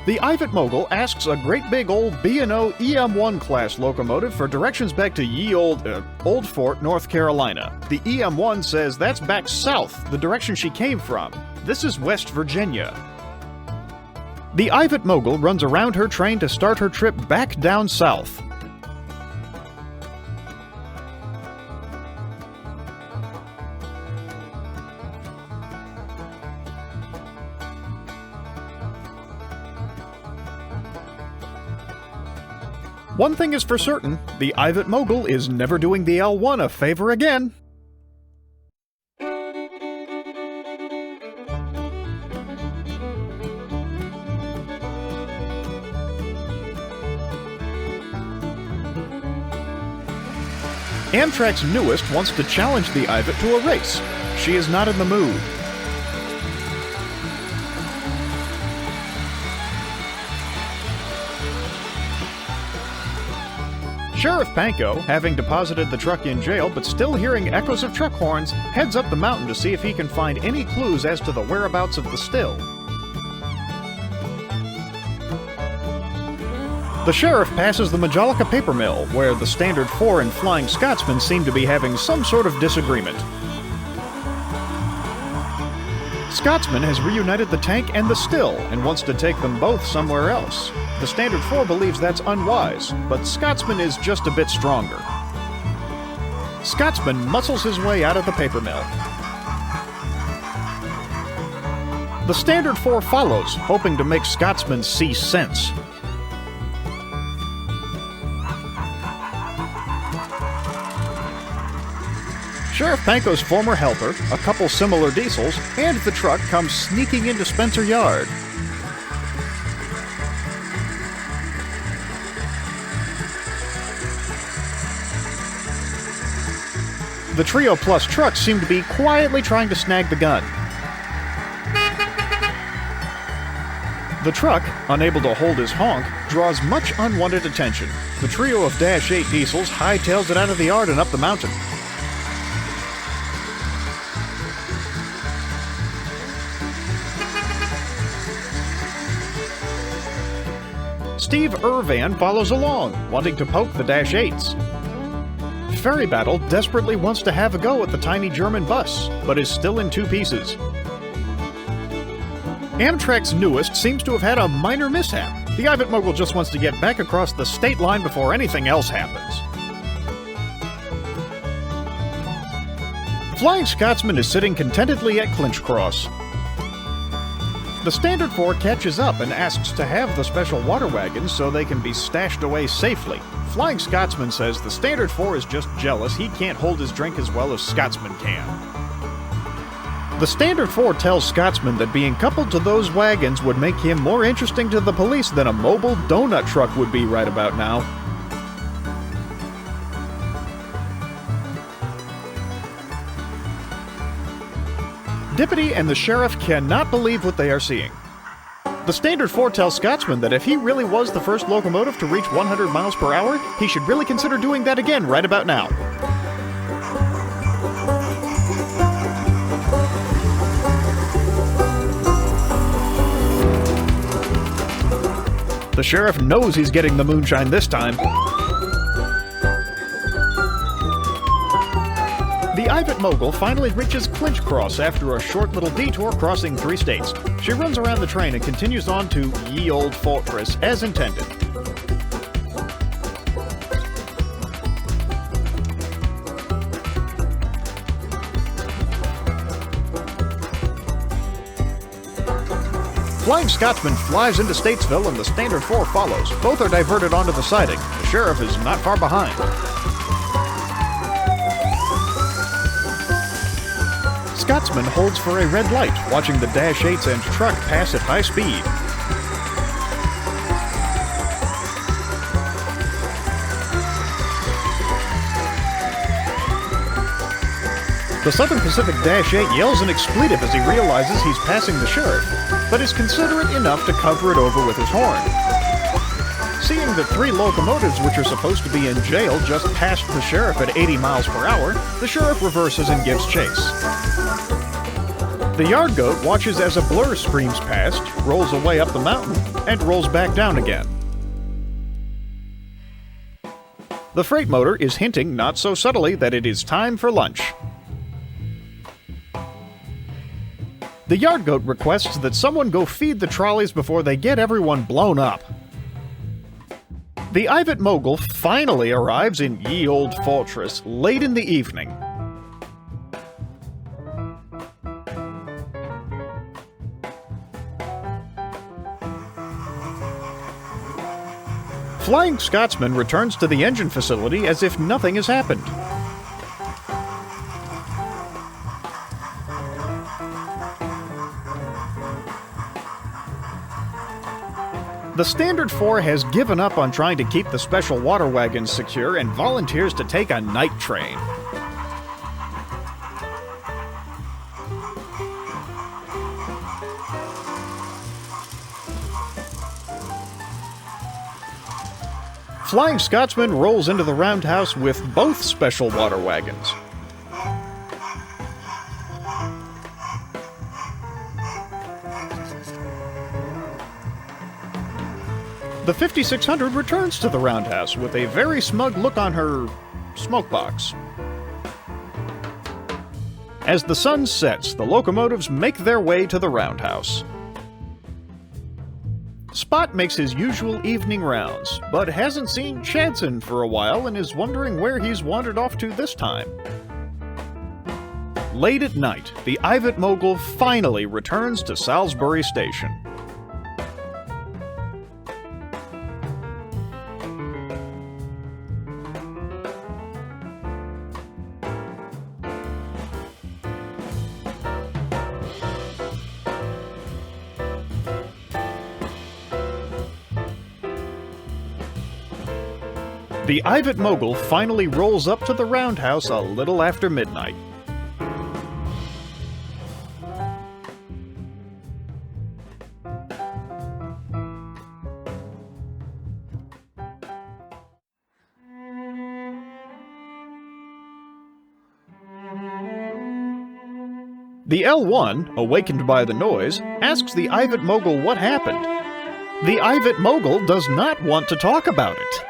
The Ivatt Mogul asks a great big old B&O EM1 class locomotive for directions back to ye Old Fort, North Carolina. The EM1 says that's back south, the direction she came from. This is West Virginia. The Ivatt Mogul runs around her train to start her trip back down south. One thing is for certain, the Ivatt Mogul is never doing the L1 a favor again. Amtrak's newest wants to challenge the Ivatt to a race. She is not in the mood. Sheriff Panko, having deposited the truck in jail but still hearing echoes of truck horns, heads up the mountain to see if he can find any clues as to the whereabouts of the still. The sheriff passes the Majolica paper mill, where the Standard 4 and Flying Scotsman seem to be having some sort of disagreement. Scotsman has reunited the tank and the still and wants to take them both somewhere else. The Standard 4 believes that's unwise, but Scotsman is just a bit stronger. Scotsman muscles his way out of the paper mill. The Standard 4 follows, hoping to make Scotsman see sense. Sheriff Panko's former helper, a couple similar diesels, and the truck come sneaking into Spencer Yard. The Trio Plus trucks seem to be quietly trying to snag the gun. The truck, unable to hold his honk, draws much unwanted attention. The trio of Dash 8 diesels hightails it out of the yard and up the mountain. Steve Irvan follows along, wanting to poke the Dash 8s. Ferry Battle desperately wants to have a go at the tiny German bus, but is still in two pieces. Amtrak's newest seems to have had a minor mishap. The Ivatt Mogul just wants to get back across the state line before anything else happens. Flying Scotsman is sitting contentedly at Clinch Cross. The Standard 4 catches up and asks to have the special water wagons so they can be stashed away safely. Flying Scotsman says the Standard 4 is just jealous he can't hold his drink as well as Scotsman can. The Standard 4 tells Scotsman that being coupled to those wagons would make him more interesting to the police than a mobile donut truck would be right about now. Dippity and the sheriff cannot believe what they are seeing. The Standard 4 tells Scotsman that if he really was the first locomotive to reach 100 miles per hour, he should really consider doing that again right about now. The sheriff knows he's getting the moonshine this time. The Ivatt Mogul finally reaches Clinch Cross after a short little detour crossing 3 states. She runs around the train and continues on to Ye Old Fortress as intended. Flying Scotsman flies into Statesville and the Standard 4 follows. Both are diverted onto the siding. The sheriff is not far behind. Scotsman holds for a red light, watching the Dash 8s and truck pass at high speed. The Southern Pacific Dash 8 yells an expletive as he realizes he's passing the sheriff, but is considerate enough to cover it over with his horn. Seeing the 3 locomotives which are supposed to be in jail just passed the sheriff at 80 miles per hour, the sheriff reverses and gives chase. The yard goat watches as a blur screams past, rolls away up the mountain, and rolls back down again. The freight motor is hinting not so subtly that it is time for lunch. The yard goat requests that someone go feed the trolleys before they get everyone blown up. The Ivatt Mogul finally arrives in ye old fortress late in the evening. Flying Scotsman returns to the engine facility as if nothing has happened. The Standard 4 has given up on trying to keep the special water wagons secure and volunteers to take a night train. Flying Scotsman rolls into the roundhouse with both special water wagons. The 5600 returns to the roundhouse with a very smug look on her smokebox. As the sun sets, the locomotives make their way to the roundhouse. Spot makes his usual evening rounds, but hasn't seen Chadson for a while and is wondering where he's wandered off to this time. Late at night, the Ivatt Mogul finally returns to Salisbury Station. The Ivatt Mogul finally rolls up to the roundhouse a little after midnight. The L1, awakened by the noise, asks the Ivatt Mogul what happened. The Ivatt Mogul does not want to talk about it.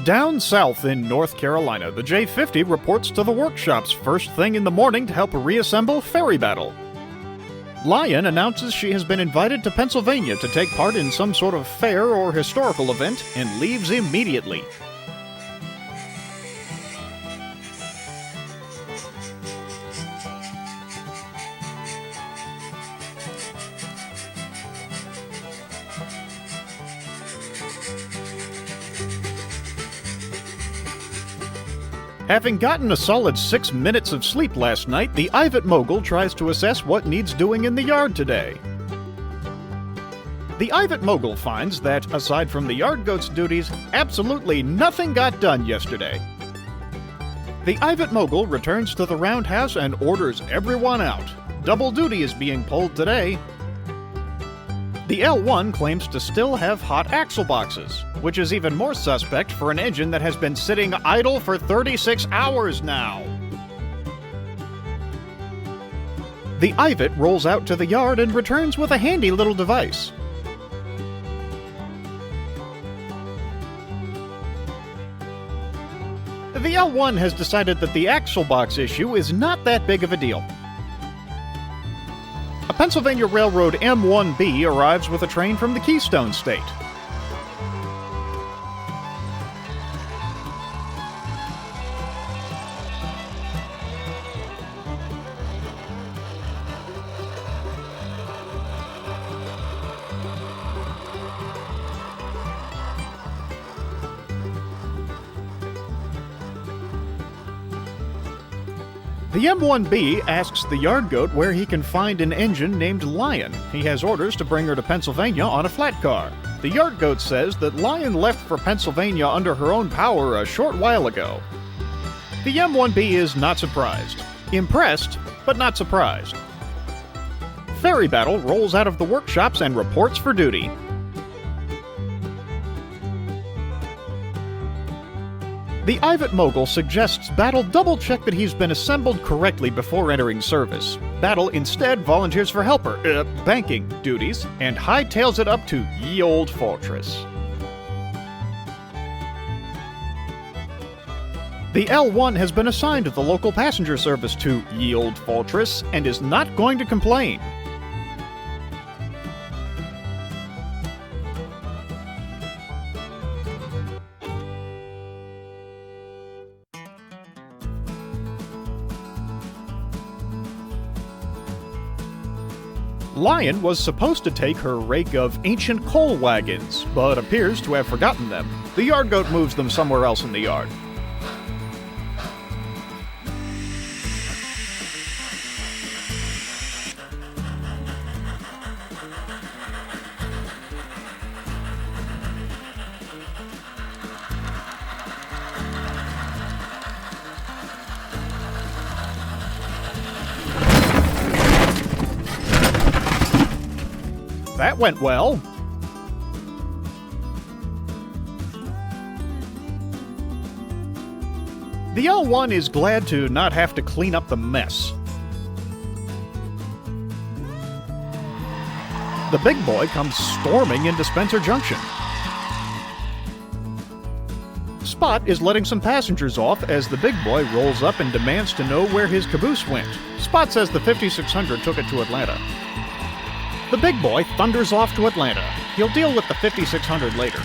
Down south in North Carolina, the J-50 reports to the workshops first thing in the morning to help reassemble Ferry Battle. Lion announces she has been invited to Pennsylvania to take part in some sort of fair or historical event and leaves immediately. Having gotten a solid 6 minutes of sleep last night, the Ivatt Mogul tries to assess what needs doing in the yard today. The Ivatt Mogul finds that, aside from the yard goat's duties, absolutely nothing got done yesterday. The Ivatt Mogul returns to the roundhouse and orders everyone out. Double duty is being pulled today. The L1 claims to still have hot axle boxes, which is even more suspect for an engine that has been sitting idle for 36 hours now. The Ivatt rolls out to the yard and returns with a handy little device. The L1 has decided that the axle box issue is not that big of a deal. A Pennsylvania Railroad M1B arrives with a train from the Keystone State. The M1B asks the yard goat where he can find an engine named Lion. He has orders to bring her to Pennsylvania on a flat car. The yard goat says that Lion left for Pennsylvania under her own power a short while ago. The M1B is not surprised. Impressed, but not surprised. Ferry Battle rolls out of the workshops and reports for duty. The Ivatt Mogul suggests Battle double-check that he's been assembled correctly before entering service. Battle instead volunteers for banking duties, and hightails it up to ye old fortress. The L1 has been assigned to the local passenger service to ye old fortress, and is not going to complain. Lion was supposed to take her rake of ancient coal wagons, but appears to have forgotten them. The yard goat moves them somewhere else in the yard. That went well. The L1 is glad to not have to clean up the mess. The big boy comes storming into Spencer Junction. Spot is letting some passengers off as the big boy rolls up and demands to know where his caboose went. Spot says the 5600 took it to Atlanta. The big boy thunders off to Atlanta. He'll deal with the 5600 later.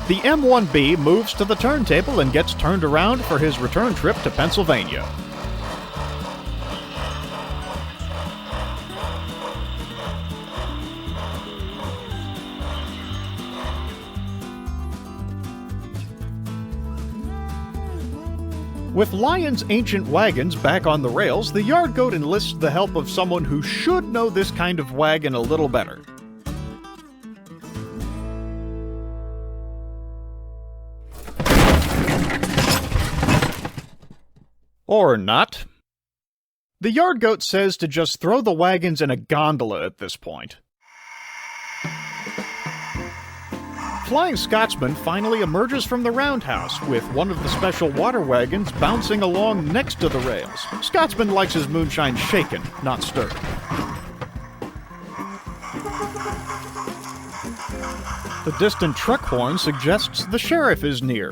The M1B moves to the turntable and gets turned around for his return trip to Pennsylvania. With Lion's ancient wagons back on the rails, the yard goat enlists the help of someone who should know this kind of wagon a little better. Or not. The yard goat says to just throw the wagons in a gondola at this point. Flying Scotsman finally emerges from the roundhouse with one of the special water wagons bouncing along next to the rails. Scotsman likes his moonshine shaken, not stirred. The distant truck horn suggests the sheriff is near.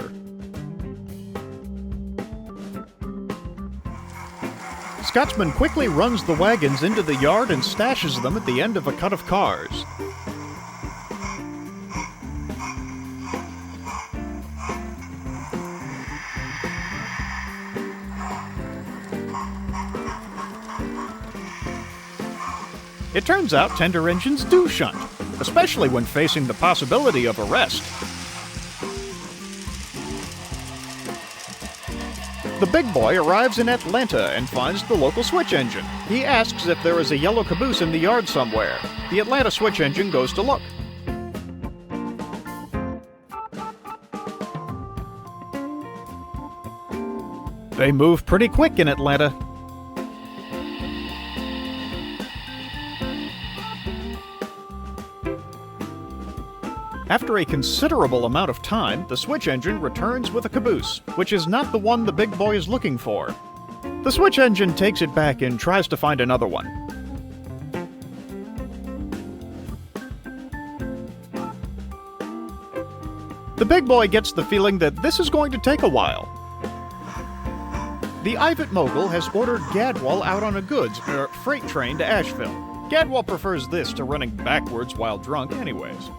Scotsman quickly runs the wagons into the yard and stashes them at the end of a cut of cars. It turns out tender engines do shunt, especially when facing the possibility of arrest. The big boy arrives in Atlanta and finds the local switch engine. He asks if there is a yellow caboose in the yard somewhere. The Atlanta switch engine goes to look. They move pretty quick in Atlanta. After a considerable amount of time, the switch engine returns with a caboose, which is not the one the big boy is looking for. The switch engine takes it back and tries to find another one. The big boy gets the feeling that this is going to take a while. The Ivatt Mogul has ordered Gadwall out on a freight train to Asheville. Gadwall prefers this to running backwards while drunk anyways.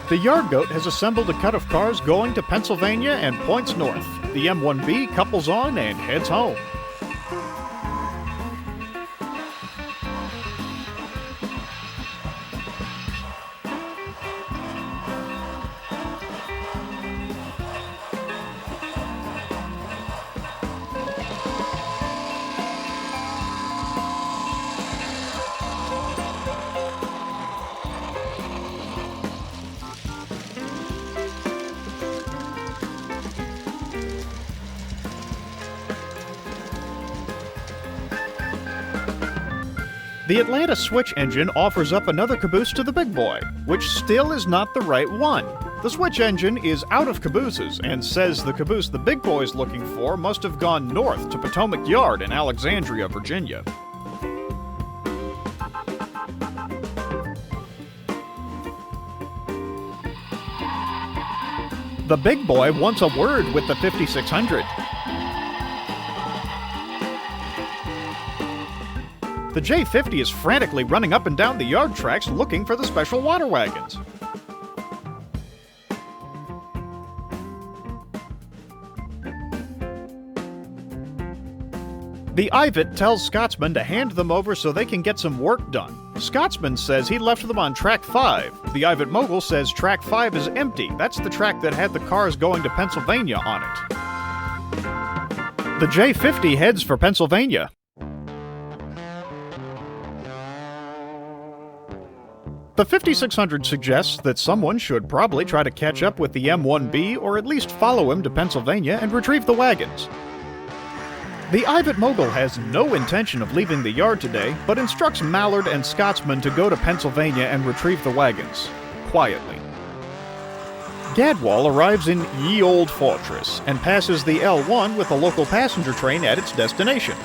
The yard goat has assembled a cut of cars going to Pennsylvania and points north. The M1B couples on and heads home. The Atlanta switch engine offers up another caboose to the big boy, which still is not the right one. The switch engine is out of cabooses and says the caboose the big boy is looking for must have gone north to Potomac Yard in Alexandria, Virginia. The big boy wants a word with the 5600. The J50 is frantically running up and down the yard tracks looking for the special water wagons. The Ivatt tells Scotsman to hand them over so they can get some work done. Scotsman says he left them on track 5. The Ivatt Mogul says track 5 is empty. That's the track that had the cars going to Pennsylvania on it. The J50 heads for Pennsylvania. The 5600 suggests that someone should probably try to catch up with the M1B or at least follow him to Pennsylvania and retrieve the wagons. The Ivatt Mogul has no intention of leaving the yard today, but instructs Mallard and Scotsman to go to Pennsylvania and retrieve the wagons, quietly. Gadwall arrives in Ye Olde Fortress and passes the L1 with a local passenger train at its destination.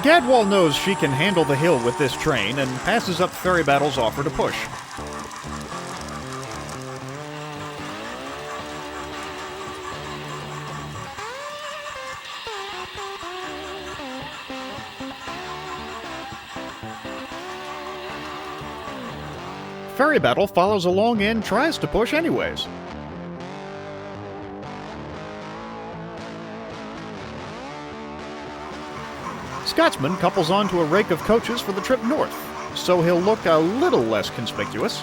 Gadwall knows she can handle the hill with this train and passes up Ferry Battle's offer to push. Ferry Battle follows along and tries to push anyways. Scotsman couples onto a rake of coaches for the trip north, so he'll look a little less conspicuous.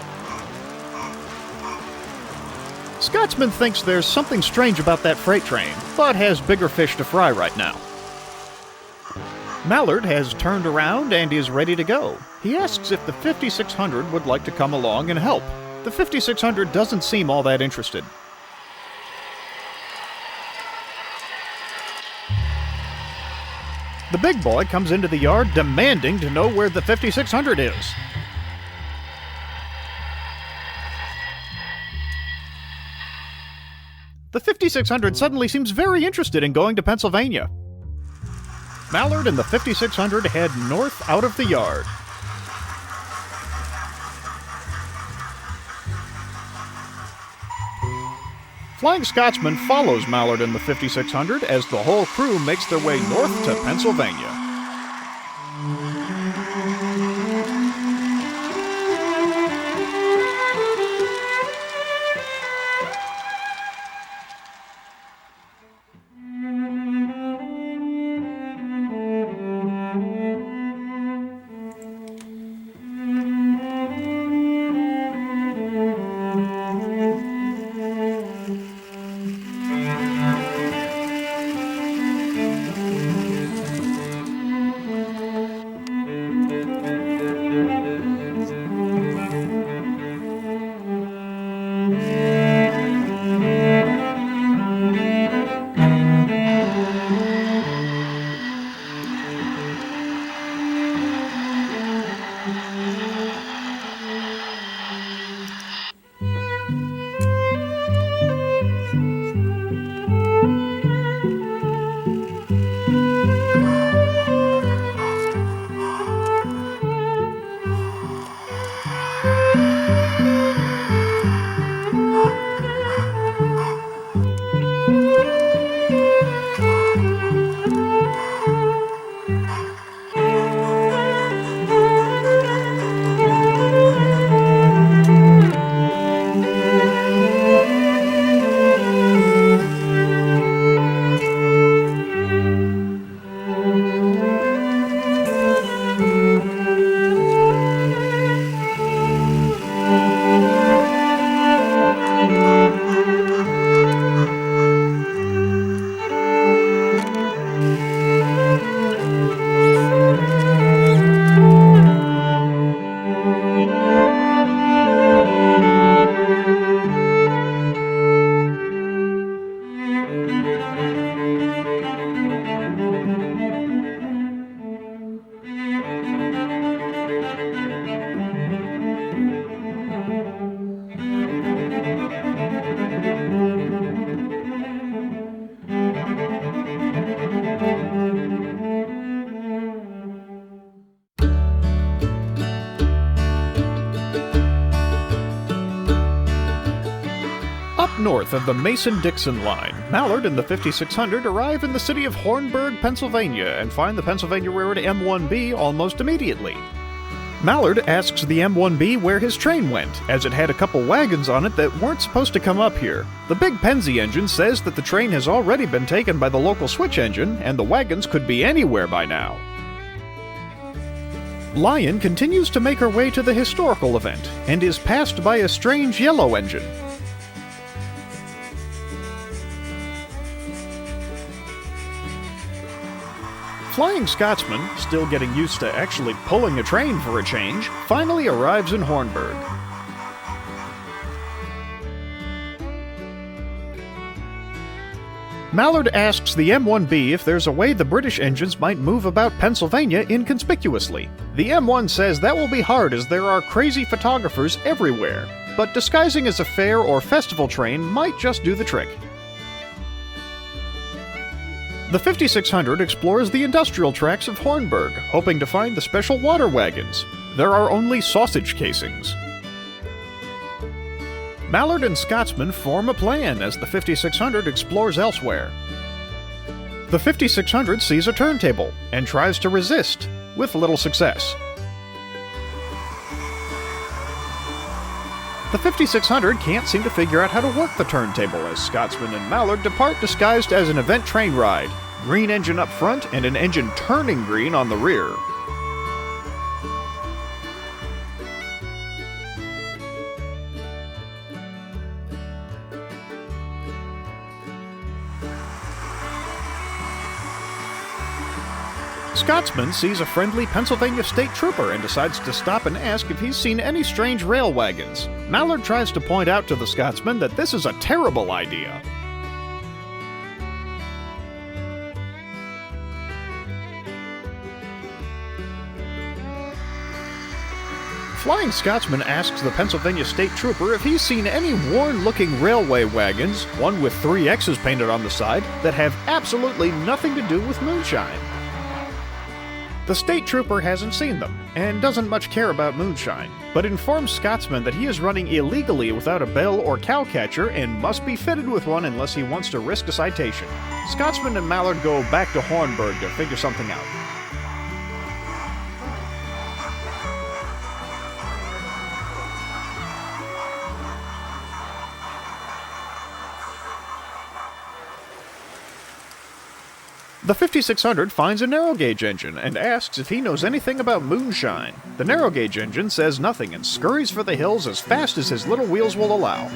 Scotsman thinks there's something strange about that freight train, but has bigger fish to fry right now. Mallard has turned around and is ready to go. He asks if the 5600 would like to come along and help. The 5600 doesn't seem all that interested. The big boy comes into the yard demanding to know where the 5600 is. The 5600 suddenly seems very interested in going to Pennsylvania. Mallard and the 5600 head north out of the yard. Flying Scotsman follows Mallard and the 5600 as the whole crew makes their way north to Pennsylvania. North of the Mason-Dixon line, Mallard and the 5600 arrive in the city of Hornburg, Pennsylvania, and find the Pennsylvania Railroad M1B almost immediately. Mallard asks the M1B where his train went, as it had a couple wagons on it that weren't supposed to come up here. The big Penzie engine says that the train has already been taken by the local switch engine, and the wagons could be anywhere by now. Lion continues to make her way to the historical event, and is passed by a strange yellow engine. Flying Scotsman, still getting used to actually pulling a train for a change, finally arrives in Hornburg. Mallard asks the M1B if there's a way the British engines might move about Pennsylvania inconspicuously. The M1 says that will be hard as there are crazy photographers everywhere, but disguising as a fair or festival train might just do the trick. The 5600 explores the industrial tracks of Hornburg, hoping to find the special water wagons. There are only sausage casings. Mallard and Scotsman form a plan as the 5600 explores elsewhere. The 5600 sees a turntable and tries to resist, with little success. The 5600 can't seem to figure out how to work the turntable as Scotsman and Mallard depart disguised as an event train ride, green engine up front and an engine turning green on the rear. Scotsman sees a friendly Pennsylvania state trooper and decides to stop and ask if he's seen any strange rail wagons. Mallard tries to point out to the Scotsman that this is a terrible idea. Flying Scotsman asks the Pennsylvania state trooper if he's seen any worn-looking railway wagons, one with 3 X's painted on the side, that have absolutely nothing to do with moonshine. The state trooper hasn't seen them, and doesn't much care about moonshine, but informs Scotsman that he is running illegally without a bell or cowcatcher and must be fitted with one unless he wants to risk a citation. Scotsman and Mallard go back to Hornburg to figure something out. The 5600 finds a narrow-gauge engine and asks if he knows anything about moonshine. The narrow-gauge engine says nothing and scurries for the hills as fast as his little wheels will allow.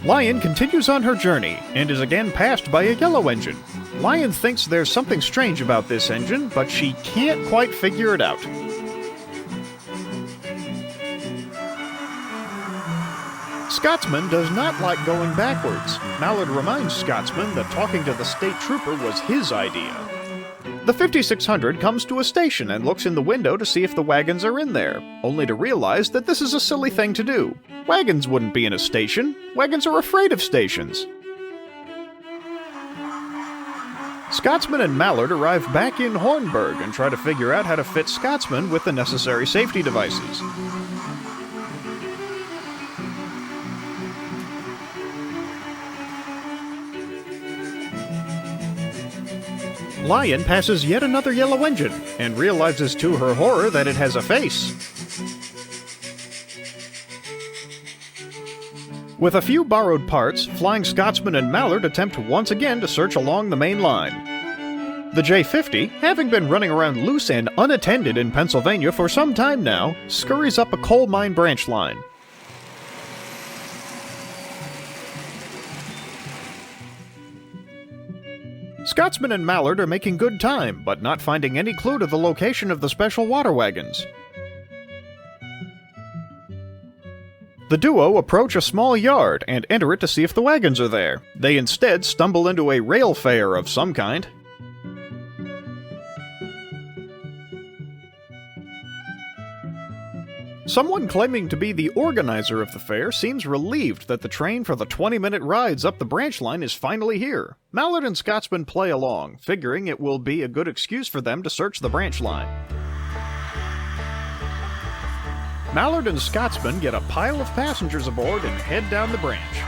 Lion continues on her journey and is again passed by a yellow engine. Lion thinks there's something strange about this engine, but she can't quite figure it out. Scotsman does not like going backwards. Mallard reminds Scotsman that talking to the state trooper was his idea. The 5600 comes to a station and looks in the window to see if the wagons are in there, only to realize that this is a silly thing to do. Wagons wouldn't be in a station. Wagons are afraid of stations. Scotsman and Mallard arrive back in Hornburg and try to figure out how to fit Scotsman with the necessary safety devices. Lion passes yet another yellow engine and realizes to her horror that it has a face. With a few borrowed parts, Flying Scotsman and Mallard attempt once again to search along the main line. The J-50, having been running around loose and unattended in Pennsylvania for some time now, scurries up a coal mine branch line. Scotsman and Mallard are making good time, but not finding any clue to the location of the special water wagons. The duo approach a small yard and enter it to see if the wagons are there. They instead stumble into a rail fair of some kind. Someone claiming to be the organizer of the fair seems relieved that the train for the 20-minute rides up the branch line is finally here. Mallard and Scotsman play along, figuring it will be a good excuse for them to search the branch line. Mallard and Scotsman get a pile of passengers aboard and head down the branch.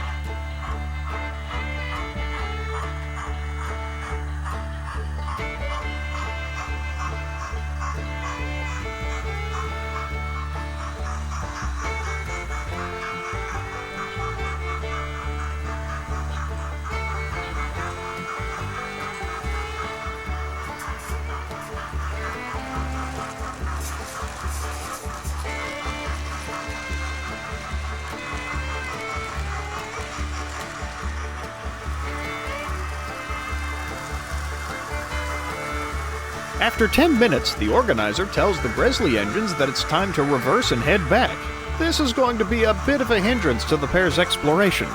After 10 minutes, the organizer tells the Gresley engines that it's time to reverse and head back. This is going to be a bit of a hindrance to the pair's exploration.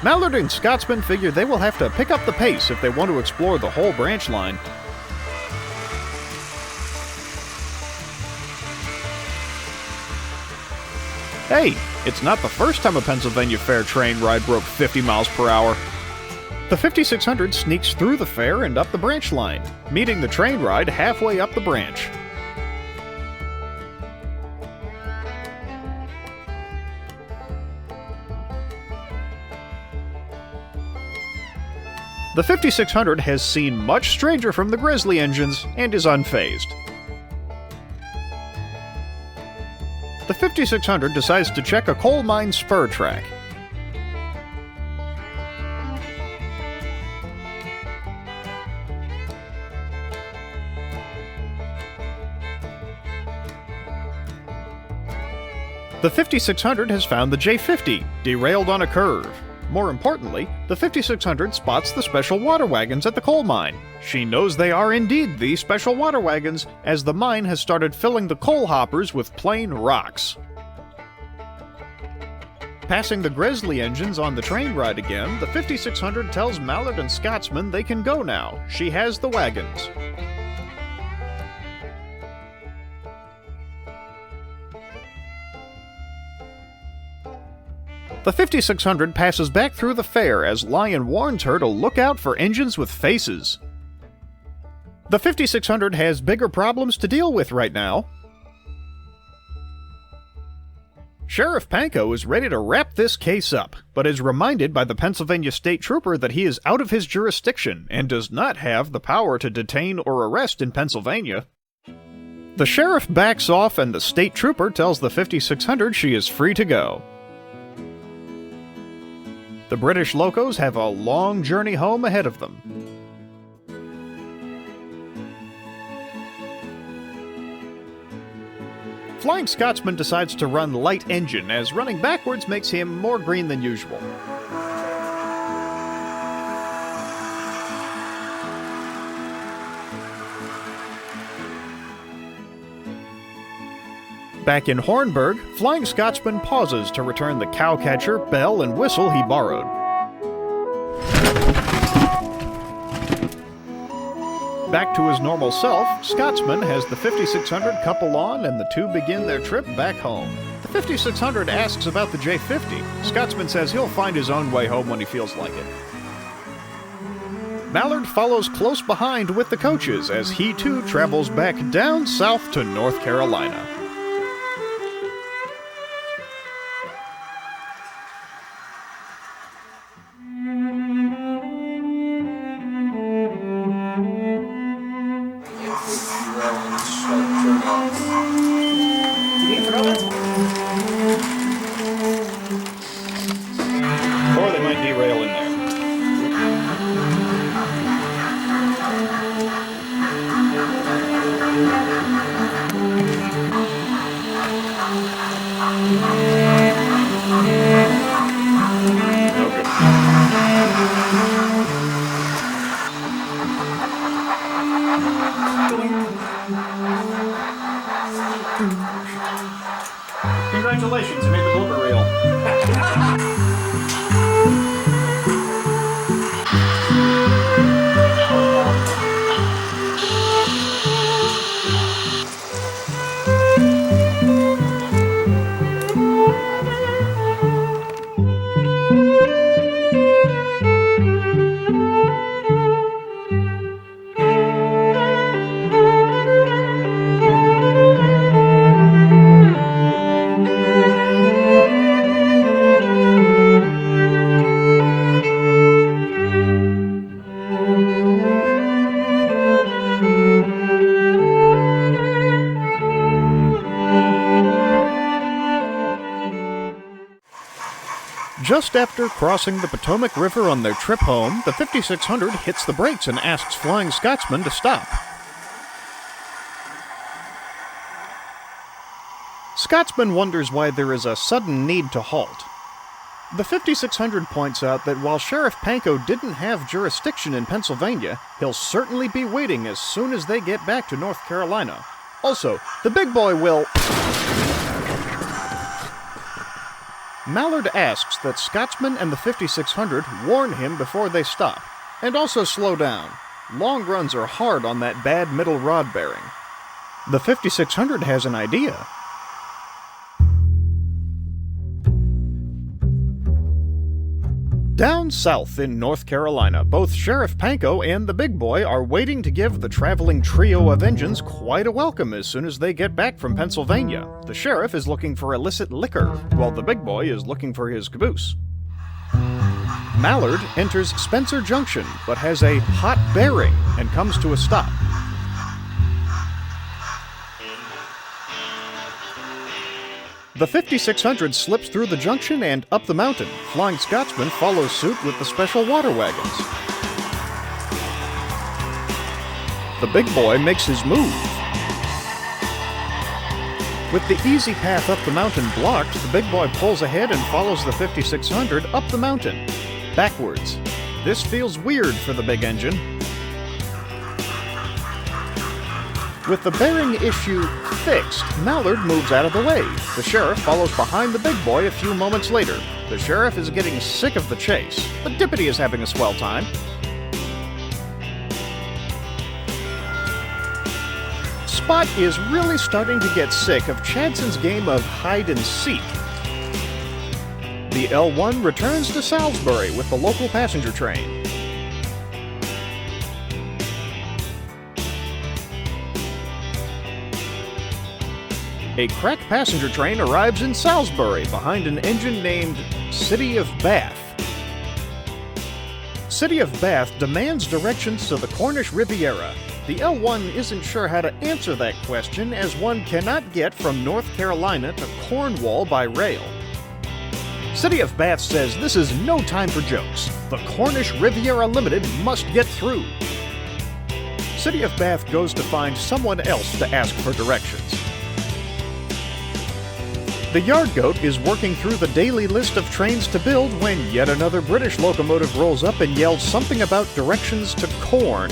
Mallard and Scotsman figure they will have to pick up the pace if they want to explore the whole branch line. Hey, it's not the first time a Pennsylvania Fair train ride broke 50 miles per hour. The 5600 sneaks through the fair and up the branch line, meeting the train ride halfway up the branch. The 5600 has seen much stranger from the Grizzly engines and is unfazed. The 5600 decides to check a coal mine spur track. The 5600 has found the J50, derailed on a curve. More importantly, the 5600 spots the special water wagons at the coal mine. She knows they are indeed the special water wagons, as the mine has started filling the coal hoppers with plain rocks. Passing the Grizzly engines on the train ride again, the 5600 tells Mallard and Scotsman they can go now. She has the wagons. The 5600 passes back through the fair as Lion warns her to look out for engines with faces. The 5600 has bigger problems to deal with right now. Sheriff Panko is ready to wrap this case up, but is reminded by the Pennsylvania State Trooper that he is out of his jurisdiction and does not have the power to detain or arrest in Pennsylvania. The sheriff backs off and the State Trooper tells the 5600 she is free to go. The British locos have a long journey home ahead of them. Flying Scotsman decides to run light engine, as running backwards makes him more green than usual. Back in Hornburg, Flying Scotsman pauses to return the cowcatcher, bell, and whistle he borrowed. Back to his normal self, Scotsman has the 5600 couple on and the two begin their trip back home. The 5600 asks about the J50. Scotsman says he'll find his own way home when he feels like it. Mallard follows close behind with the coaches as he too travels back down south to North Carolina. Or they might derail in there. Congratulations, you made the blooper reel. Just after crossing the Potomac River on their trip home, the 5600 hits the brakes and asks Flying Scotsman to stop. Scotsman wonders why there is a sudden need to halt. The 5600 points out that while Sheriff Panko didn't have jurisdiction in Pennsylvania, he'll certainly be waiting as soon as they get back to North Carolina. Also, the big boy will... Mallard asks that Scotsman and the 5600 warn him before they stop, and also slow down. Long runs are hard on that bad middle rod bearing. The 5600 has an idea. Down south in North Carolina, both Sheriff Panko and the big boy are waiting to give the traveling trio of engines quite a welcome as soon as they get back from Pennsylvania. The sheriff is looking for illicit liquor, while the big boy is looking for his caboose. Mallard enters Spencer Junction, but has a hot bearing and comes to a stop. The 5600 slips through the junction and up the mountain. Flying Scotsman follows suit with the special water wagons. The big boy makes his move. With the easy path up the mountain blocked, the big boy pulls ahead and follows the 5600 up the mountain, backwards. This feels weird for the big engine. With the bearing issue fixed, Mallard moves out of the way. The sheriff follows behind the big boy a few moments later. The sheriff is getting sick of the chase, but Deputy is having a swell time. Spot is really starting to get sick of Chadson's game of hide and seek. The L1 returns to Salisbury with the local passenger train. A crack passenger train arrives in Salisbury behind an engine named City of Bath. City of Bath demands directions to the Cornish Riviera. The L1 isn't sure how to answer that question, as one cannot get from North Carolina to Cornwall by rail. City of Bath says this is no time for jokes. The Cornish Riviera Limited must get through. City of Bath goes to find someone else to ask for directions. The yard goat is working through the daily list of trains to build when yet another British locomotive rolls up and yells something about directions to Corn.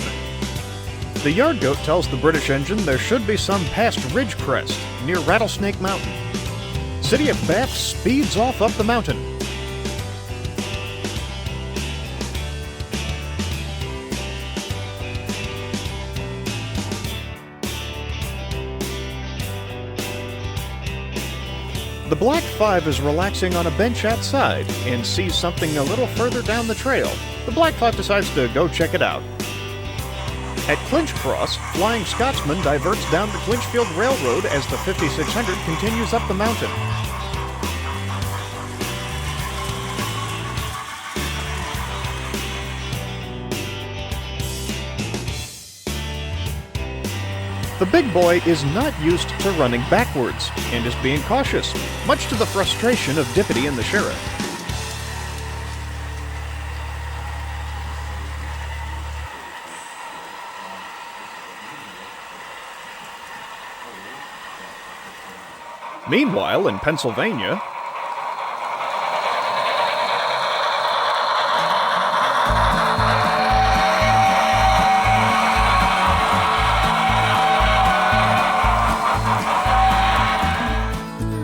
The yard goat tells the British engine there should be some past Ridgecrest, near Rattlesnake Mountain. City of Bath speeds off up the mountain. The Black 5 is relaxing on a bench outside and sees something a little further down the trail. The Black 5 decides to go check it out. At Clinch Cross, Flying Scotsman diverts down the Clinchfield Railroad as the 5600 continues up the mountain. The big boy is not used to running backwards and is being cautious, much to the frustration of Deputy and the sheriff. Meanwhile, in Pennsylvania,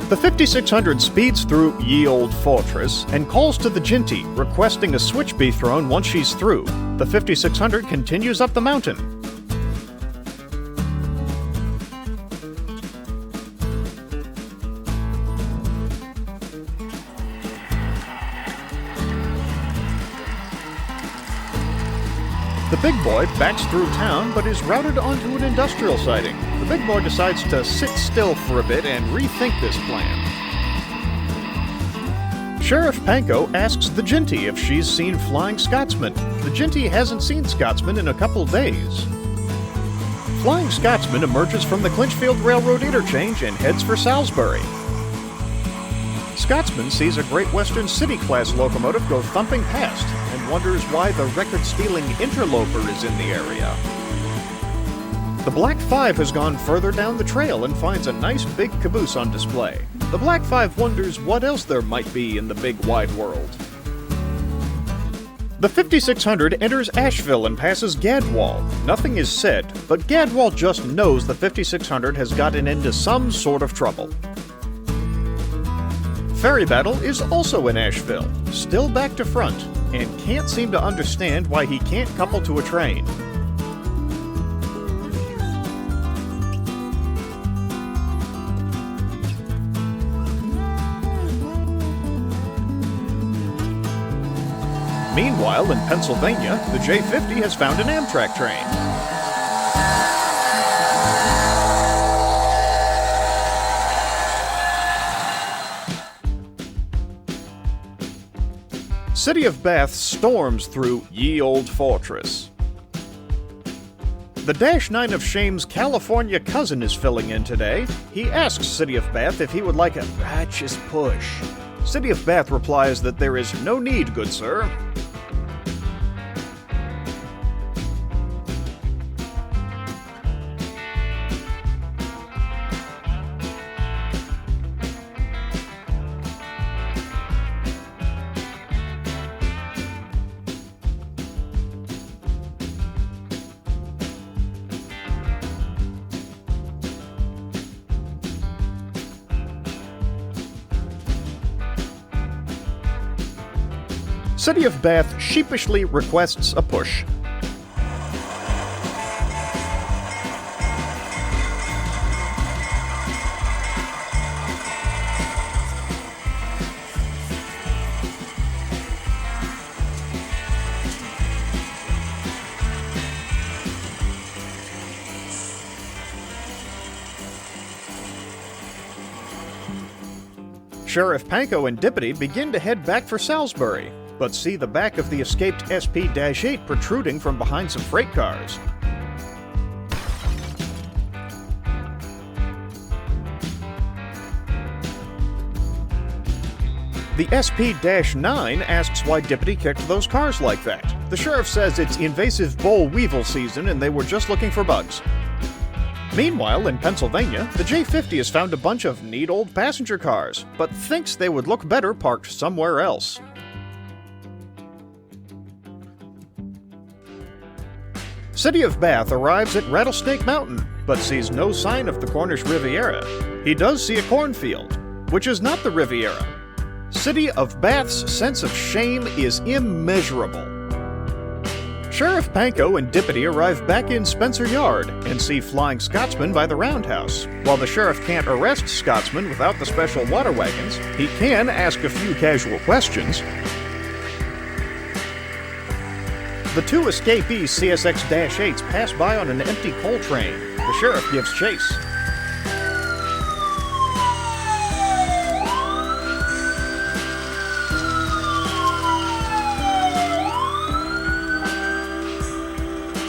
the 5600 speeds through Ye Old Fortress and calls to the Jinty, requesting a switch be thrown once she's through. The 5600 continues up the mountain. The big boy backs through town but is routed onto an industrial siding. The big boy decides to sit still for a bit and rethink this plan. Sheriff Panko asks the Jinty if she's seen Flying Scotsman. The Jinty hasn't seen Scotsman in a couple days. Flying Scotsman emerges from the Clinchfield Railroad interchange and heads for Salisbury. Scotsman sees a Great Western City-class locomotive go thumping past and wonders why the record-stealing interloper is in the area. The Black 5 has gone further down the trail and finds a nice big caboose on display. The Black 5 wonders what else there might be in the big wide world. The 5600 enters Asheville and passes Gadwall. Nothing is said, but Gadwall just knows the 5600 has gotten into some sort of trouble. Ferry Battle is also in Asheville, still back to front, and can't seem to understand why he can't couple to a train. Meanwhile, in Pennsylvania, the J50 has found an Amtrak train. City of Bath storms through Ye Old Fortress. The Dash 9 of Shame's California cousin is filling in today. He asks City of Bath if he would like a righteous push. City of Bath replies that there is no need, good sir. City of Bath sheepishly requests a push. Sheriff Panko and Deputy begin to head back for Salisbury, but see the back of the escaped SP-8 protruding from behind some freight cars. The SP-9 asks why Deputy kicked those cars like that. The sheriff says it's invasive boll weevil season and they were just looking for bugs. Meanwhile, in Pennsylvania, the J50 has found a bunch of neat old passenger cars, but thinks they would look better parked somewhere else. City of Bath arrives at Rattlesnake Mountain, but sees no sign of the Cornish Riviera. He does see a cornfield, which is not the Riviera. City of Bath's sense of shame is immeasurable. Sheriff Panko and Deputy arrive back in Spencer Yard and see Flying Scotsman by the roundhouse. While the sheriff can't arrest Scotsman without the special water wagons, he can ask a few casual questions. The two escapee CSX-8s pass by on an empty coal train. The sheriff gives chase.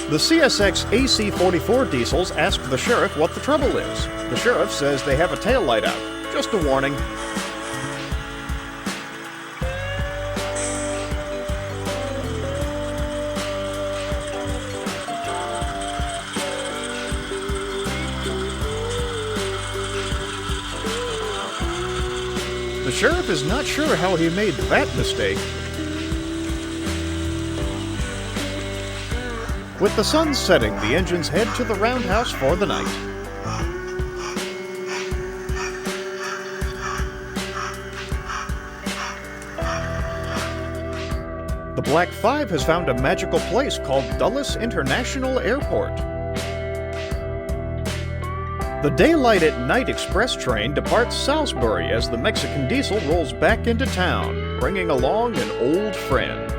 The CSX AC-44 diesels ask the sheriff what the trouble is. The sheriff says they have a taillight out. Just a warning. The sheriff is not sure how he made that mistake. With the sun setting, the engines head to the roundhouse for the night. The Black 5 has found a magical place called Dulles International Airport. The Daylight at Night express train departs Salisbury as the Mexican diesel rolls back into town, bringing along an old friend.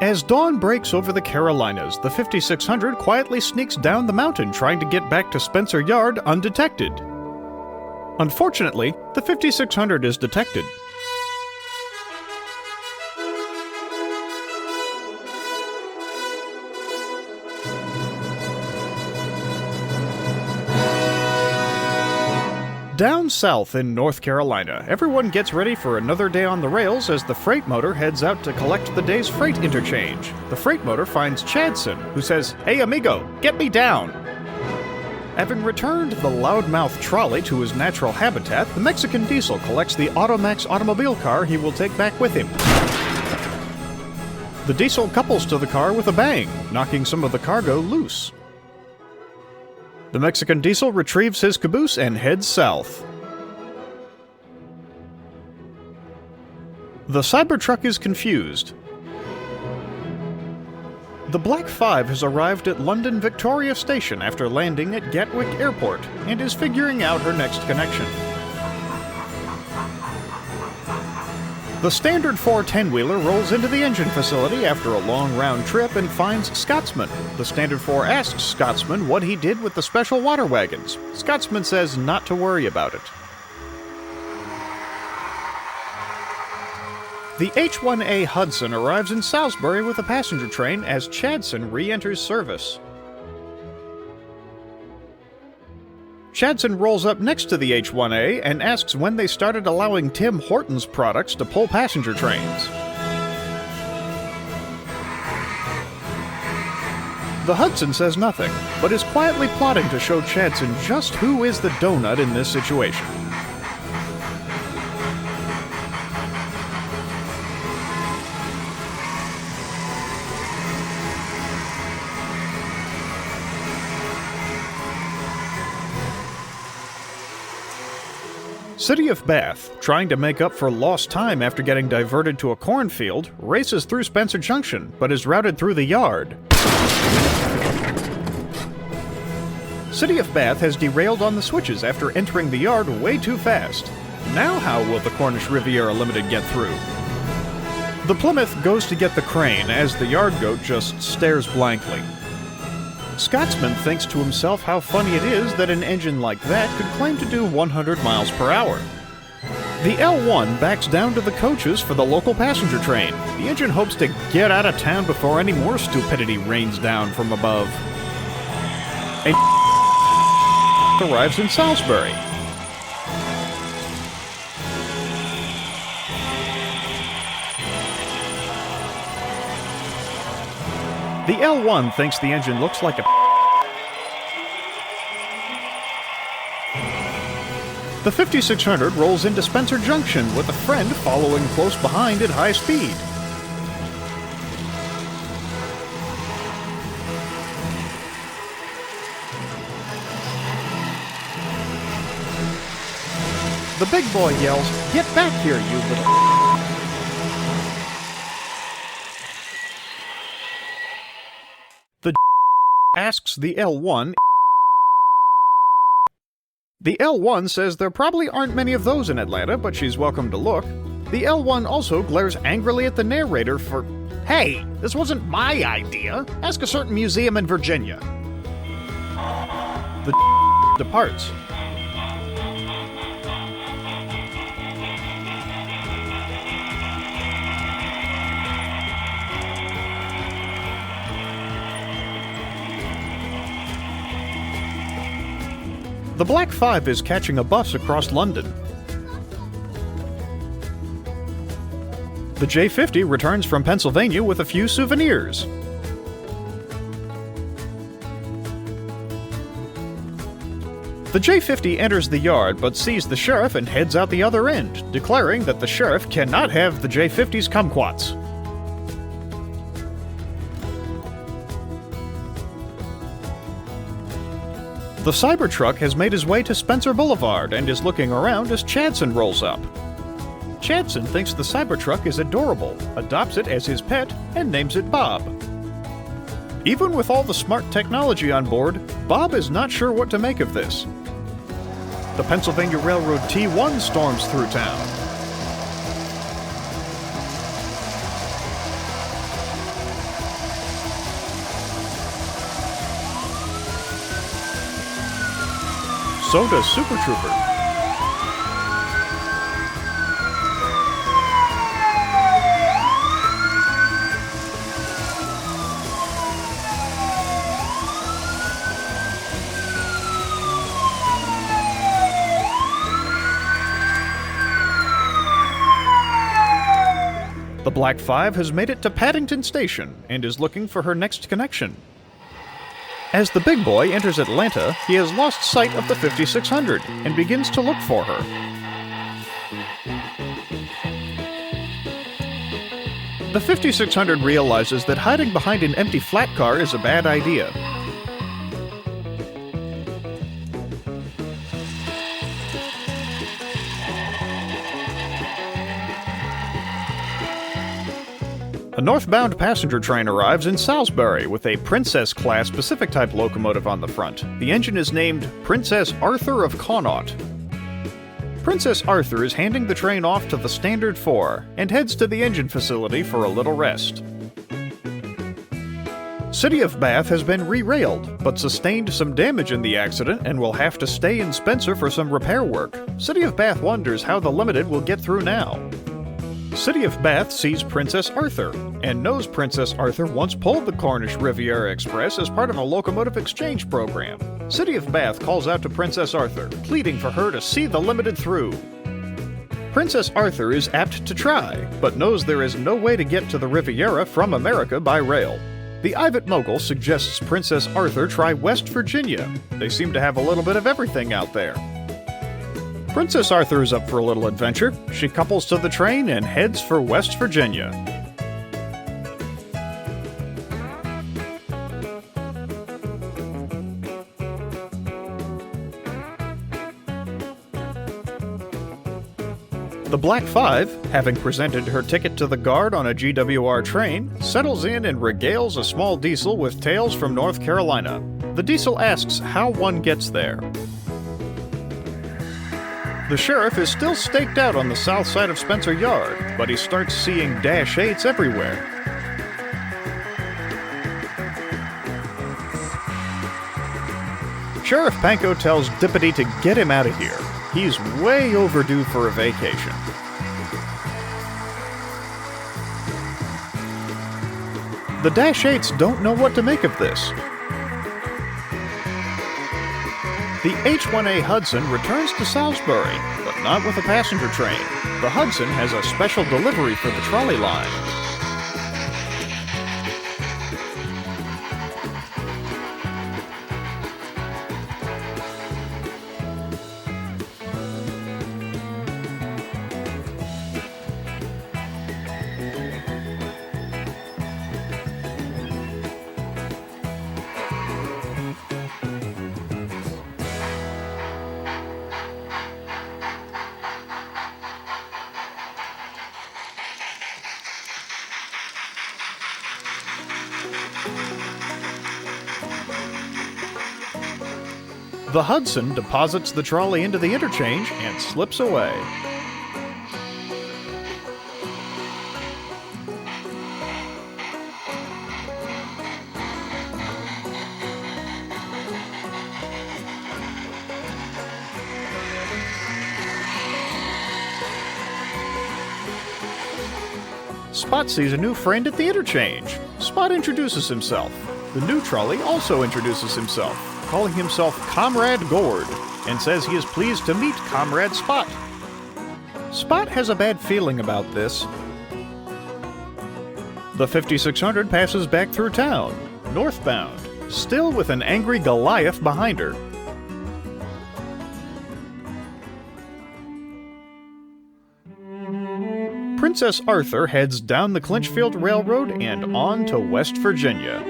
As dawn breaks over the Carolinas, the 5600 quietly sneaks down the mountain trying to get back to Spencer Yard undetected. Unfortunately, the 5600 is detected. Down south in North Carolina, everyone gets ready for another day on the rails as the freight motor heads out to collect the day's freight interchange. The freight motor finds Chadson, who says, "Hey amigo, get me down!" Having returned the loudmouth trolley to his natural habitat, the Mexican Diesel collects the Automax automobile car he will take back with him. The Diesel couples to the car with a bang, knocking some of the cargo loose. The Mexican Diesel retrieves his caboose and heads south. The Cybertruck is confused. The Black 5 has arrived at London Victoria Station after landing at Gatwick Airport and is figuring out her next connection. The standard 410-wheeler rolls into the engine facility after a long round trip and finds Scotsman. The standard 4 asks Scotsman what he did with the special water wagons. Scotsman says not to worry about it. The H-1A Hudson arrives in Salisbury with a passenger train as Chadson re-enters service. Chadson rolls up next to the H-1A and asks when they started allowing Tim Hortons products to pull passenger trains. The Hudson says nothing, but is quietly plotting to show Chadson just who is the donut in this situation. City of Bath, trying to make up for lost time after getting diverted to a cornfield, races through Spencer Junction, but is routed through the yard. City of Bath has derailed on the switches after entering the yard way too fast. Now how will the Cornish Riviera Limited get through? The Plymouth goes to get the crane as the yard goat just stares blankly. Scotsman thinks to himself how funny it is that an engine like that could claim to do 100 miles per hour. The L1 backs down to the coaches for the local passenger train. The engine hopes to get out of town before any more stupidity rains down from above. A arrives in Salisbury. The L1 thinks the engine looks like a... The 5600 rolls into Spencer Junction with a friend following close behind at high speed. The big boy yells, "Get back here, you little..." The asks the L1. The L1 says there probably aren't many of those in Atlanta, but she's welcome to look. The L1 also glares angrily at the narrator for, "Hey, this wasn't my idea. Ask a certain museum in Virginia." The departs. The Black 5 is catching a bus across London. The J50 returns from Pennsylvania with a few souvenirs. The J50 enters the yard but sees the sheriff and heads out the other end, declaring that the sheriff cannot have the J50's kumquats. The Cybertruck has made his way to Spencer Boulevard and is looking around as Chadson rolls up. Chadson thinks the Cybertruck is adorable, adopts it as his pet, and names it Bob. Even with all the smart technology on board, Bob is not sure what to make of this. The Pennsylvania Railroad T1 storms through town. So does Super Trooper. Black 5 has made it to Paddington Station and is looking for her next connection. As the big boy enters Atlanta, he has lost sight of the 5600 and begins to look for her. The 5600 realizes that hiding behind an empty flat car is a bad idea. A northbound passenger train arrives in Salisbury with a Princess-class Pacific-type locomotive on the front. The engine is named Princess Arthur of Connaught. Princess Arthur is handing the train off to the Standard 4 and heads to the engine facility for a little rest. City of Bath has been re-railed, but sustained some damage in the accident and will have to stay in Spencer for some repair work. City of Bath wonders how the Limited will get through now. City of Bath sees Princess Arthur, and knows Princess Arthur once pulled the Cornish Riviera Express as part of a locomotive exchange program. City of Bath calls out to Princess Arthur, pleading for her to see the Limited through. Princess Arthur is apt to try, but knows there is no way to get to the Riviera from America by rail. The Ivatt Mogul suggests Princess Arthur try West Virginia. They seem to have a little bit of everything out there. Princess Arthur is up for a little adventure. She couples to the train and heads for West Virginia. The Black 5, having presented her ticket to the guard on a GWR train, settles in and regales a small diesel with tales from North Carolina. The diesel asks how one gets there. The sheriff is still staked out on the south side of Spencer Yard, but he starts seeing Dash 8s everywhere. Sheriff Panko tells Dippity to get him out of here. He's way overdue for a vacation. The Dash 8s don't know what to make of this. The H-1A Hudson returns to Salisbury, but not with a passenger train. The Hudson has a special delivery for the trolley line. The Hudson deposits the trolley into the interchange and slips away. Spot sees a new friend at the interchange. Spot introduces himself. The new trolley also introduces himself, calling himself Comrade Gord, and says he is pleased to meet Comrade Spot. Spot has a bad feeling about this. The 5600 passes back through town, northbound, still with an angry Goliath behind her. Princess Arthur heads down the Clinchfield Railroad and on to West Virginia.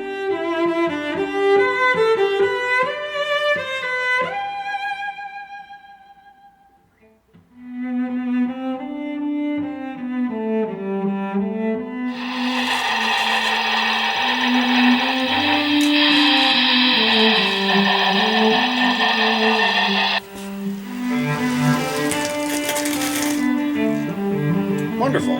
Wonderful.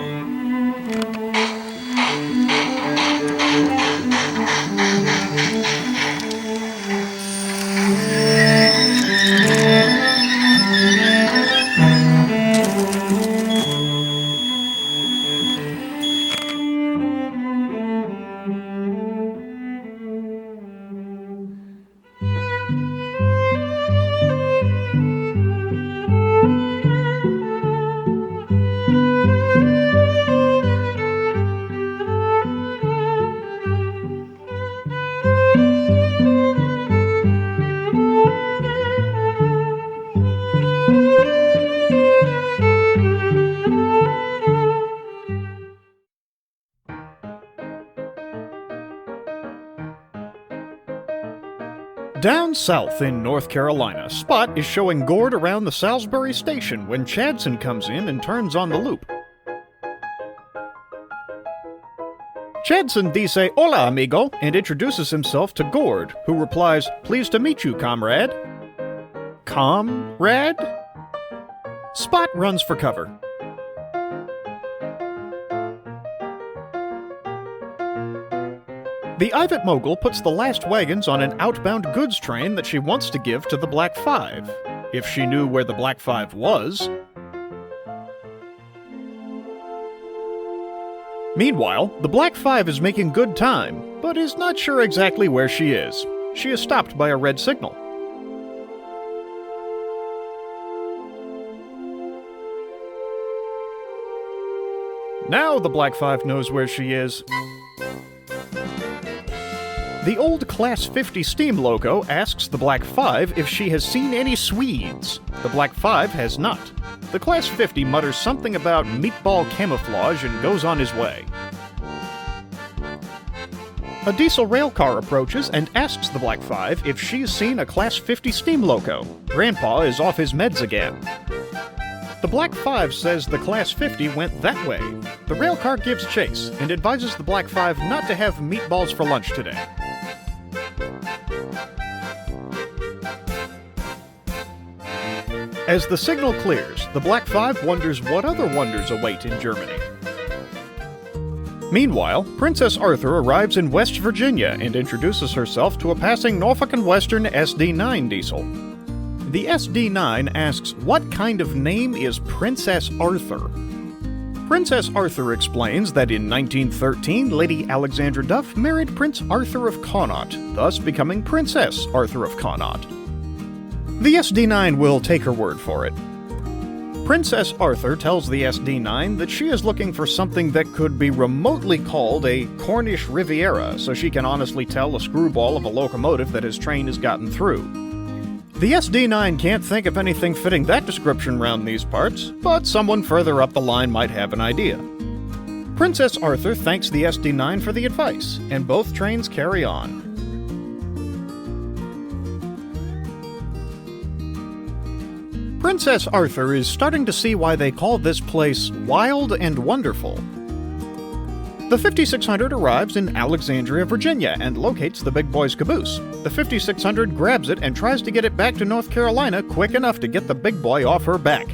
Down south in North Carolina, Spot is showing Gord around the Salisbury station when Chadson comes in and turns on the loop. Chadson dice "Hola, amigo," and introduces himself to Gord, who replies, "Pleased to meet you, comrade." Comrade? Spot runs for cover. The Ivatt Mogul puts the last wagons on an outbound goods train that she wants to give to the Black Five, if she knew where the Black Five was. Meanwhile, the Black Five is making good time, but is not sure exactly where she is. She is stopped by a red signal. Now the Black Five knows where she is. The old Class 50 steam loco asks the Black Five if she has seen any Swedes. The Black Five has not. The Class 50 mutters something about meatball camouflage and goes on his way. A diesel rail car approaches and asks the Black Five if she's seen a Class 50 steam loco. Grandpa is off his meds again. The Black Five says the Class 50 went that way. The rail car gives chase and advises the Black Five not to have meatballs for lunch today. As the signal clears, the Black Five wonders what other wonders await in Germany. Meanwhile, Princess Arthur arrives in West Virginia and introduces herself to a passing Norfolk & Western SD9 diesel. The SD9 asks what kind of name is Princess Arthur. Princess Arthur explains that in 1913, Lady Alexandra Duff married Prince Arthur of Connaught, thus becoming Princess Arthur of Connaught. The SD9 will take her word for it. Princess Arthur tells the SD9 that she is looking for something that could be remotely called a Cornish Riviera, so she can honestly tell a screwball of a locomotive that his train has gotten through. The SD9 can't think of anything fitting that description round these parts, but someone further up the line might have an idea. Princess Arthur thanks the SD9 for the advice, and both trains carry on. Princess Arthur is starting to see why they call this place wild and wonderful. The 5600 arrives in Alexandria, Virginia, and locates the big boy's caboose. The 5600 grabs it and tries to get it back to North Carolina quick enough to get the big boy off her back.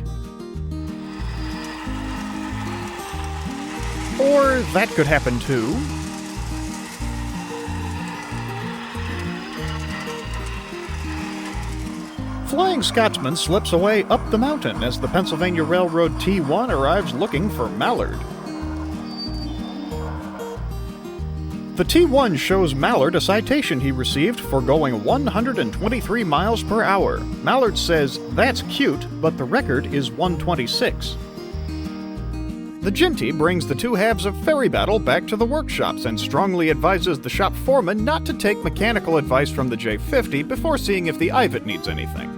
Or that could happen too. Flying Scotsman slips away up the mountain as the Pennsylvania Railroad T1 arrives looking for Mallard. The T1 shows Mallard a citation he received for going 123 miles per hour. Mallard says, "That's cute, but the record is 126. The Ginty brings the two halves of Ferry Battle back to the workshops and strongly advises the shop foreman not to take mechanical advice from the J50 before seeing if the Ivatt needs anything.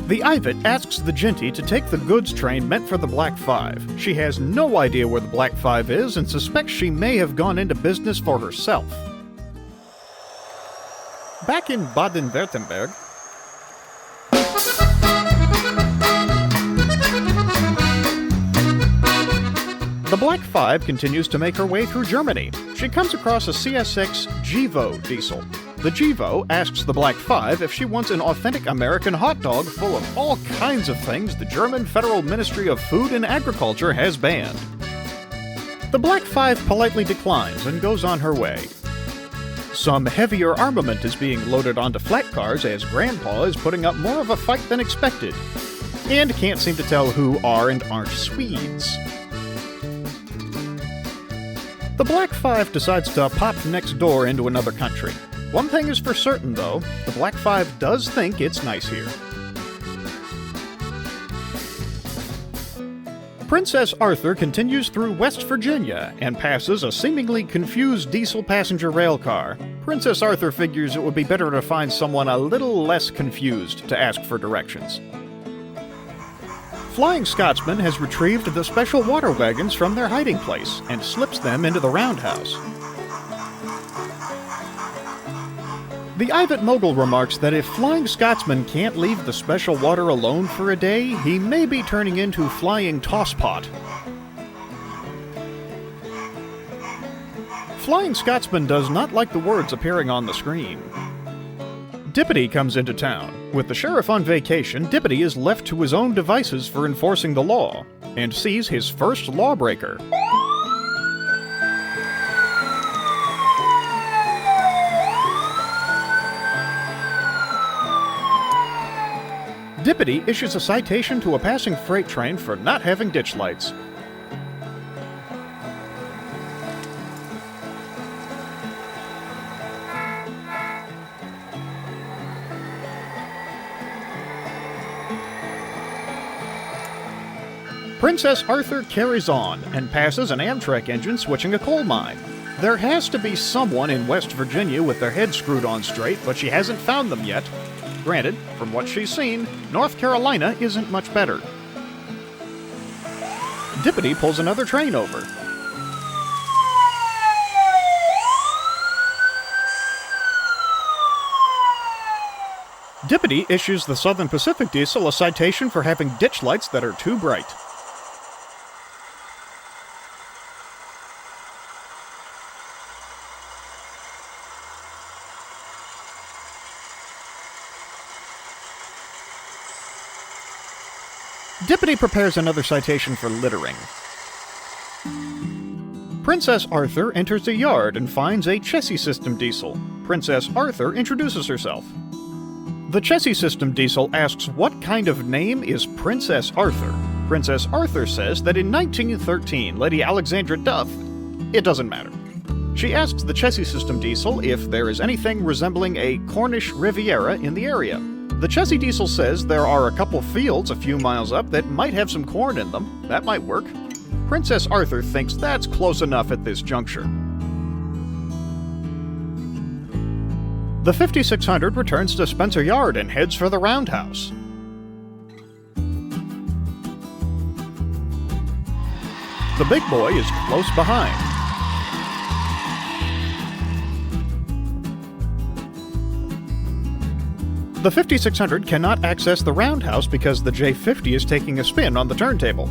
The Ivatt asks the Ginty to take the goods train meant for the Black Five. She has no idea where the Black Five is and suspects she may have gone into business for herself. Back in Baden-Württemberg, the Black Five continues to make her way through Germany. She comes across a CSX Gevo diesel. The Gevo asks the Black Five if she wants an authentic American hot dog full of all kinds of things the German Federal Ministry of Food and Agriculture has banned. The Black Five politely declines and goes on her way. Some heavier armament is being loaded onto flat cars as Grandpa is putting up more of a fight than expected, and can't seem to tell who are and aren't Swedes. The Black Five decides to pop next door into another country. One thing is for certain, though, the Black Five does think it's nice here. Princess Arthur continues through West Virginia and passes a seemingly confused diesel passenger rail car. Princess Arthur figures it would be better to find someone a little less confused to ask for directions. Flying Scotsman has retrieved the special water wagons from their hiding place and slips them into the roundhouse. The Ivatt Mogul remarks that if Flying Scotsman can't leave the special water alone for a day, he may be turning into Flying Tosspot. Flying Scotsman does not like the words appearing on the screen. Dippity comes into town. With the sheriff on vacation, Dippity is left to his own devices for enforcing the law, and sees his first lawbreaker. Dippity issues a citation to a passing freight train for not having ditch lights. Princess Arthur carries on and passes an Amtrak engine switching a coal mine. There has to be someone in West Virginia with their head screwed on straight, but she hasn't found them yet. Granted, from what she's seen, North Carolina isn't much better. Dippity pulls another train over. Dippity issues the Southern Pacific Diesel a citation for having ditch lights that are too bright. Dippity prepares another citation for littering. Princess Arthur enters a yard and finds a chassis system diesel. Princess Arthur introduces herself. The chassis system diesel asks what kind of name is Princess Arthur. Princess Arthur says that in 1913, Lady Alexandra Duff... It doesn't matter. She asks the chassis system diesel if there is anything resembling a Cornish Riviera in the area. The chassis diesel says there are a couple fields a few miles up that might have some corn in them. That might work. Princess Arthur thinks that's close enough at this juncture. The 5600 returns to Spencer Yard and heads for the roundhouse. The big boy is close behind. The 5600 cannot access the roundhouse because the J50 is taking a spin on the turntable.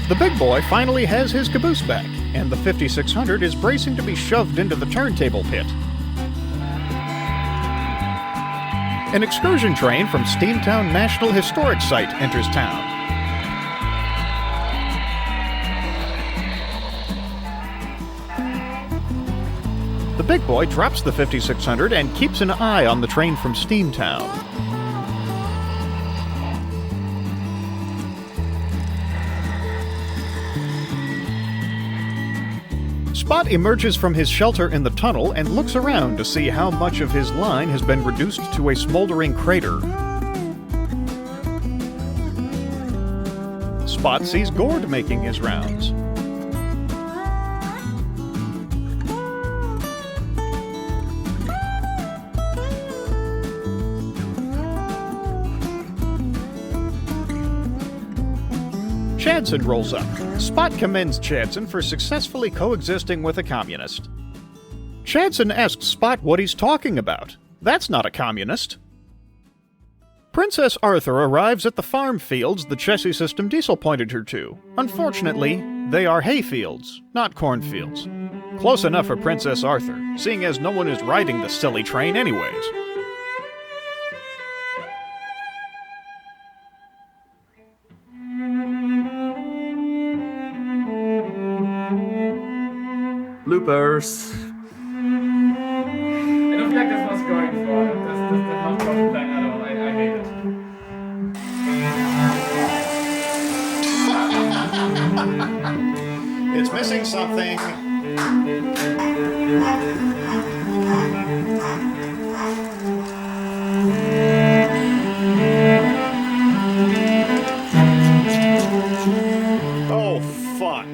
The big boy finally has his caboose back, and the 5600 is bracing to be shoved into the turntable pit. An excursion train from Steamtown National Historic Site enters town. The big boy drops the 5600 and keeps an eye on the train from Steamtown. Spot emerges from his shelter in the tunnel and looks around to see how much of his line has been reduced to a smoldering crater. Spot sees Gord making his rounds. Chadson rolls up. Spot commends Chadson for successfully coexisting with a communist. Chadson asks Spot what he's talking about. That's not a communist. Princess Arthur arrives at the farm fields the chassis system diesel pointed her to. Unfortunately, they are hay fields, not cornfields. Close enough for Princess Arthur, seeing as no one is riding the silly train anyways. Bloopers. I don't feel like that's what's going for. That's not going back at all. I hate it. It's missing something. Oh, fuck.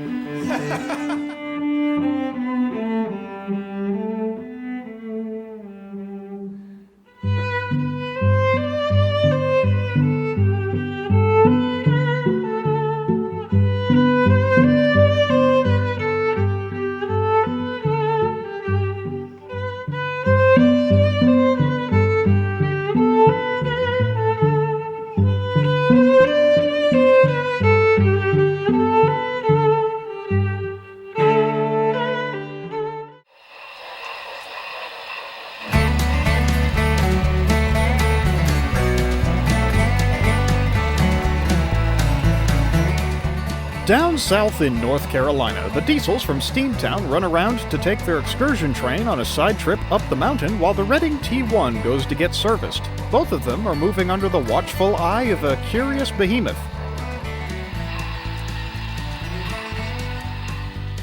Down south in North Carolina, the Diesels from Steamtown run around to take their excursion train on a side trip up the mountain while the Reading T1 goes to get serviced. Both of them are moving under the watchful eye of a curious behemoth.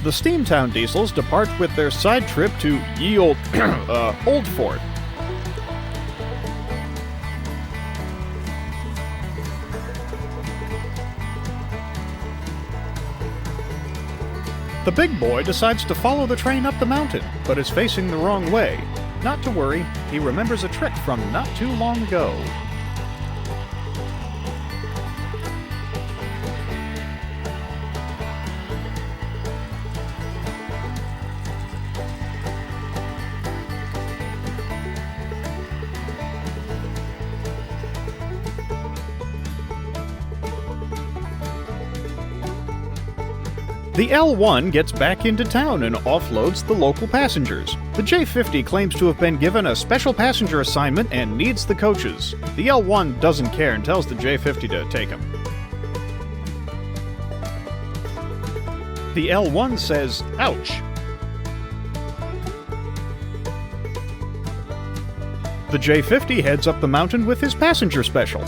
The Steamtown Diesels depart with their side trip to ye old, Old Fort. The big boy decides to follow the train up the mountain, but is facing the wrong way. Not to worry, he remembers a trick from not too long ago. The L1 gets back into town and offloads the local passengers. The J50 claims to have been given a special passenger assignment and needs the coaches. The L1 doesn't care and tells the J50 to take him. The L1 says, "Ouch." The J50 heads up the mountain with his passenger special.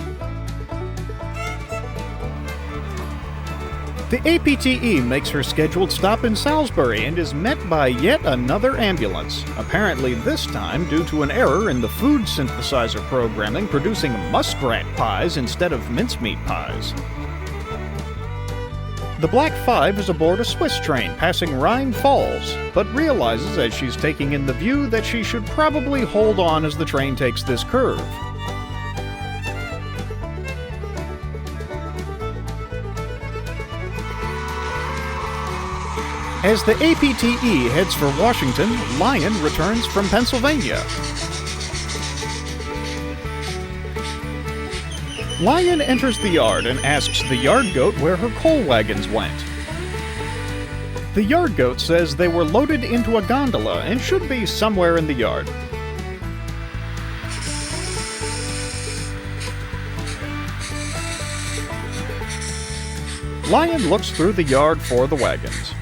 The APTE makes her scheduled stop in Salisbury and is met by yet another ambulance, apparently this time due to an error in the food synthesizer programming producing muskrat pies instead of mincemeat pies. The Black 5 is aboard a Swiss train passing Rhine Falls, but realizes as she's taking in the view that she should probably hold on as the train takes this curve. As the APTE heads for Washington, Lion returns from Pennsylvania. Lion enters the yard and asks the yard goat where her coal wagons went. The yard goat says they were loaded into a gondola and should be somewhere in the yard. Lion looks through the yard for the wagons.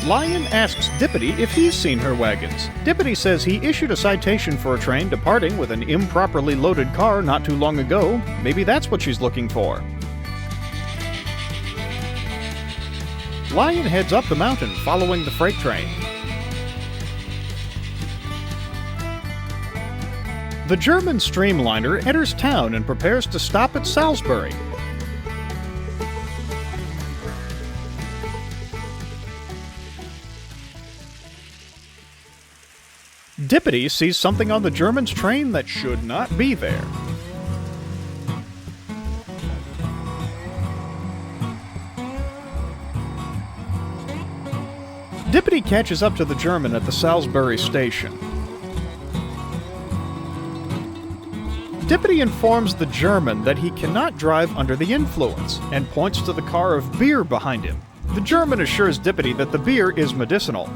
Lion asks Dippity if he's seen her wagons. Dippity says he issued a citation for a train departing with an improperly loaded car not too long ago. Maybe that's what she's looking for. Lion heads up the mountain following the freight train. The German streamliner enters town and prepares to stop at Salisbury. Dippity sees something on the German's train that should not be there. Dippity catches up to the German at the Salisbury station. Dippity informs the German that he cannot drive under the influence and points to the car of beer behind him. The German assures Dippity that the beer is medicinal.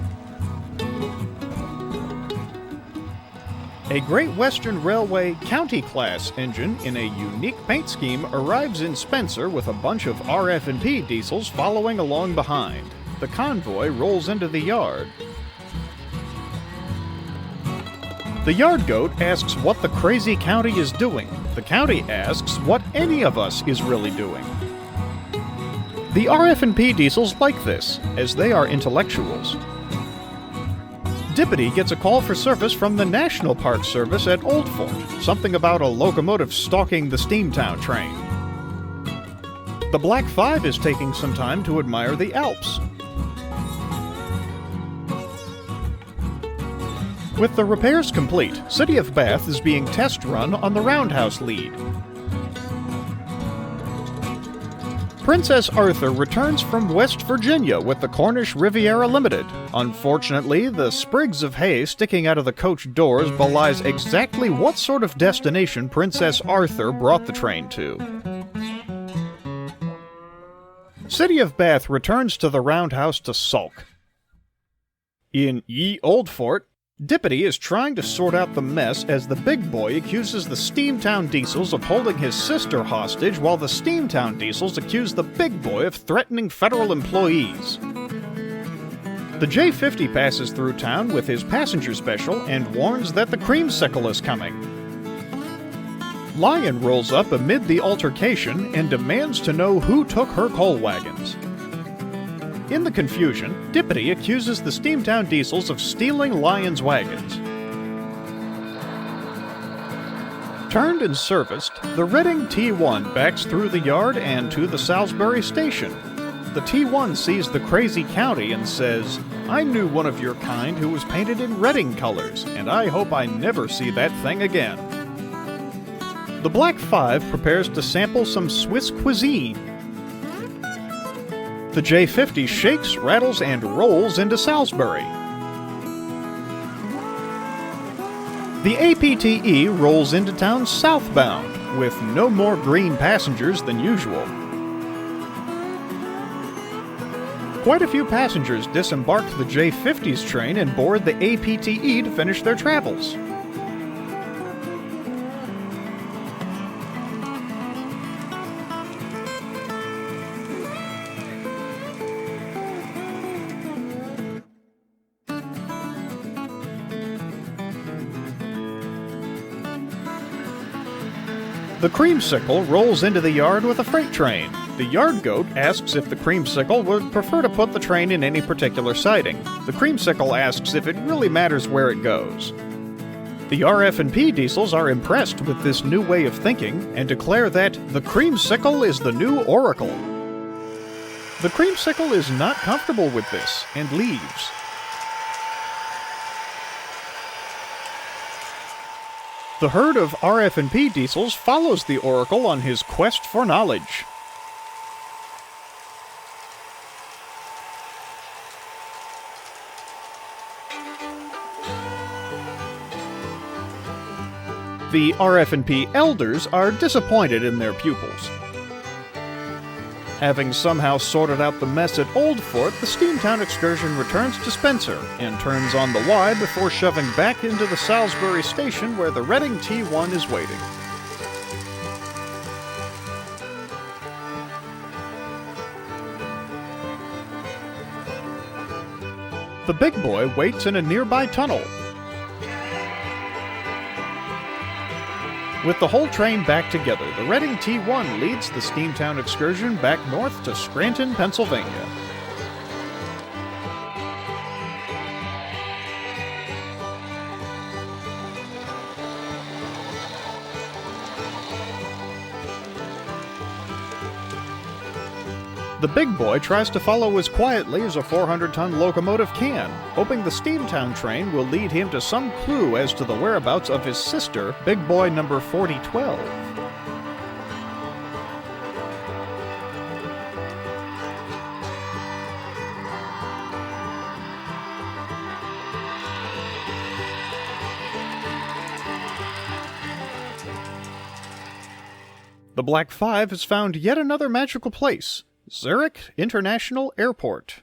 A Great Western Railway county-class engine in a unique paint scheme arrives in Spencer with a bunch of RF&P diesels following along behind. The convoy rolls into the yard. The yard goat asks what the crazy county is doing. The county asks what any of us is really doing. The RF&P diesels like this, as they are intellectuals. Dippity gets a call for service from the National Park Service at Old Fort, something about a locomotive stalking the Steamtown train. The Black 5 is taking some time to admire the Alps. With the repairs complete, City of Bath is being test run on the roundhouse lead. Princess Arthur returns from West Virginia with the Cornish Riviera Limited. Unfortunately, the sprigs of hay sticking out of the coach doors belies exactly what sort of destination Princess Arthur brought the train to. City of Bath returns to the roundhouse to sulk. In ye Old Fort, Dippity is trying to sort out the mess as the big boy accuses the Steamtown Diesels of holding his sister hostage, while the Steamtown Diesels accuse the big boy of threatening federal employees. The J-50 passes through town with his passenger special and warns that the creamsicle is coming. Lion rolls up amid the altercation and demands to know who took her coal wagons. In the confusion, Dippity accuses the Steamtown Diesels of stealing Lion's wagons. Turned and serviced, the Reading T1 backs through the yard and to the Salisbury Station. The T1 sees the crazy county and says, "I knew one of your kind who was painted in Reading colors, and I hope I never see that thing again." The Black Five prepares to sample some Swiss cuisine. The J-50 shakes, rattles, and rolls into Salisbury. The APTE rolls into town southbound, with no more green passengers than usual. Quite a few passengers disembark the J-50's train and board the APTE to finish their travels. The creamsicle rolls into the yard with a freight train. The yard goat asks if the creamsicle would prefer to put the train in any particular siding. The creamsicle asks if it really matters where it goes. The RF&P diesels are impressed with this new way of thinking and declare that the creamsicle is the new oracle. The creamsicle is not comfortable with this and leaves. The herd of RF&P diesels follows the oracle on his quest for knowledge. The RF&P elders are disappointed in their pupils. Having somehow sorted out the mess at Old Fort, the Steamtown excursion returns to Spencer and turns on the Y before shoving back into the Salisbury Station where the Reading T1 is waiting. The big boy waits in a nearby tunnel. With the whole train back together, the Reading T1 leads the Steamtown excursion back north to Scranton, Pennsylvania. The big boy tries to follow as quietly as a 400-ton locomotive can, hoping the Steamtown train will lead him to some clue as to the whereabouts of his sister, Big Boy number 4012. The Black Five has found yet another magical place, Zurich International Airport.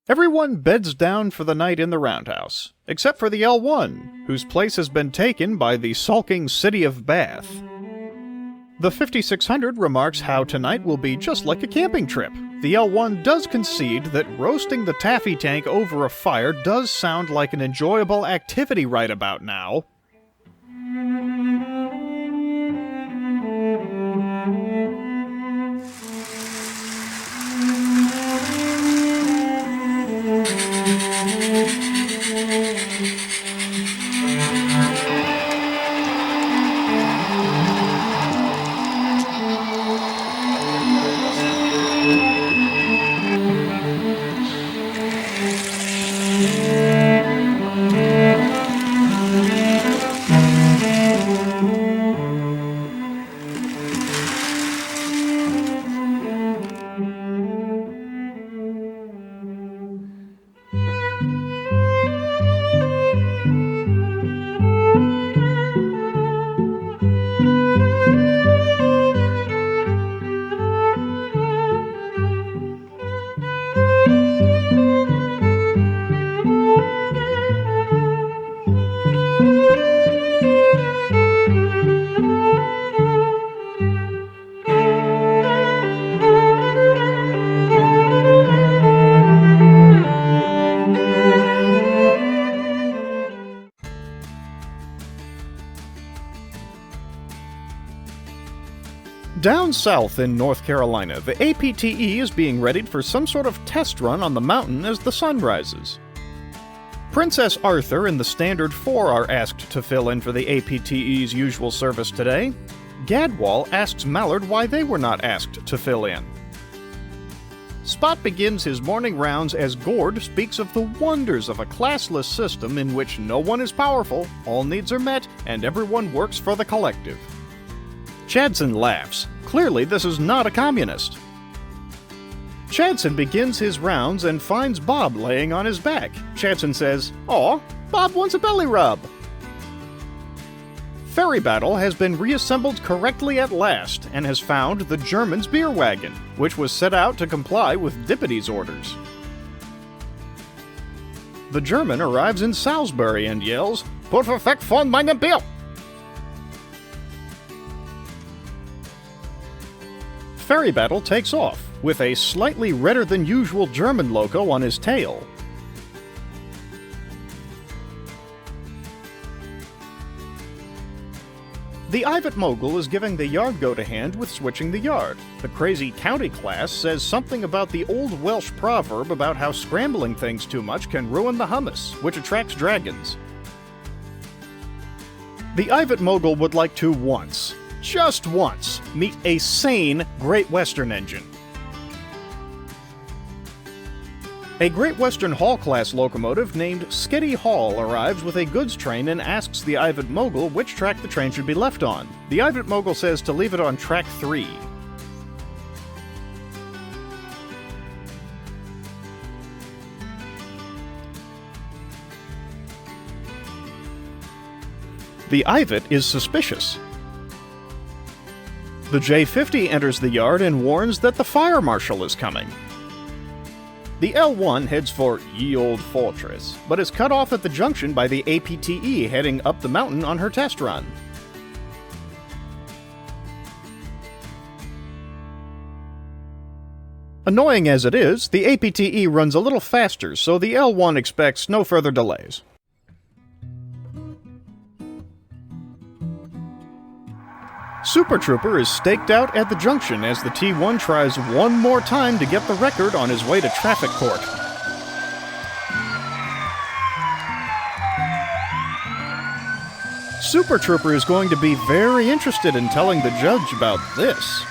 Everyone beds down for the night in the roundhouse, except for the L1, whose place has been taken by the sulking city of Bath. The 5600 remarks how tonight will be just like a camping trip. The L1 does concede that roasting the taffy tank over a fire does sound like an enjoyable activity right about now. Down south in North Carolina, the APTE is being readied for some sort of test run on the mountain as the sun rises. Princess Arthur and the Standard 4 are asked to fill in for the APTE's usual service today. Gadwall asks Mallard why they were not asked to fill in. Spot begins his morning rounds as Gord speaks of the wonders of a classless system in which no one is powerful, all needs are met, and everyone works for the collective. Chadson laughs. Clearly, this is not a communist. Chadson begins his rounds and finds Bob laying on his back. Chadson says, "Aw, Bob wants a belly rub." Ferry Battle has been reassembled correctly at last and has found the German's beer wagon, which was set out to comply with Dippity's orders. The German arrives in Salisbury and yells, "Put effect von meinem Bier!" Ferry Battle takes off, with a slightly redder than usual German logo on his tail. The Ivatt Mogul is giving the yard goat a hand with switching the yard. The crazy county class says something about the old Welsh proverb about how scrambling things too much can ruin the hummus, which attracts dragons. The Ivatt Mogul would like to once, just once, meet a sane Great Western engine. A Great Western Hall-class locomotive named Skiddy Hall arrives with a goods train and asks the Ivatt Mogul which track the train should be left on. The Ivatt Mogul says to leave it on track 3. The Ivatt is suspicious. The J-50 enters the yard and warns that the fire marshal is coming. The L1 heads for Ye Old Fortress, but is cut off at the junction by the APTE heading up the mountain on her test run. Annoying as it is, the APTE runs a little faster, so the L1 expects no further delays. Super Trooper is staked out at the junction as the T1 tries one more time to get the record on his way to traffic court. Super Trooper is going to be very interested in telling the judge about this.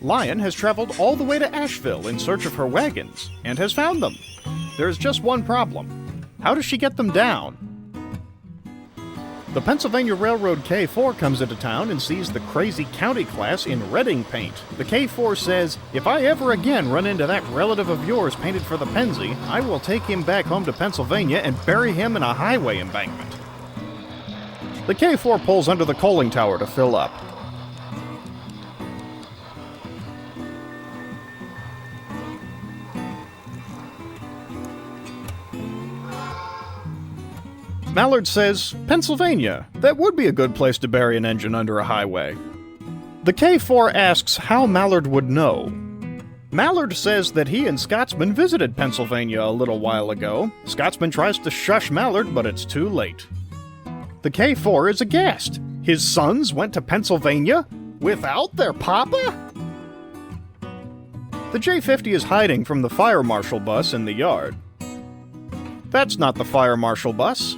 Lion has traveled all the way to Asheville in search of her wagons, and has found them. There's just one problem. How does she get them down? The Pennsylvania Railroad K4 comes into town and sees the crazy county class in Reading paint. The K4 says, "If I ever again run into that relative of yours painted for the Pennsy, I will take him back home to Pennsylvania and bury him in a highway embankment." The K4 pulls under the coaling tower to fill up. Mallard says, "Pennsylvania. That would be a good place to bury an engine under a highway." The K4 asks how Mallard would know. Mallard says that he and Scotsman visited Pennsylvania a little while ago. Scotsman tries to shush Mallard, but it's too late. The K4 is aghast. His sons went to Pennsylvania without their papa? The J-50 is hiding from the fire marshal bus in the yard. That's not the fire marshal bus.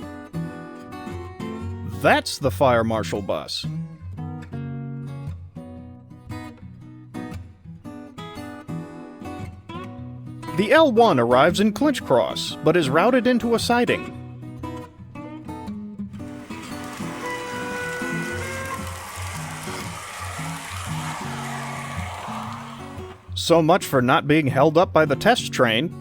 That's the fire marshal bus. The L1 arrives in Clinch Cross, but is routed into a siding. So much for not being held up by the test train.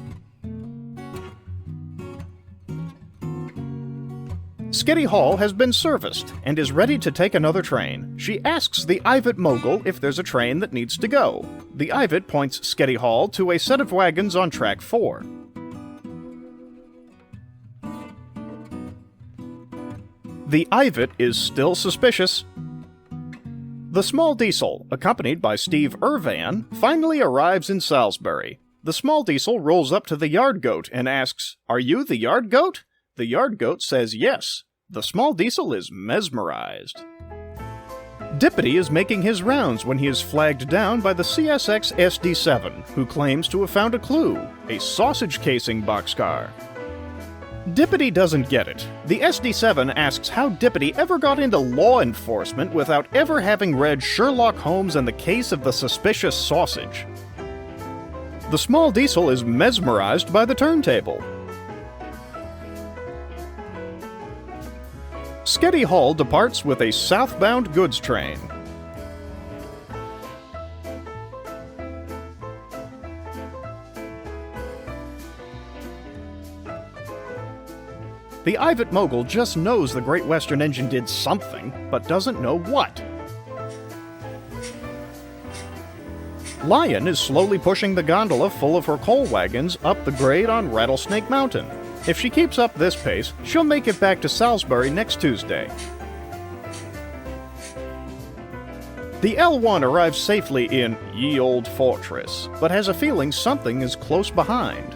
Skiddy Hall has been serviced and is ready to take another train. She asks the Ivatt Mogul if there's a train that needs to go. The Ivatt points Skiddy Hall to a set of wagons on track 4. The Ivatt is still suspicious. The small diesel, accompanied by Steve Irvan, finally arrives in Salisbury. The small diesel rolls up to the yard goat and asks, "Are you the yard goat?" The yard goat says yes. The small diesel is mesmerized. Dippity is making his rounds when he is flagged down by the CSX SD7, who claims to have found a clue, a sausage casing boxcar. Dippity doesn't get it. The SD7 asks how Dippity ever got into law enforcement without ever having read Sherlock Holmes and the Case of the Suspicious Sausage. The small diesel is mesmerized by the turntable. Sketty Hall departs with a southbound goods train. The Ivatt Mogul just knows the Great Western engine did something, but doesn't know what. Lion is slowly pushing the gondola full of her coal wagons up the grade on Rattlesnake Mountain. If she keeps up this pace, she'll make it back to Salisbury next Tuesday. The L1 arrives safely in Ye Old Fortress, but has a feeling something is close behind.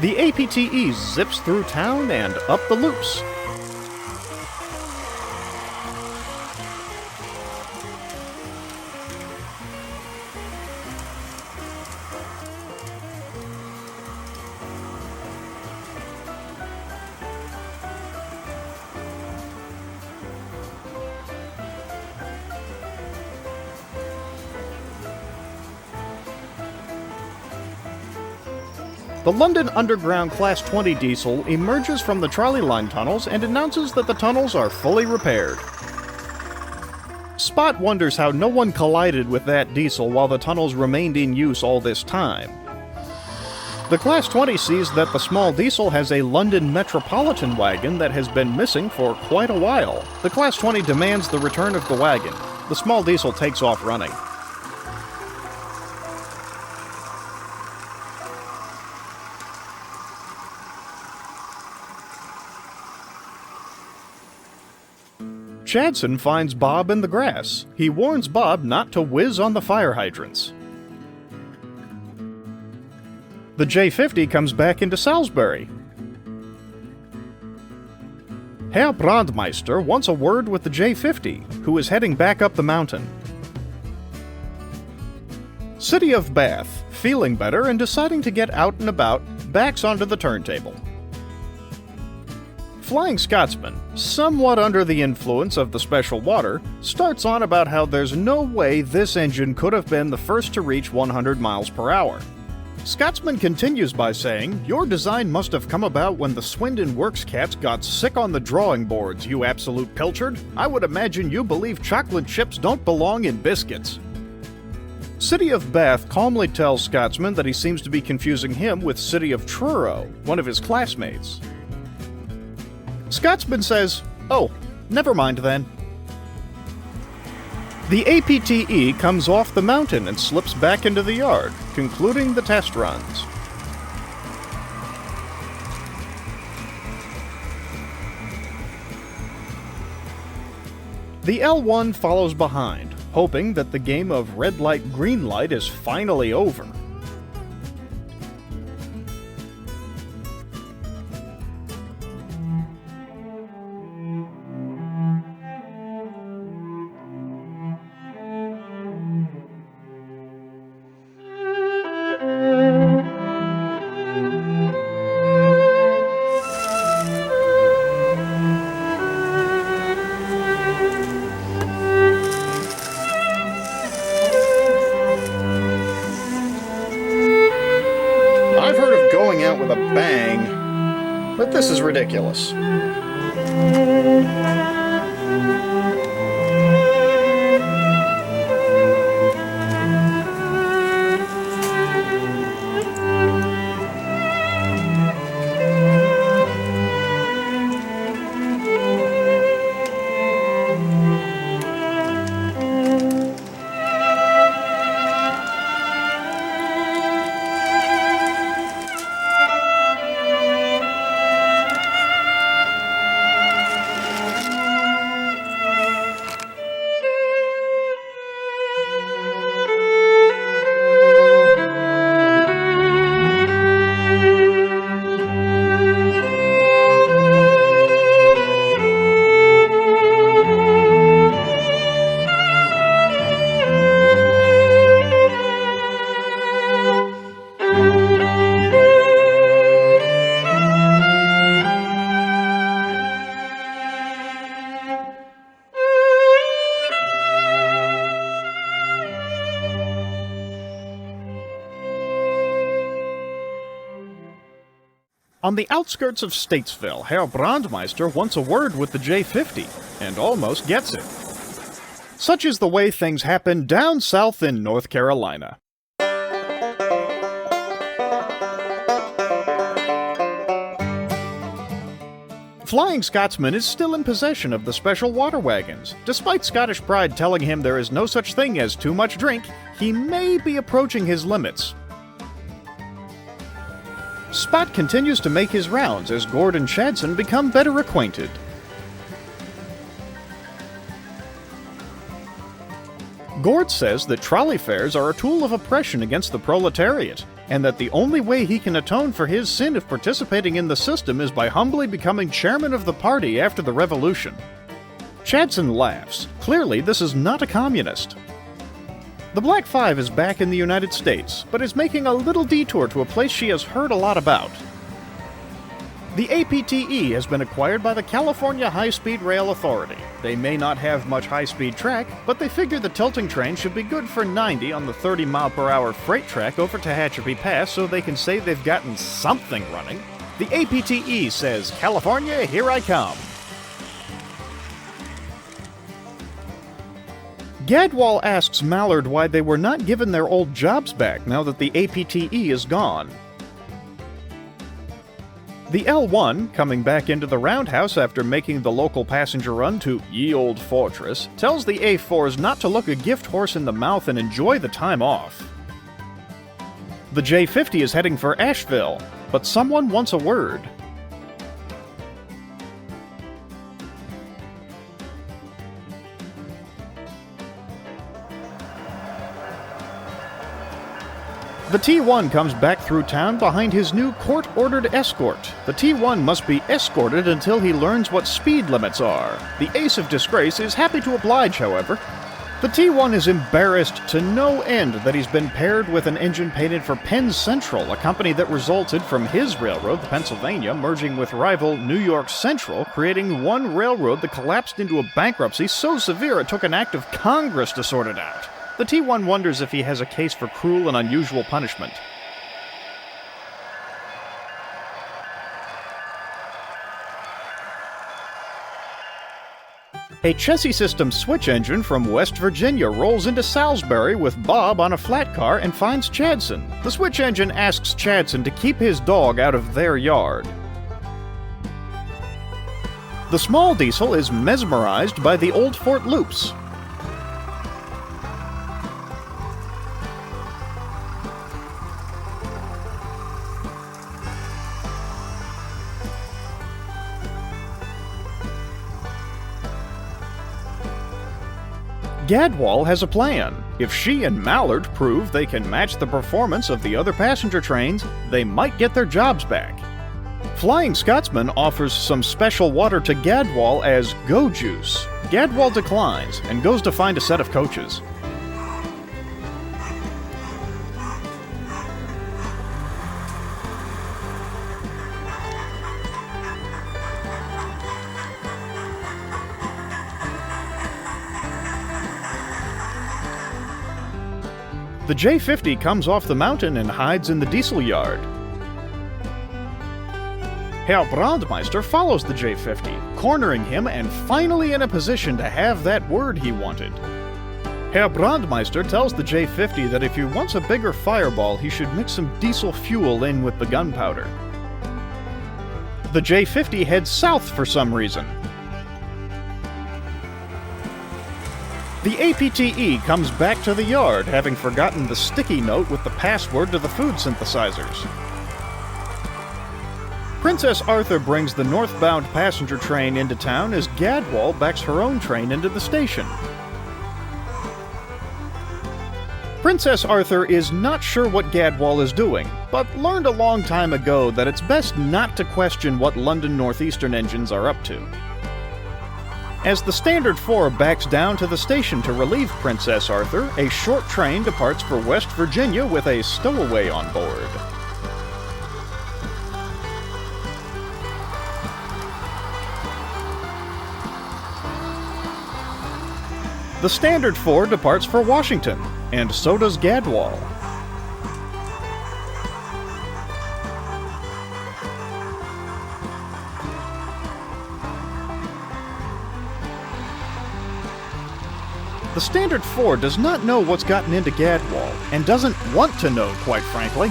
The APTE zips through town and up the loops. The London Underground Class 20 diesel emerges from the trolley line tunnels and announces that the tunnels are fully repaired. Spot wonders how no one collided with that diesel while the tunnels remained in use all this time. The Class 20 sees that the small diesel has a London Metropolitan wagon that has been missing for quite a while. The Class 20 demands the return of the wagon. The small diesel takes off running. Chadson finds Bob in the grass. He warns Bob not to whiz on the fire hydrants. The J50 comes back into Salisbury. Herr Brandmeister wants a word with the J50, who is heading back up the mountain. City of Bath, feeling better and deciding to get out and about, backs onto the turntable. Flying Scotsman, somewhat under the influence of the special water, starts on about how there's no way this engine could have been the first to reach 100 miles per hour. Scotsman continues by saying, "Your design must have come about when the Swindon Works cats got sick on the drawing boards, you absolute pilchard. I would imagine you believe chocolate chips don't belong in biscuits." City of Bath calmly tells Scotsman that he seems to be confusing him with City of Truro, one of his classmates. Scotsman says, "Oh, never mind then." The APTE comes off the mountain and slips back into the yard, concluding the test runs. The L1 follows behind, hoping that the game of red light, green light is finally over. With a bang, but this is ridiculous. On the outskirts of Statesville, Herr Brandmeister wants a word with the J-50, and almost gets it. Such is the way things happen down south in North Carolina. Flying Scotsman is still in possession of the special water wagons. Despite Scottish pride telling him there is no such thing as too much drink, he may be approaching his limits. Spot continues to make his rounds as Gord and Chadson become better acquainted. Gord says that trolley fares are a tool of oppression against the proletariat, and that the only way he can atone for his sin of participating in the system is by humbly becoming chairman of the party after the revolution. Chadson laughs. Clearly, this is not a communist. The Black Five is back in the United States, but is making a little detour to a place she has heard a lot about. The APTE has been acquired by the California High-Speed Rail Authority. They may not have much high-speed track, but they figure the tilting train should be good for 90 on the 30-mile-per-hour freight track over Tehachapi Pass so they can say they've gotten something running. The APTE says, "California, here I come." Gadwall asks Mallard why they were not given their old jobs back now that the APTE is gone. The L1, coming back into the roundhouse after making the local passenger run to Ye Old Fortress, tells the A4s not to look a gift horse in the mouth and enjoy the time off. The J50 is heading for Asheville, but someone wants a word. The T1 comes back through town behind his new court-ordered escort. The T1 must be escorted until he learns what speed limits are. The Ace of Disgrace is happy to oblige, however. The T1 is embarrassed to no end that he's been paired with an engine painted for Penn Central, a company that resulted from his railroad, the Pennsylvania, merging with rival New York Central, creating one railroad that collapsed into a bankruptcy so severe it took an act of Congress to sort it out. The T1 wonders if he has a case for cruel and unusual punishment. A chassis system switch engine from West Virginia rolls into Salisbury with Bob on a flat car and finds Chadson. The switch engine asks Chadson to keep his dog out of their yard. The small diesel is mesmerized by the Old Fort loops. Gadwall has a plan. If she and Mallard prove they can match the performance of the other passenger trains, they might get their jobs back. Flying Scotsman offers some special water to Gadwall as go juice. Gadwall declines and goes to find a set of coaches. The J50 comes off the mountain and hides in the diesel yard. Herr Brandmeister follows the J50, cornering him and finally in a position to have that word he wanted. Herr Brandmeister tells the J50 that if he wants a bigger fireball, he should mix some diesel fuel in with the gunpowder. The J50 heads south for some reason. The APTE comes back to the yard, having forgotten the sticky note with the password to the food synthesizers. Princess Arthur brings the northbound passenger train into town as Gadwall backs her own train into the station. Princess Arthur is not sure what Gadwall is doing, but learned a long time ago that it's best not to question what London Northeastern engines are up to. As the Standard 4 backs down to the station to relieve Princess Arthur, a short train departs for West Virginia with a stowaway on board. The Standard 4 departs for Washington, and so does Gadwall. The Standard 4 does not know what's gotten into Gadwall, and doesn't want to know, quite frankly.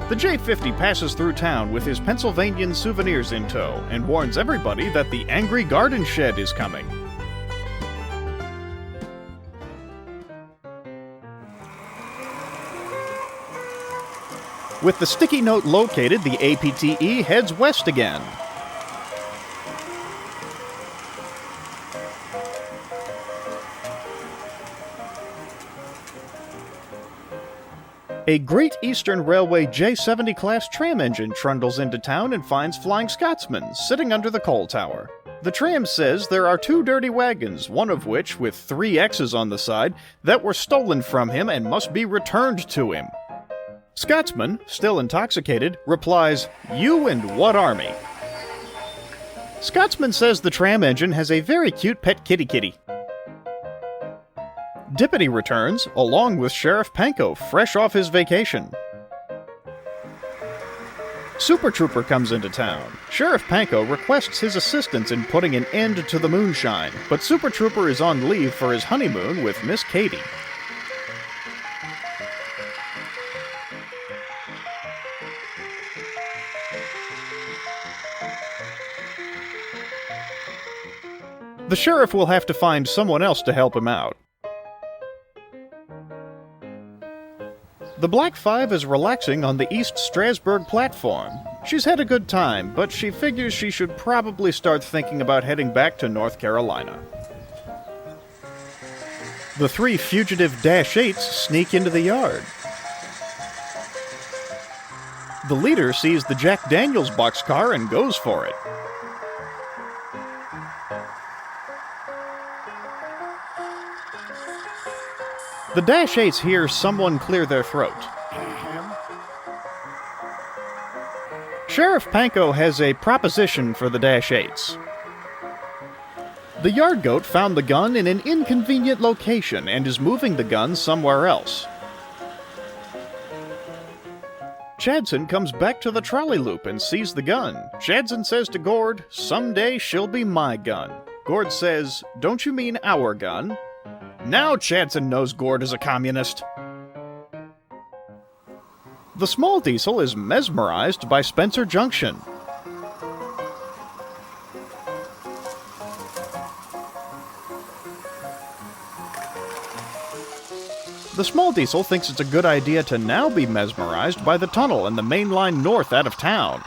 The J-50 passes through town with his Pennsylvanian souvenirs in tow, and warns everybody that the angry garden shed is coming. With the sticky note located, the APTE heads west again. A Great Eastern Railway J70 class tram engine trundles into town and finds Flying Scotsman sitting under the coal tower. The tram says there are 2 dirty wagons, one of which, with 3 X's on the side, that were stolen from him and must be returned to him. Scotsman, still intoxicated, replies, "You and what army?" Scotsman says the tram engine has a very cute pet kitty. Dippity returns, along with Sheriff Panko, fresh off his vacation. Super Trooper comes into town. Sheriff Panko requests his assistance in putting an end to the moonshine, but Super Trooper is on leave for his honeymoon with Miss Katie. The sheriff will have to find someone else to help him out. The Black Five is relaxing on the East Strasburg platform. She's had a good time, but she figures she should probably start thinking about heading back to North Carolina. The 3 fugitive Dash 8s sneak into the yard. The leader sees the Jack Daniels boxcar and goes for it. The Dash 8s hear someone clear their throat. Sheriff Panko has a proposition for the Dash 8s. The yard goat found the gun in an inconvenient location and is moving the gun somewhere else. Chadson comes back to the trolley loop and sees the gun. Chadson says to Gord, "Someday she'll be my gun." Gord says, "Don't you mean our gun?" Now Chadson knows Gord is a communist. The small diesel is mesmerized by Spencer Junction. The small diesel thinks it's a good idea to now be mesmerized by the tunnel and the main line north out of town.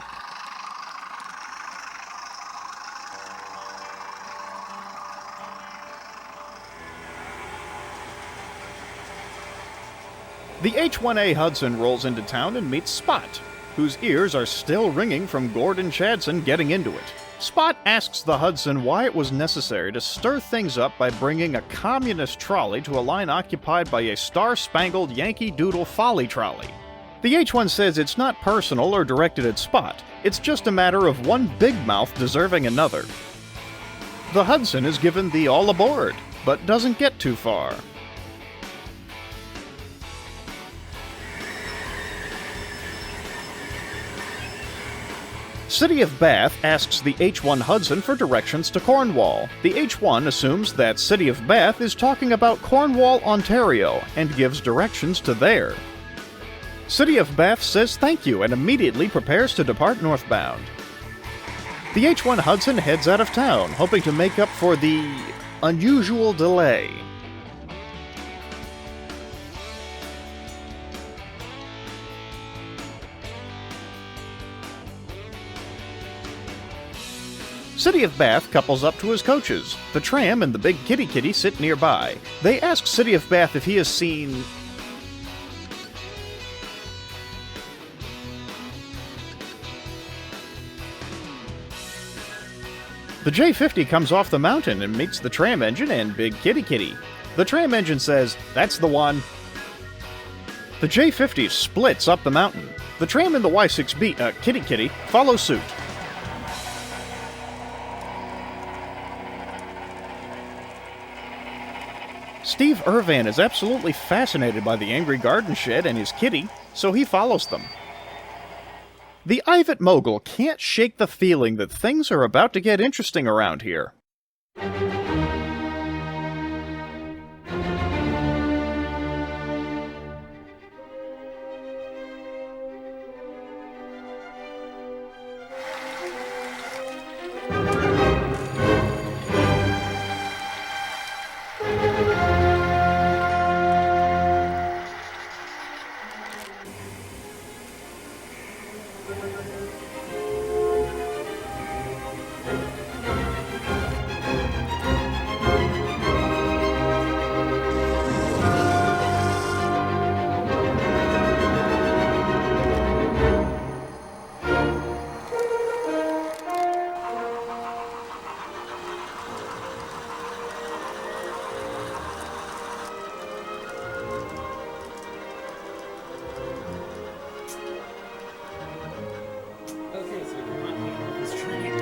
The H-1A Hudson rolls into town and meets Spot, whose ears are still ringing from Gord and Chadson getting into it. Spot asks the Hudson why it was necessary to stir things up by bringing a communist trolley to a line occupied by a star-spangled Yankee Doodle folly trolley. The H-1 says it's not personal or directed at Spot, it's just a matter of one big mouth deserving another. The Hudson is given the all aboard, but doesn't get too far. City of Bath asks the H-1 Hudson for directions to Cornwall. The H-1 assumes that City of Bath is talking about Cornwall, Ontario, and gives directions to there. City of Bath says thank you and immediately prepares to depart northbound. The H-1 Hudson heads out of town, hoping to make up for the unusual delay. City of Bath couples up to his coaches. The tram and the big kitty sit nearby. They ask City of Bath if he has seen... The J-50 comes off the mountain and meets the tram engine and big kitty. The tram engine says, "That's the one." The J-50 splits up the mountain. The tram and the Y6B, kitty, follow suit. Steve Irvan is absolutely fascinated by the angry garden shed and his kitty, so he follows them. The Ivatt Mogul can't shake the feeling that things are about to get interesting around here. Okay, so come on, get on this train.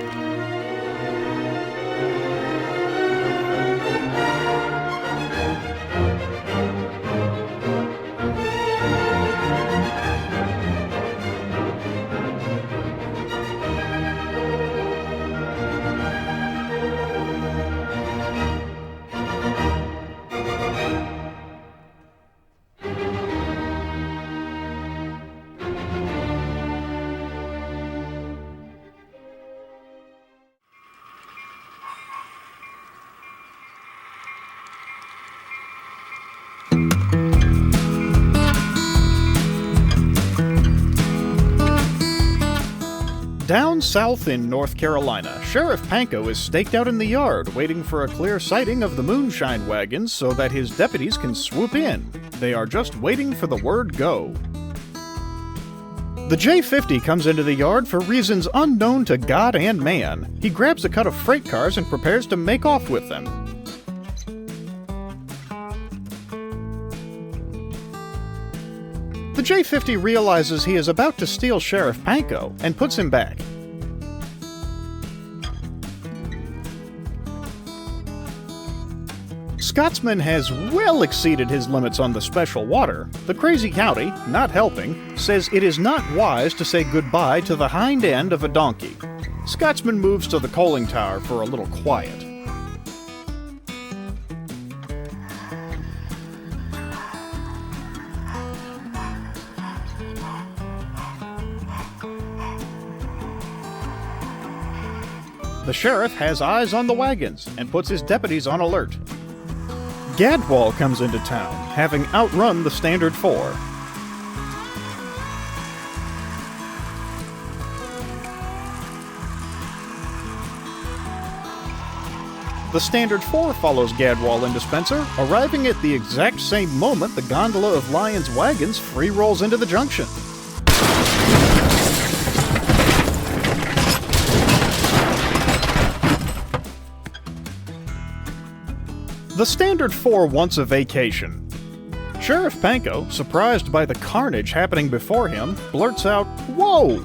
Down south in North Carolina, Sheriff Panko is staked out in the yard, waiting for a clear sighting of the moonshine wagons so that his deputies can swoop in. They are just waiting for the word go. The J-50 comes into the yard for reasons unknown to God and man. He grabs a cut of freight cars and prepares to make off with them. The J-50 realizes he is about to steal Sheriff Panko and puts him back. Scotsman has well exceeded his limits on the special water. The crazy county, not helping, says it is not wise to say goodbye to the hind end of a donkey. Scotsman moves to the coaling tower for a little quiet. The sheriff has eyes on the wagons and puts his deputies on alert. Gadwall comes into town, having outrun the Standard Four. The Standard Four follows Gadwall into Spencer, arriving at the exact same moment the gondola of Lyon's wagons free rolls into the junction. The Standard Four wants a vacation. Sheriff Panko, surprised by the carnage happening before him, blurts out, "Whoa!"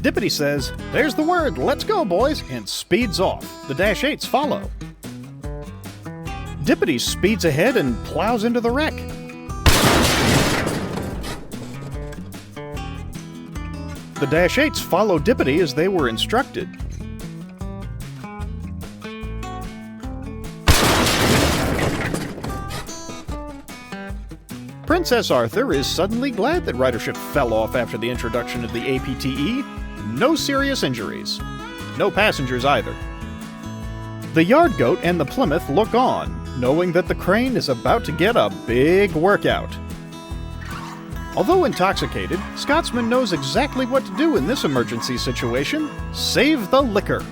Deputy says, "There's the word, let's go, boys," and speeds off. The Dash 8s follow. Deputy speeds ahead and plows into the wreck. The Dash 8s follow Deputy as they were instructed. Princess Arthur is suddenly glad that ridership fell off after the introduction of the APTE. No serious injuries. No passengers either. The Yard Goat and the Plymouth look on, knowing that the crane is about to get a big workout. Although intoxicated, Scotsman knows exactly what to do in this emergency situation: save the liquor.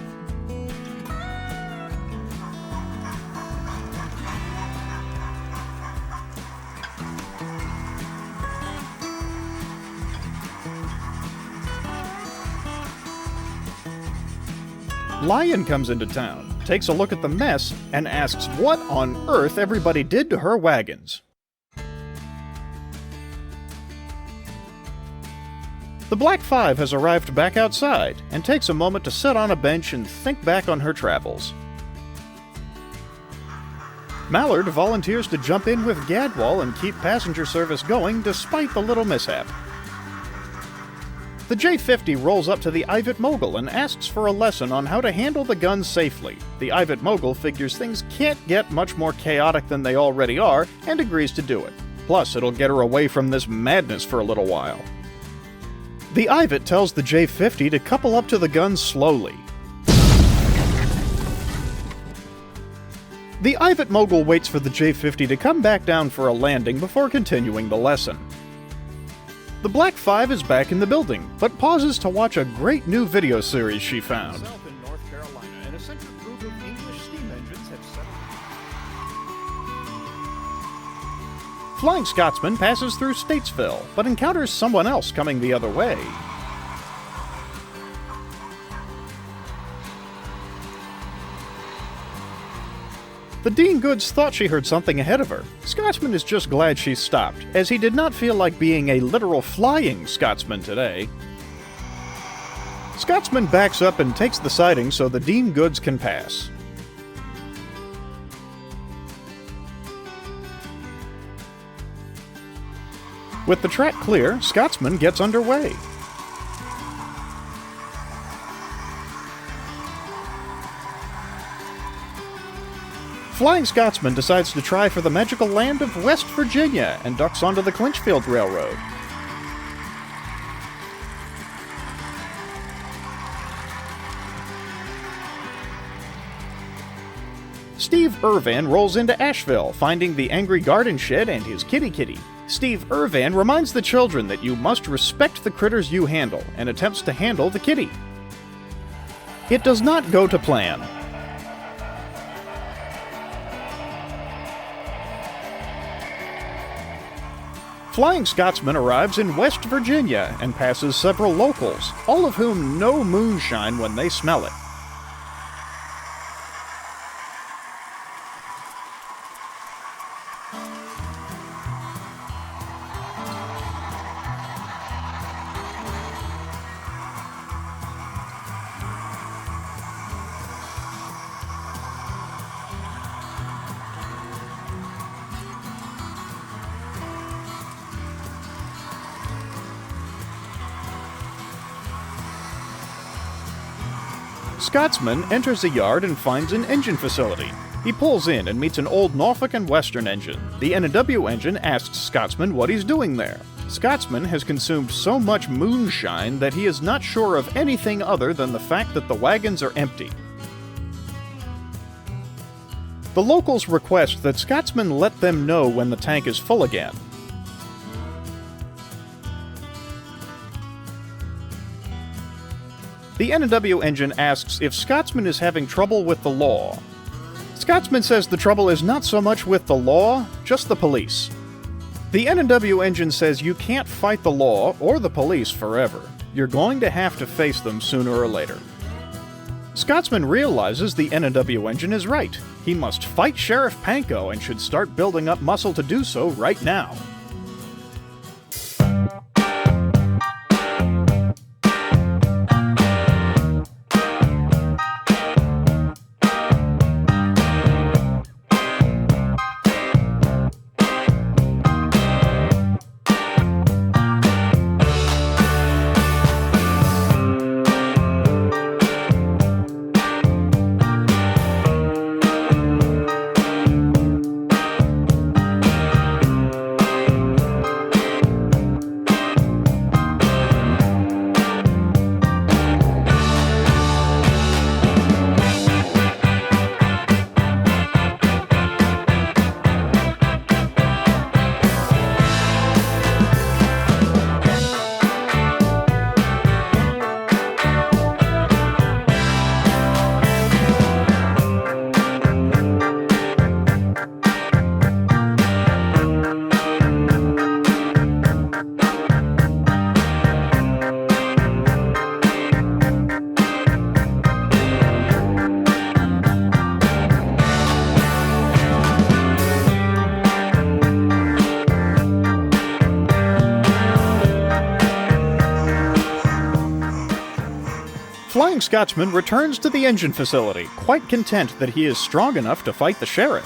Lyon comes into town, takes a look at the mess, and asks what on earth everybody did to her wagons. The Black Five has arrived back outside and takes a moment to sit on a bench and think back on her travels. Mallard volunteers to jump in with Gadwall and keep passenger service going despite the little mishap. The J-50 rolls up to the Ivatt Mogul and asks for a lesson on how to handle the guns safely. The Ivatt Mogul figures things can't get much more chaotic than they already are and agrees to do it. Plus, it'll get her away from this madness for a little while. The Ivatt tells the J-50 to couple up to the guns slowly. The Ivatt Mogul waits for the J-50 to come back down for a landing before continuing the lesson. The Black 5 is back in the building, but pauses to watch a great new video series she found. In North Carolina, an eccentric group of English steam engines have settled. Flying Scotsman passes through Statesville, but encounters someone else coming the other way. The Dean Goods thought she heard something ahead of her. Scotsman is just glad she stopped, as he did not feel like being a literal flying Scotsman today. Scotsman backs up and takes the siding so the Dean Goods can pass. With the track clear, Scotsman gets underway. Flying Scotsman decides to try for the magical land of West Virginia and ducks onto the Clinchfield Railroad. Steve Irvan rolls into Asheville, finding the angry garden shed and his kitty. Steve Irvan reminds the children that you must respect the critters you handle, and attempts to handle the kitty. It does not go to plan. Flying Scotsman arrives in West Virginia and passes several locals, all of whom know moonshine when they smell it. Scotsman enters a yard and finds an engine facility. He pulls in and meets an old Norfolk and Western engine. The N&W engine asks Scotsman what he's doing there. Scotsman has consumed so much moonshine that he is not sure of anything other than the fact that the wagons are empty. The locals request that Scotsman let them know when the tank is full again. The N&W engine asks if Scotsman is having trouble with the law. Scotsman says the trouble is not so much with the law, just the police. The N&W engine says you can't fight the law or the police forever. You're going to have to face them sooner or later. Scotsman realizes the N&W engine is right. He must fight Sheriff Panko and should start building up muscle to do so right now. Flying Scotsman returns to the engine facility, quite content that he is strong enough to fight the sheriff.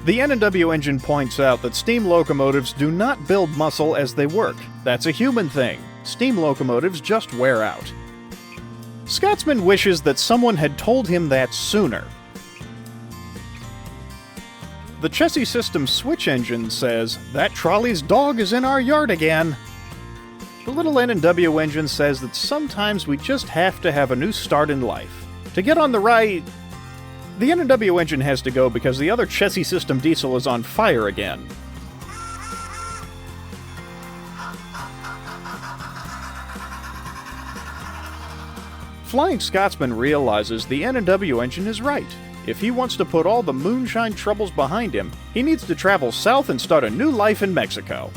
The N&W engine points out that steam locomotives do not build muscle as they work. That's a human thing. Steam locomotives just wear out. Scotsman wishes that someone had told him that sooner. The chassis system switch engine says, "That trolley's dog is in our yard again." The little N&W engine says that sometimes we just have to have a new start in life. To get on the right... The N&W engine has to go because the other chassis system diesel is on fire again. Flying Scotsman realizes the N&W engine is right. If he wants to put all the moonshine troubles behind him, he needs to travel south and start a new life in Mexico.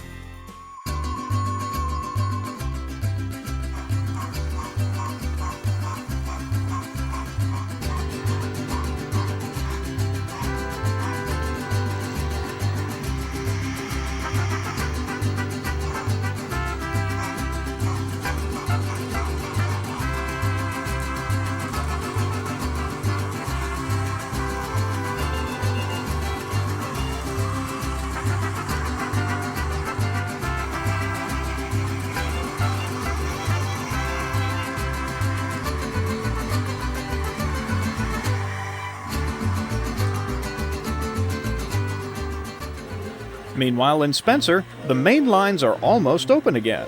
Meanwhile, in Spencer, the main lines are almost open again.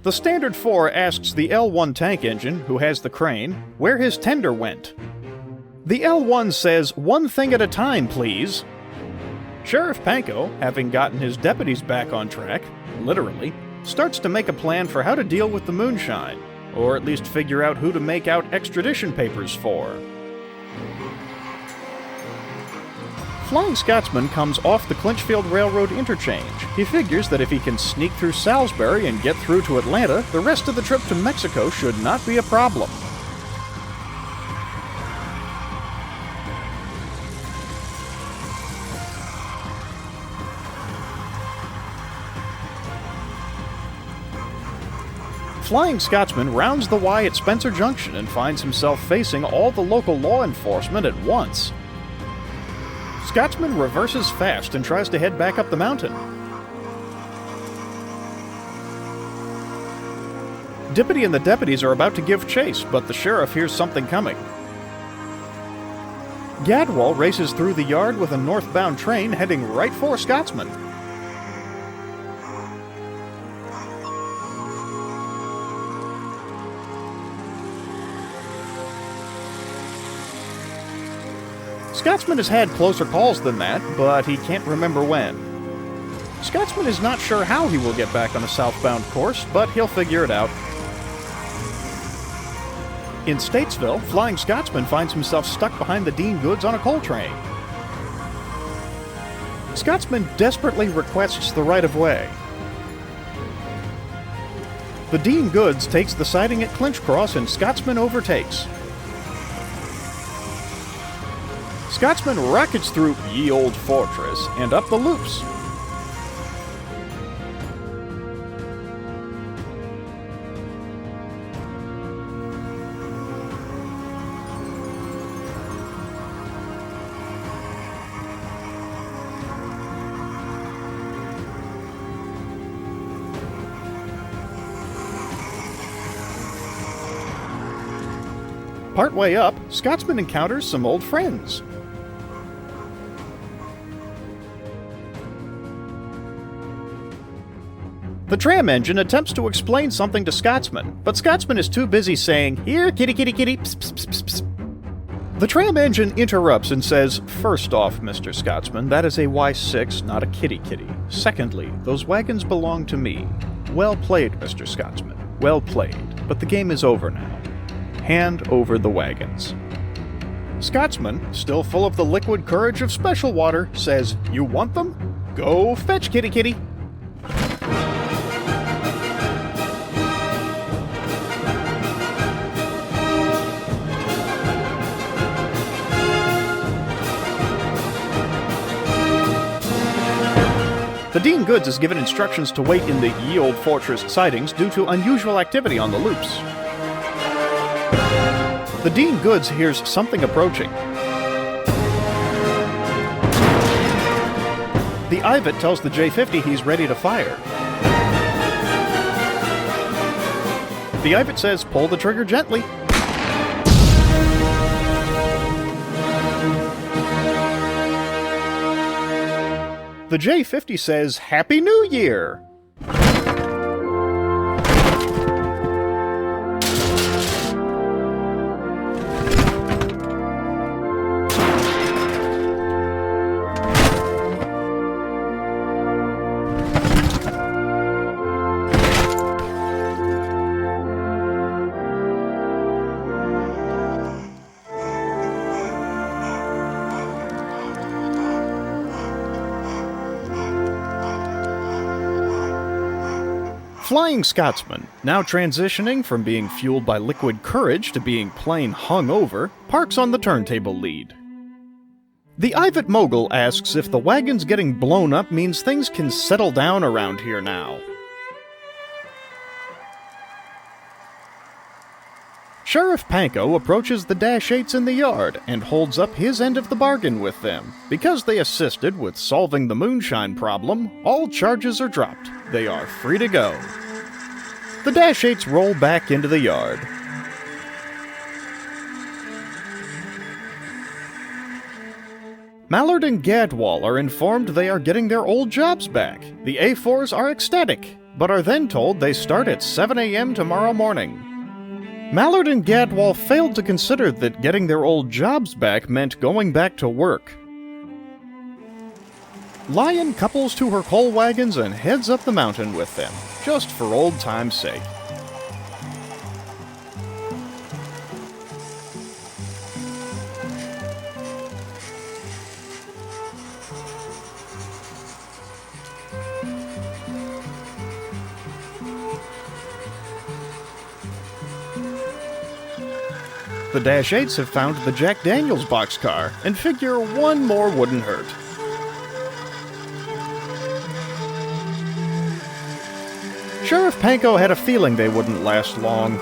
The Standard 4 asks the L1 tank engine, who has the crane, where his tender went. The L1 says, "One thing at a time, please." Sheriff Panko, having gotten his deputies back on track, literally, starts to make a plan for how to deal with the moonshine, or at least figure out who to make out extradition papers for. Flying Scotsman comes off the Clinchfield Railroad interchange. He figures that if he can sneak through Salisbury and get through to Atlanta, the rest of the trip to Mexico should not be a problem. Flying Scotsman rounds the Y at Spencer Junction and finds himself facing all the local law enforcement at once. Scotsman reverses fast and tries to head back up the mountain. Dippity and the deputies are about to give chase, but the sheriff hears something coming. Gadwall races through the yard with a northbound train heading right for Scotsman. Scotsman has had closer calls than that, but he can't remember when. Scotsman is not sure how he will get back on a southbound course, but he'll figure it out. In Statesville, Flying Scotsman finds himself stuck behind the Dean goods on a coal train. Scotsman desperately requests the right-of-way. The Dean goods takes the siding at Clinch Cross and Scotsman overtakes. Scotsman rockets through Ye Old Fortress and up the loops. Partway up, Scotsman encounters some old friends. The tram engine attempts to explain something to Scotsman, but Scotsman is too busy saying, "Here, kitty, kitty, kitty, pss, pss, pss, pss." The tram engine interrupts and says, "First off, Mr. Scotsman, that is a Y6, not a kitty kitty. Secondly, those wagons belong to me. Well played, Mr. Scotsman. Well played. But the game is over now. Hand over the wagons." Scotsman, still full of the liquid courage of special water, says, "You want them? Go fetch, kitty kitty." The Dean Goods is given instructions to wait in the Ye Old Fortress sidings due to unusual activity on the loops. The Dean Goods hears something approaching. The Ivatt tells the J-50 he's ready to fire. The Ivatt says, pull the trigger gently. The J-50 says, Happy New Year! Flying Scotsman, now transitioning from being fueled by liquid courage to being plain hung over, parks on the turntable lead. The Ivatt Mogul asks if the wagons getting blown up means things can settle down around here now. Sheriff Panko approaches the Dash-8s in the yard and holds up his end of the bargain with them. Because they assisted with solving the moonshine problem, all charges are dropped. They are free to go. The Dash-8s roll back into the yard. Mallard and Gadwall are informed they are getting their old jobs back. The A4s are ecstatic, but are then told they start at 7 a.m. tomorrow morning. Mallard and Gadwall failed to consider that getting their old jobs back meant going back to work. Lion couples to her coal wagons and heads up the mountain with them, just for old time's sake. The Dash-8s have found the Jack Daniels boxcar, and figure one more wouldn't hurt. Sheriff Panko had a feeling they wouldn't last long.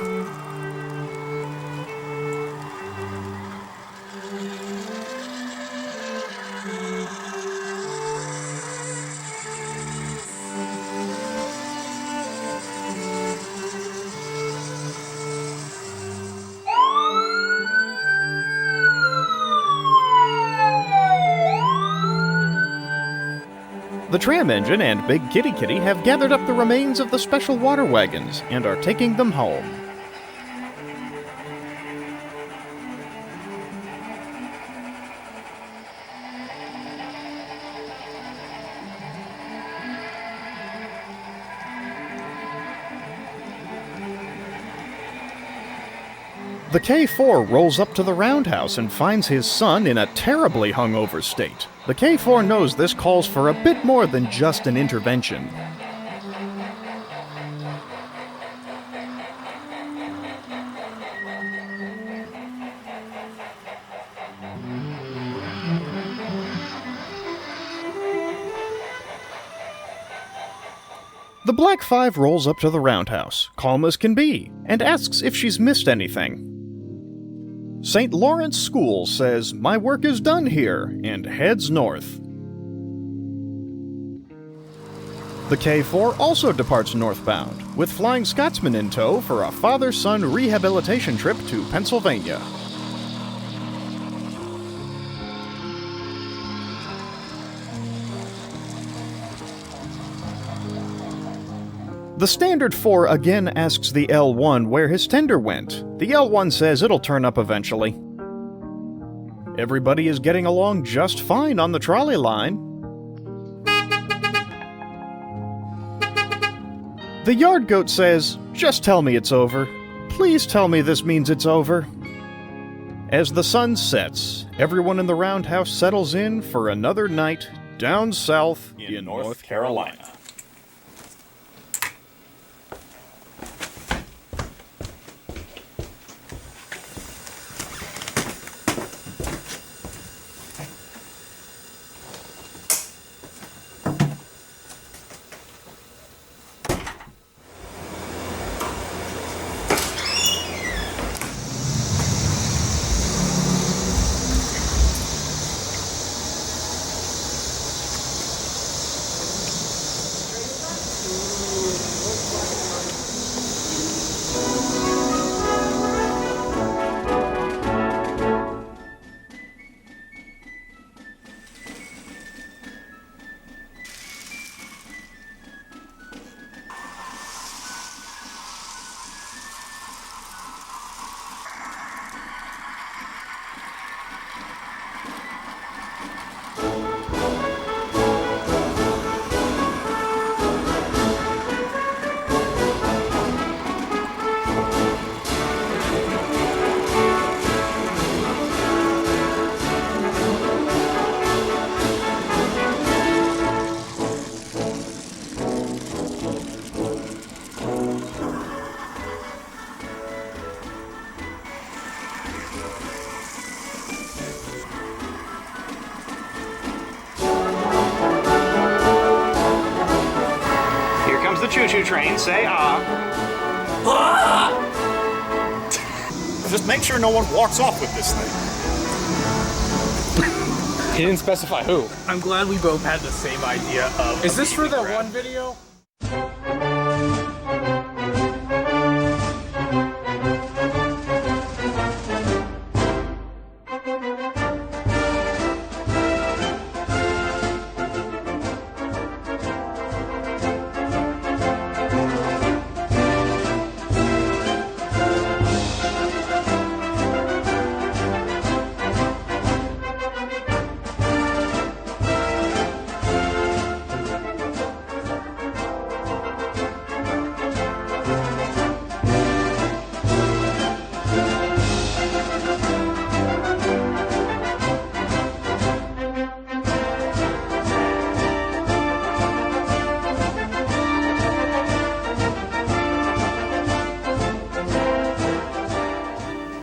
The tram engine and Big Kitty Kitty have gathered up the remains of the special water wagons and are taking them home. The K4 rolls up to the roundhouse and finds his son in a terribly hungover state. The K4 knows this calls for a bit more than just an intervention. The Black 5 rolls up to the roundhouse, calm as can be, and asks if she's missed anything. St. Lawrence School says, "My work is done here," and heads north. The K4 also departs northbound, with Flying Scotsman in tow for a father-son rehabilitation trip to Pennsylvania. The Standard 4 again asks the L1 where his tender went. The L1 says it'll turn up eventually. Everybody is getting along just fine on the trolley line. The Yard Goat says, "Just tell me it's over. Please tell me this means it's over." As the sun sets, everyone in the roundhouse settles in for another night down south in North Carolina. train, say ah. Just make sure no one walks off with this thing. He didn't specify who. I'm glad we both had the same idea of... Is this for that one video?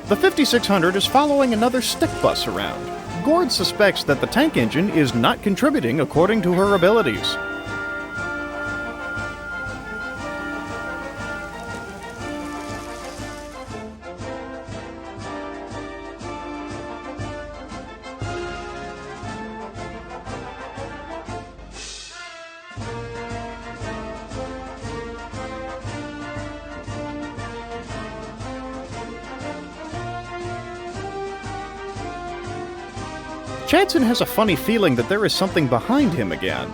The 5600 is following another stick bus around. Gord suspects that the tank engine is not contributing according to her abilities. Chadson has a funny feeling that there is something behind him again.